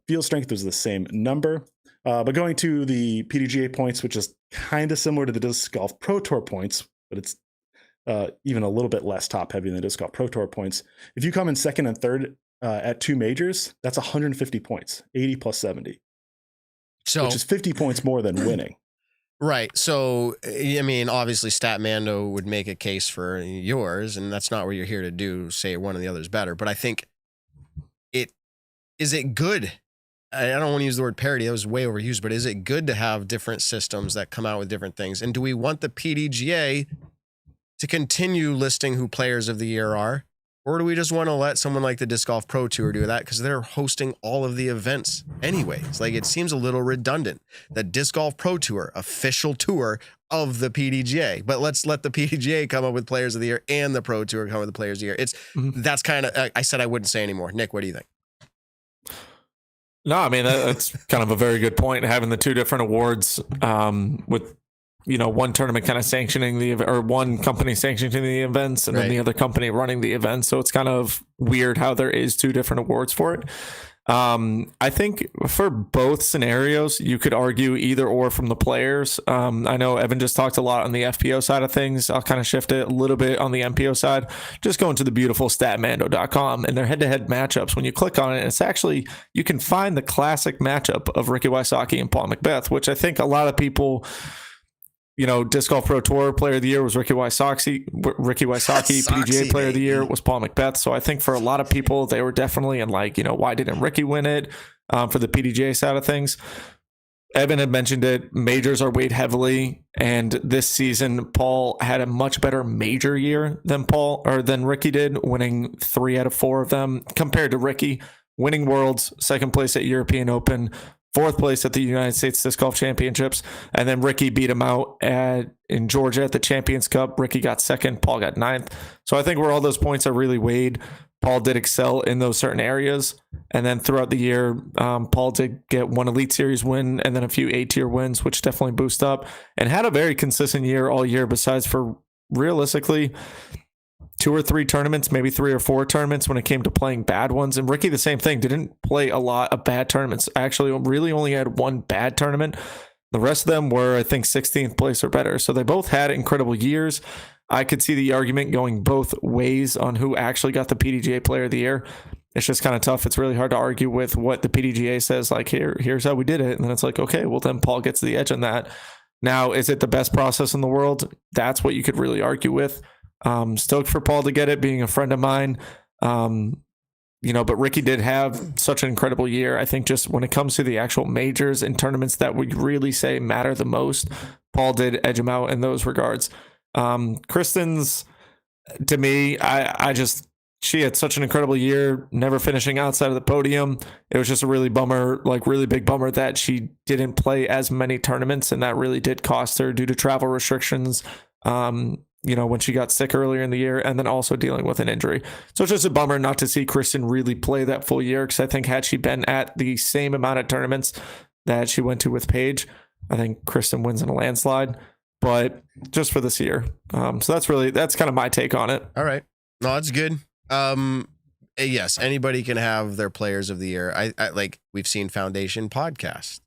field strength was the same number. But going to the PDGA points, which is kind of similar to the Disc Golf Pro Tour points, but it's even a little bit less top heavy than the Disc Golf Pro Tour points. If you come in second and third at 2 majors, that's 150 points, 80 plus 70. So, which is 50 points more than winning. Right. So, I mean, obviously Statmando would make a case for yours, and that's not what you're here to do, say one or the other is better. But I think is it good? I don't want to use the word parity. That was way overused, but is it good to have different systems that come out with different things? And do we want the PDGA to continue listing who players of the year are? Or do we just want to let someone like the Disc Golf Pro Tour do that because they're hosting all of the events anyways? Like, it seems a little redundant. The Disc Golf Pro Tour, official tour of the PDGA, but let's let the PDGA come up with players of the year and the Pro Tour come up with the players of the year. That's kind of, I said I wouldn't say anymore. Nick, what do you think? No, I mean, that's kind of a very good point. Having the 2 different awards with one tournament kind of sanctioning or one company sanctioning the events and then the other company running the events. So it's kind of weird how there is 2 different awards for it. I think for both scenarios, you could argue either or from the players. I know Evan just talked a lot on the FPO side of things. I'll kind of shift it a little bit on the MPO side. Just going to the beautiful statmando.com and their head-to-head matchups. When you click on it, it's actually, you can find the classic matchup of Ricky Wysocki and Paul McBeth, which I think a lot of people, Disc Golf Pro Tour Player of the Year was Ricky Wysocki. PDGA Player of the Year was Paul McBeth. So I think for a lot of people, they were definitely in why didn't Ricky win it for the PDGA side of things? Evan had mentioned it. Majors are weighed heavily, and this season, Paul had a much better major year than Ricky did, winning 3 out of 4 of them, compared to Ricky winning Worlds, 2nd place at European Open, 4th place at the United States Disc Golf Championships, and then Ricky beat him out in Georgia at the Champions Cup. Ricky got 2nd, Paul got 9th. So I think where all those points are really weighed, Paul did excel in those certain areas. And then throughout the year, Paul did get 1 Elite Series win and then a few A-tier wins, which definitely boost up, and had a very consistent year all year, besides for realistically 2 or 3 tournaments, maybe 3 or 4 tournaments when it came to playing bad ones. And Ricky, the same thing, didn't play a lot of bad tournaments. Actually, really only had 1 bad tournament. The rest of them were, I think, 16th place or better. So they both had incredible years. I could see the argument going both ways on who actually got the PDGA Player of the Year. It's just kind of tough. It's really hard to argue with what the PDGA says, like, here's how we did it. And then it's like, okay, well, then Paul gets the edge on that. Now, is it the best process in the world? That's what you could really argue with. Stoked for Paul to get it, being a friend of mine. But Ricky did have such an incredible year. I think just when it comes to the actual majors and tournaments that we really say matter the most, Paul did edge him out in those regards. Kristen's, to me, she had such an incredible year, never finishing outside of the podium. It was just a really big bummer that she didn't play as many tournaments, and that really did cost her due to travel restrictions. When she got sick earlier in the year, and then also dealing with an injury. So it's just a bummer not to see Kristen really play that full year, because I think had she been at the same amount of tournaments that she went to with Paige, I think Kristen wins in a landslide. But just for this year. So that's kind of my take on it. All right. No, that's good. Yes, anybody can have their Players of the Year. I like, we've seen Foundation Podcast.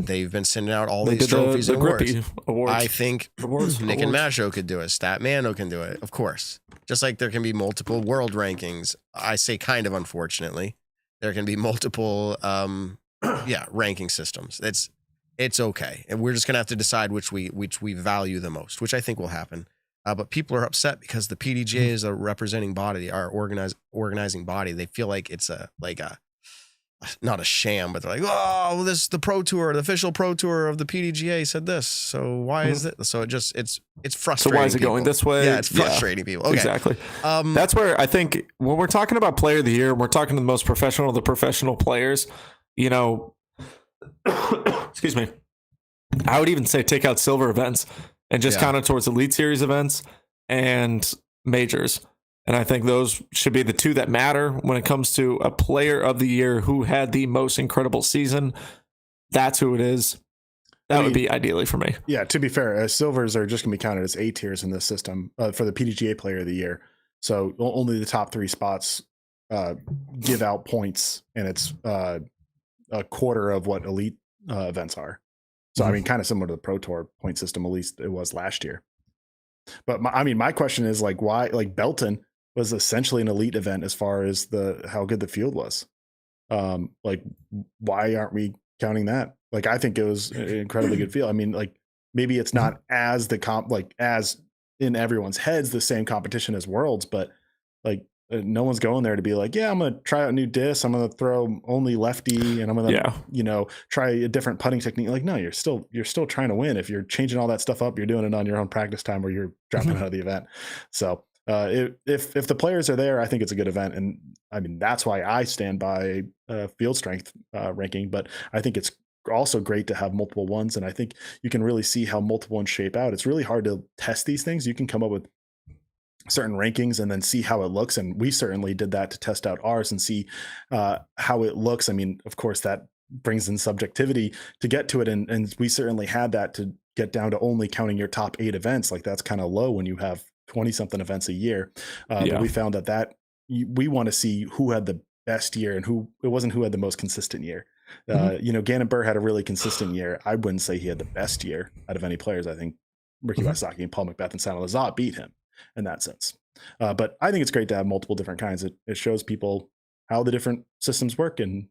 They've been sending out all these trophies and awards. I think Nick and Masho could do it. Statmando can do it, of course. Just like there can be multiple world rankings. I say kind of, unfortunately. There can be multiple ranking systems. It's okay. And we're just gonna have to decide which we value the most, which I think will happen. But people are upset because the PDGA is a representing body, our organizing body. They feel like it's not a sham, but they're like, oh, this is the Pro Tour, the official Pro Tour of the PDGA said this. So why is it? So it's frustrating. So why is it going this way? Yeah, it's frustrating people. Okay. Exactly. That's where I think when we're talking about Player of the Year, we're talking to the most professional of the professional players. Excuse me. I would even say take out silver events and just count it towards Elite Series events and majors. And I think those should be the 2 that matter when it comes to a Player of the Year who had the most incredible season. That's who it is. That would be ideally for me. Yeah, to be fair, silvers are just going to be counted as A tiers in this system for the PDGA Player of the Year. So only the top 3 spots give out points, and it's a quarter of what Elite events are. So, I mean, kind of similar to the Pro Tour point system, at least it was last year. But my question is, like, why, like, Belton was essentially an elite event as far as how good the field was. Like, why aren't we counting that? Like, I think it was an incredibly good field. I mean, like, maybe it's not as as in everyone's heads the same competition as Worlds, but like, no one's going there to be like, yeah, I'm going to try out new discs. I'm going to throw only lefty, and I'm going to, try a different putting technique. Like, no, you're still trying to win. If you're changing all that stuff up, you're doing it on your own practice time, or you're dropping out of the event. So if the players are there, I think it's a good event. And I mean, that's why I stand by field strength ranking, but I think it's also great to have multiple ones. And I think you can really see how multiple ones shape out. It's really hard to test these things. You can come up with certain rankings and then see how it looks. And we certainly did that to test out ours and see how it looks. I mean, of course, that brings in subjectivity to get to it. And we certainly had that to get down to only counting your top 8 events, like that's kind of low when you have 20 something events a year. But we found that we want to see who had the best year and who had the most consistent year. Gannon Burr had a really consistent year. I wouldn't say he had the best year out of any players. I think Ricky Wysocki and Paul McBeth and Simon Lizotte beat him in that sense. But I think it's great to have multiple different kinds. It shows people how the different systems work and,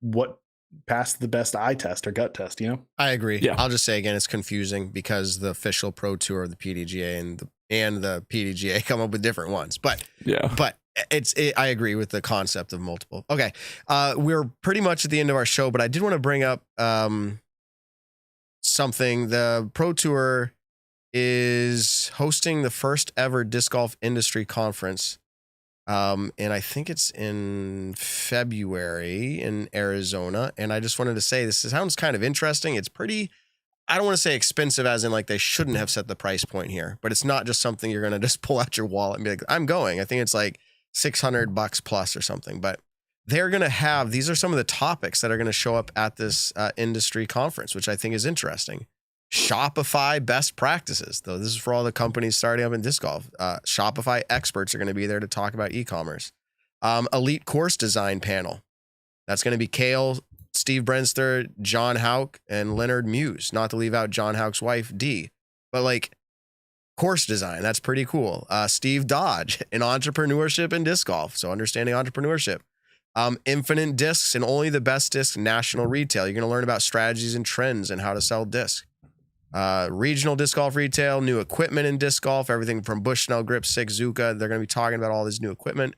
what passed the best eye test or gut test, I agree. Yeah. I'll just say again, it's confusing because the official Pro Tour of the PDGA and the PDGA come up with different ones. But I agree with the concept of multiple. Okay. We're pretty much at the end of our show, but I did want to bring up something. The Pro Tour is hosting the first ever disc golf industry conference. And I think it's in February in Arizona. And I just wanted to say, this sounds kind of interesting. It's pretty, I don't want to say expensive as in like they shouldn't have set the price point here, but it's not just something you're going to just pull out your wallet and be like, I'm going. I think it's like $600 plus or something, but they're going to have, these are some of the topics that are going to show up at this industry conference, which I think is interesting. Shopify best practices, though. This is for all the companies starting up in disc golf. Shopify experts are going to be there to talk about e-commerce. Elite course design panel. That's going to be Kale, Steve Brenster, John Houck, and Leonard Muse. Not to leave out John Houck's wife, Dee. But like course design, that's pretty cool. Steve Dodge in entrepreneurship and disc golf. So understanding entrepreneurship. Infinite discs and only the best discs national retail. You're going to learn about strategies and trends and how to sell discs. Regional disc golf retail, new equipment in disc golf, everything from Bushnell Grip, Six Zuka. They're going to be talking about all this new equipment.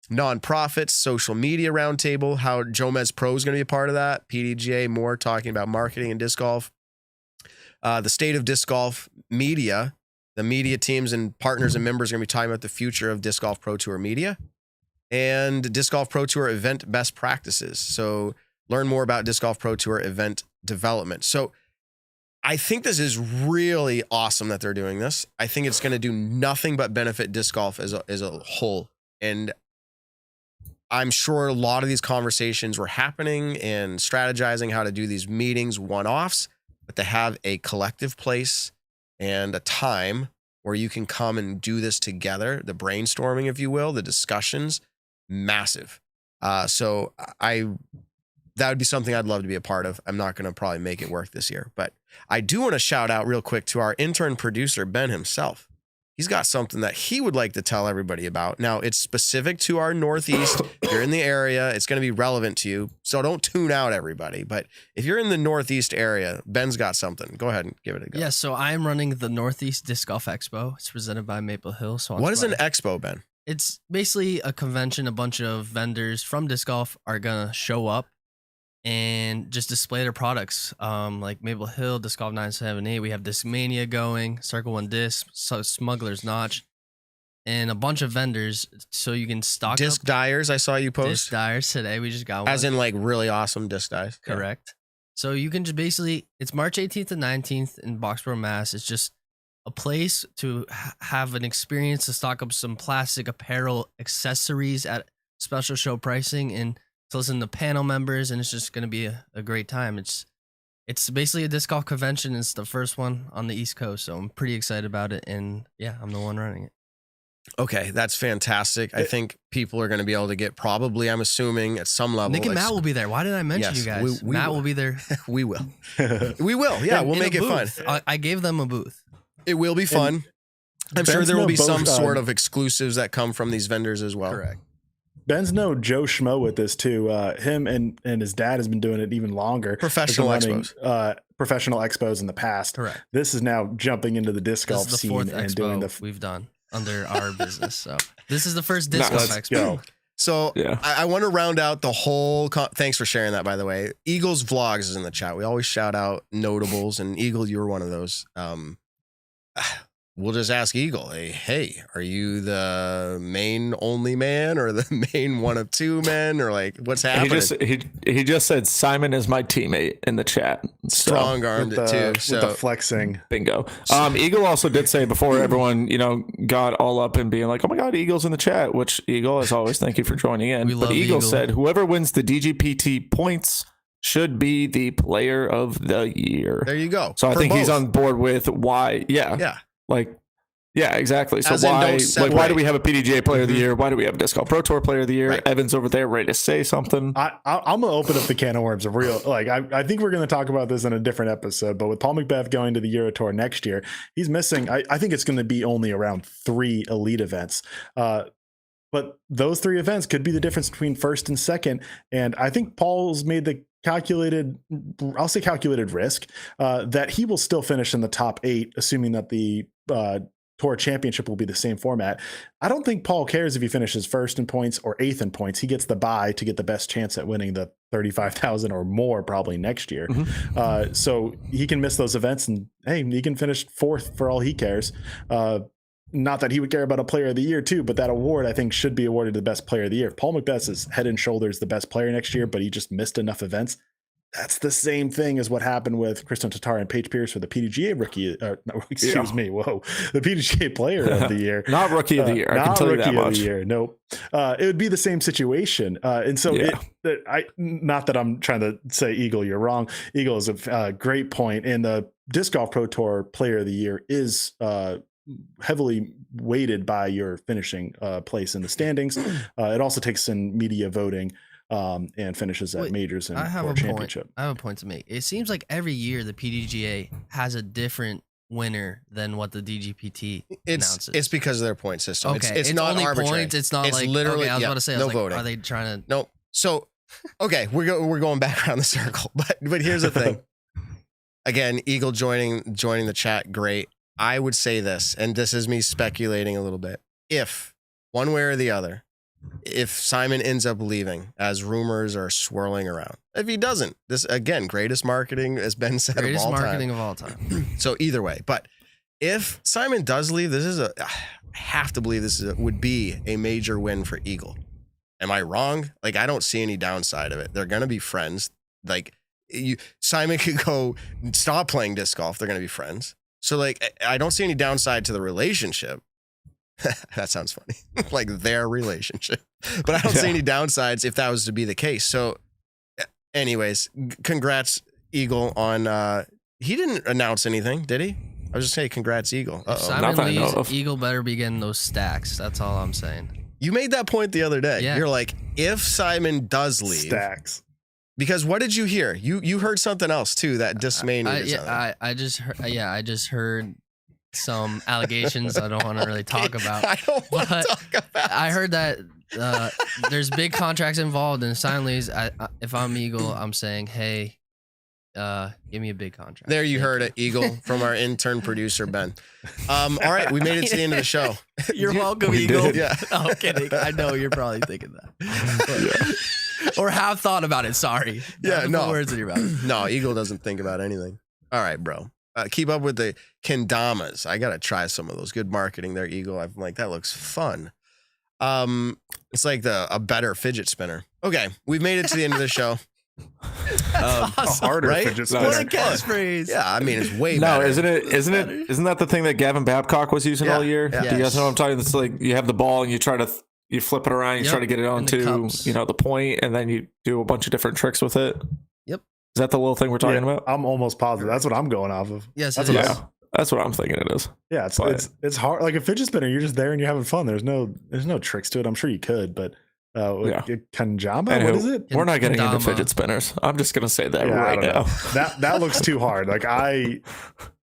Nonprofits, social media roundtable, how Jomez Pro is going to be a part of that. PDGA, more talking about marketing and disc golf. The state of disc golf media, the media teams and partners and members are going to be talking about the future of disc golf Pro Tour media and disc golf Pro Tour event best practices. So learn more about disc golf Pro Tour event development. So I think this is really awesome that they're doing this. I think it's going to do nothing but benefit disc golf as a whole. And I'm sure a lot of these conversations were happening and strategizing how to do these meetings one-offs, but to have a collective place and a time where you can come and do this together, the brainstorming, if you will, the discussions, massive. So that would be something I'd love to be a part of. I'm not going to probably make it work this year, but I do want to shout out real quick to our intern producer, Ben himself. He's got something that he would like to tell everybody about. Now, it's specific to our Northeast. If you're in the area, it's going to be relevant to you. So don't tune out, everybody. But if you're in the Northeast area, Ben's got something. Go ahead and give it a go. Yeah, so I'm running the Northeast Disc Golf Expo. It's presented by Maple Hill. What is an expo, Ben? It's basically a convention. A bunch of vendors from disc golf are going to show up and just display their products. Like Maple Hill, Disc Golf 978. We have Discmania going, Circle One Disc, Smuggler's Notch, and a bunch of vendors. So you can stock disc dyers. I saw you post disc dyers today. We just got one. As in like really awesome disc dyes. Correct. So you can just basically, it's March 18th and 19th in Boxborough, Mass. It's just a place to have an experience to stock up some plastic apparel accessories at special show pricing and to listen to panel members, and it's just going to be a great time. It's basically a disc golf convention. It's the first one on the East Coast, so I'm pretty excited about it, and yeah, I'm the one running it. Okay, that's fantastic. I think people are going to be able to get probably, I'm assuming, at some level. Nick and Matt will be there. Why did I mention you guys? Matt will be there. We will. We will. Yeah, we'll make it fun. I gave them a booth. It will be fun. I'm sure there will be some sort of exclusives that come from these vendors as well. Correct. Ben's no Joe Schmo with this too. Him and his dad has been doing it even longer. Professional expos in the past. Correct. This is now jumping into the disc golf scene and doing the we've done under our business. So this is the first disc golf expo. Go. So yeah. I want to round out the whole. Thanks for sharing that, by the way. Eagles Vlogs is in the chat. We always shout out notables, and Eagle, you were one of those. We'll just ask Eagle, hey, are you the main only man or the main one of two men, or like what's happening? He just said Simon is my teammate in the chat. Strong armed it too. So with the flexing. Bingo. Eagle also did say before everyone, got all up and being like, oh my God, Eagle's in the chat, which Eagle, as always, thank you for joining in. But Eagle said, whoever wins the DGPT points should be the player of the year. There you go. So I For think he's both. on board with why. Yeah. Like, yeah, exactly. So As in, don't why separate. do we have a PDGA player of the year? Why do we have a Disc Golf Pro Tour player of the year? Right. Evan's over there ready to say something. I'm gonna open up the can of worms of real. Like I think we're gonna talk about this in a different episode. But with Paul McBeth going to the Euro Tour next year, he's missing. I think it's going to be only around 3 elite events. But those 3 events could be the difference between first and second. And I think Paul's made the calculated risk that he will still finish in the top 8, assuming that the Tour Championship will be the same format. I don't think Paul cares if he finishes first in points or 8th in points. He gets the bye to get the best chance at winning the 35,000 or more probably next year. So he can miss those events and hey, he can finish 4th for all he cares. Not that he would care about a player of the year too, but that award I think should be awarded to the best player of the year. Paul McBeth is head and shoulders the best player next year, but he just missed enough events. That's the same thing as what happened with Kristen Tatar and Paige Pierce for the PDGA rookie. The PDGA player of the year, Not rookie of the year. I can tell you that much. Nope. It would be the same situation. And so not that I'm trying to say Eagle, you're wrong. Eagle is a great point. And the Disc Golf Pro Tour player of the year is heavily weighted by your finishing place in the standings. It also takes in media voting. And finishes at majors and Tour Championship. I have a point to make. It seems like every year the PDGA has a different winner than what the DGPT announces. It's because of their point system. Okay, it's not only arbitrary. points. It's not It's like literally okay, I was about to say, no voting. are they trying to? Nope. So, okay, we're going back around the circle, but here's the thing. Again, Eagle joining the chat, great. I would say this, and this is me speculating a little bit. If one way or the other, if Simon ends up leaving, as rumors are swirling around, if he doesn't, this again, greatest marketing, as Ben said, Greatest of all marketing time. of all time. So either way, but if Simon does leave, I have to believe would be a major win for Eagle. Am I wrong? Like, I don't see any downside of it. They're going to be friends. Like, Simon could go stop playing disc golf. They're going to be friends. So like, I don't see any downside to the relationship. That sounds funny. Like their relationship, but I don't see any downsides if that was to be the case. So anyways, congrats Eagle on, he didn't announce anything, did he? I was just saying congrats Eagle. If Simon leaves, Eagle better be getting those stacks. That's all I'm saying. You made that point the other day. Yeah. You're like, if Simon does leave, Stacks. because what did you hear? You heard something else too that dismayed me. I just heard some allegations I don't want to really talk about. I don't want to talk about. I heard that there's big contracts involved, and Simon leaves. If I'm Eagle, I'm saying, hey, give me a big contract. There you heard it, Eagle, from our intern producer, Ben. All right, we made it to the end of the show. You're welcome, we Eagle. did. Yeah. I'm kidding. I know you're probably thinking that. Or have thought about it. Sorry. Yeah, Put no. words in your mouth. No, Eagle doesn't think about anything. All right, bro. Keep up with the kendamas. I got to try some of those. Good marketing there, Eagle. I'm like, that looks fun. It's like a better fidget spinner. Okay, we've made it to the end of the show. A harder right? fidget No, spinner. What a catchphrase. Yeah, I mean, it's way No, better. isn't that the thing that Gavin Babcock was using all year? Yeah. Do you guys know what I'm talking? It's like you have the ball and you flip it around, you try to get it And the onto cups. the point, and then you do a bunch of different tricks with it. Yep. Is that the little thing we're talking about? I'm almost positive. That's what I'm going off of. Yes, That's it what is. Yeah, that's what I'm thinking it is. Yeah, it's But- it's hard. Like a fidget spinner, you're just there and you're having fun. There's no tricks to it. I'm sure you could, but Kanjama, Anywho, what is it? We're not getting into Kendama. fidget spinners. I'm just gonna say that Yeah, I right don't know. now. That looks too hard. Like I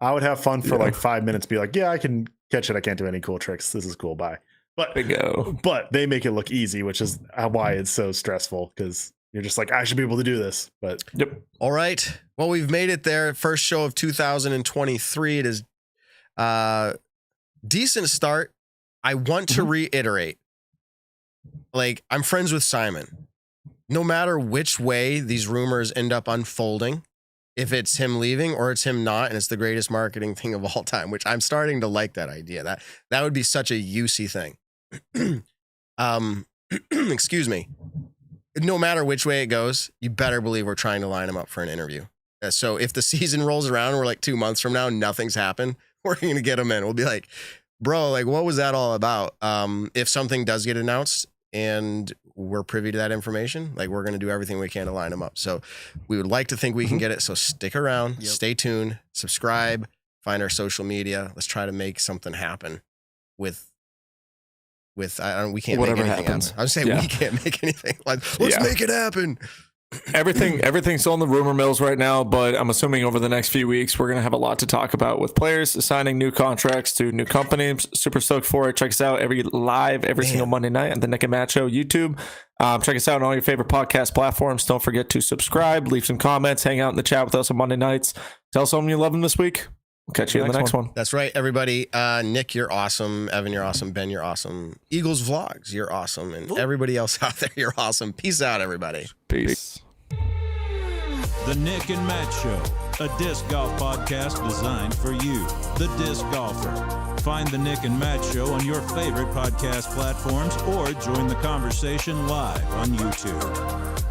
would have fun for like 5 minutes. Be like, yeah, I can catch it. I can't do any cool tricks. This is cool. Bye. Bingo. But they make it look easy, which is why it's so stressful because you're just like, I should be able to do this. But Yep. All right. Well, we've made it there. First show of 2023. It is decent start. I want to reiterate, like, I'm friends with Simon. No matter which way these rumors end up unfolding, if it's him leaving or it's him not, and it's the greatest marketing thing of all time, which I'm starting to like that idea. That would be such a UC thing. Excuse me. No matter which way it goes, you better believe we're trying to line him up for an interview. So if the season rolls around and we're like 2 months from now, nothing's happened, we're going to get him in. We'll be like, bro, like, what was that all about? If something does get announced, and we're privy to that information, like we're going to do everything we can to line them up. So we would like to think we can get it. So stick around, stay tuned, subscribe, find our social media. Let's try to make something happen with we can't Whatever make anything happens. happen. I was saying we can't make anything. Like, let's make it happen. Everything's still in the rumor mills right now, but I'm assuming over the next few weeks we're gonna have a lot to talk about with players signing new contracts to new companies. Super stoked for it. Check us out every single Monday night on the Nick and Matt Show YouTube. Check us out on all your favorite podcast platforms. Don't forget to subscribe, leave some comments, hang out in the chat with us on Monday nights. Tell someone you love them this week. We'll catch you in the next one. That's right, everybody. Nick, you're awesome. Evan, you're awesome. Ben, you're awesome. Eagles Vlogs, you're awesome. And everybody else out there, you're awesome. Peace out, everybody. Peace. The Nick and Matt Show, a disc golf podcast designed for you, the disc golfer. Find the Nick and Matt Show on your favorite podcast platforms or join the conversation live on YouTube.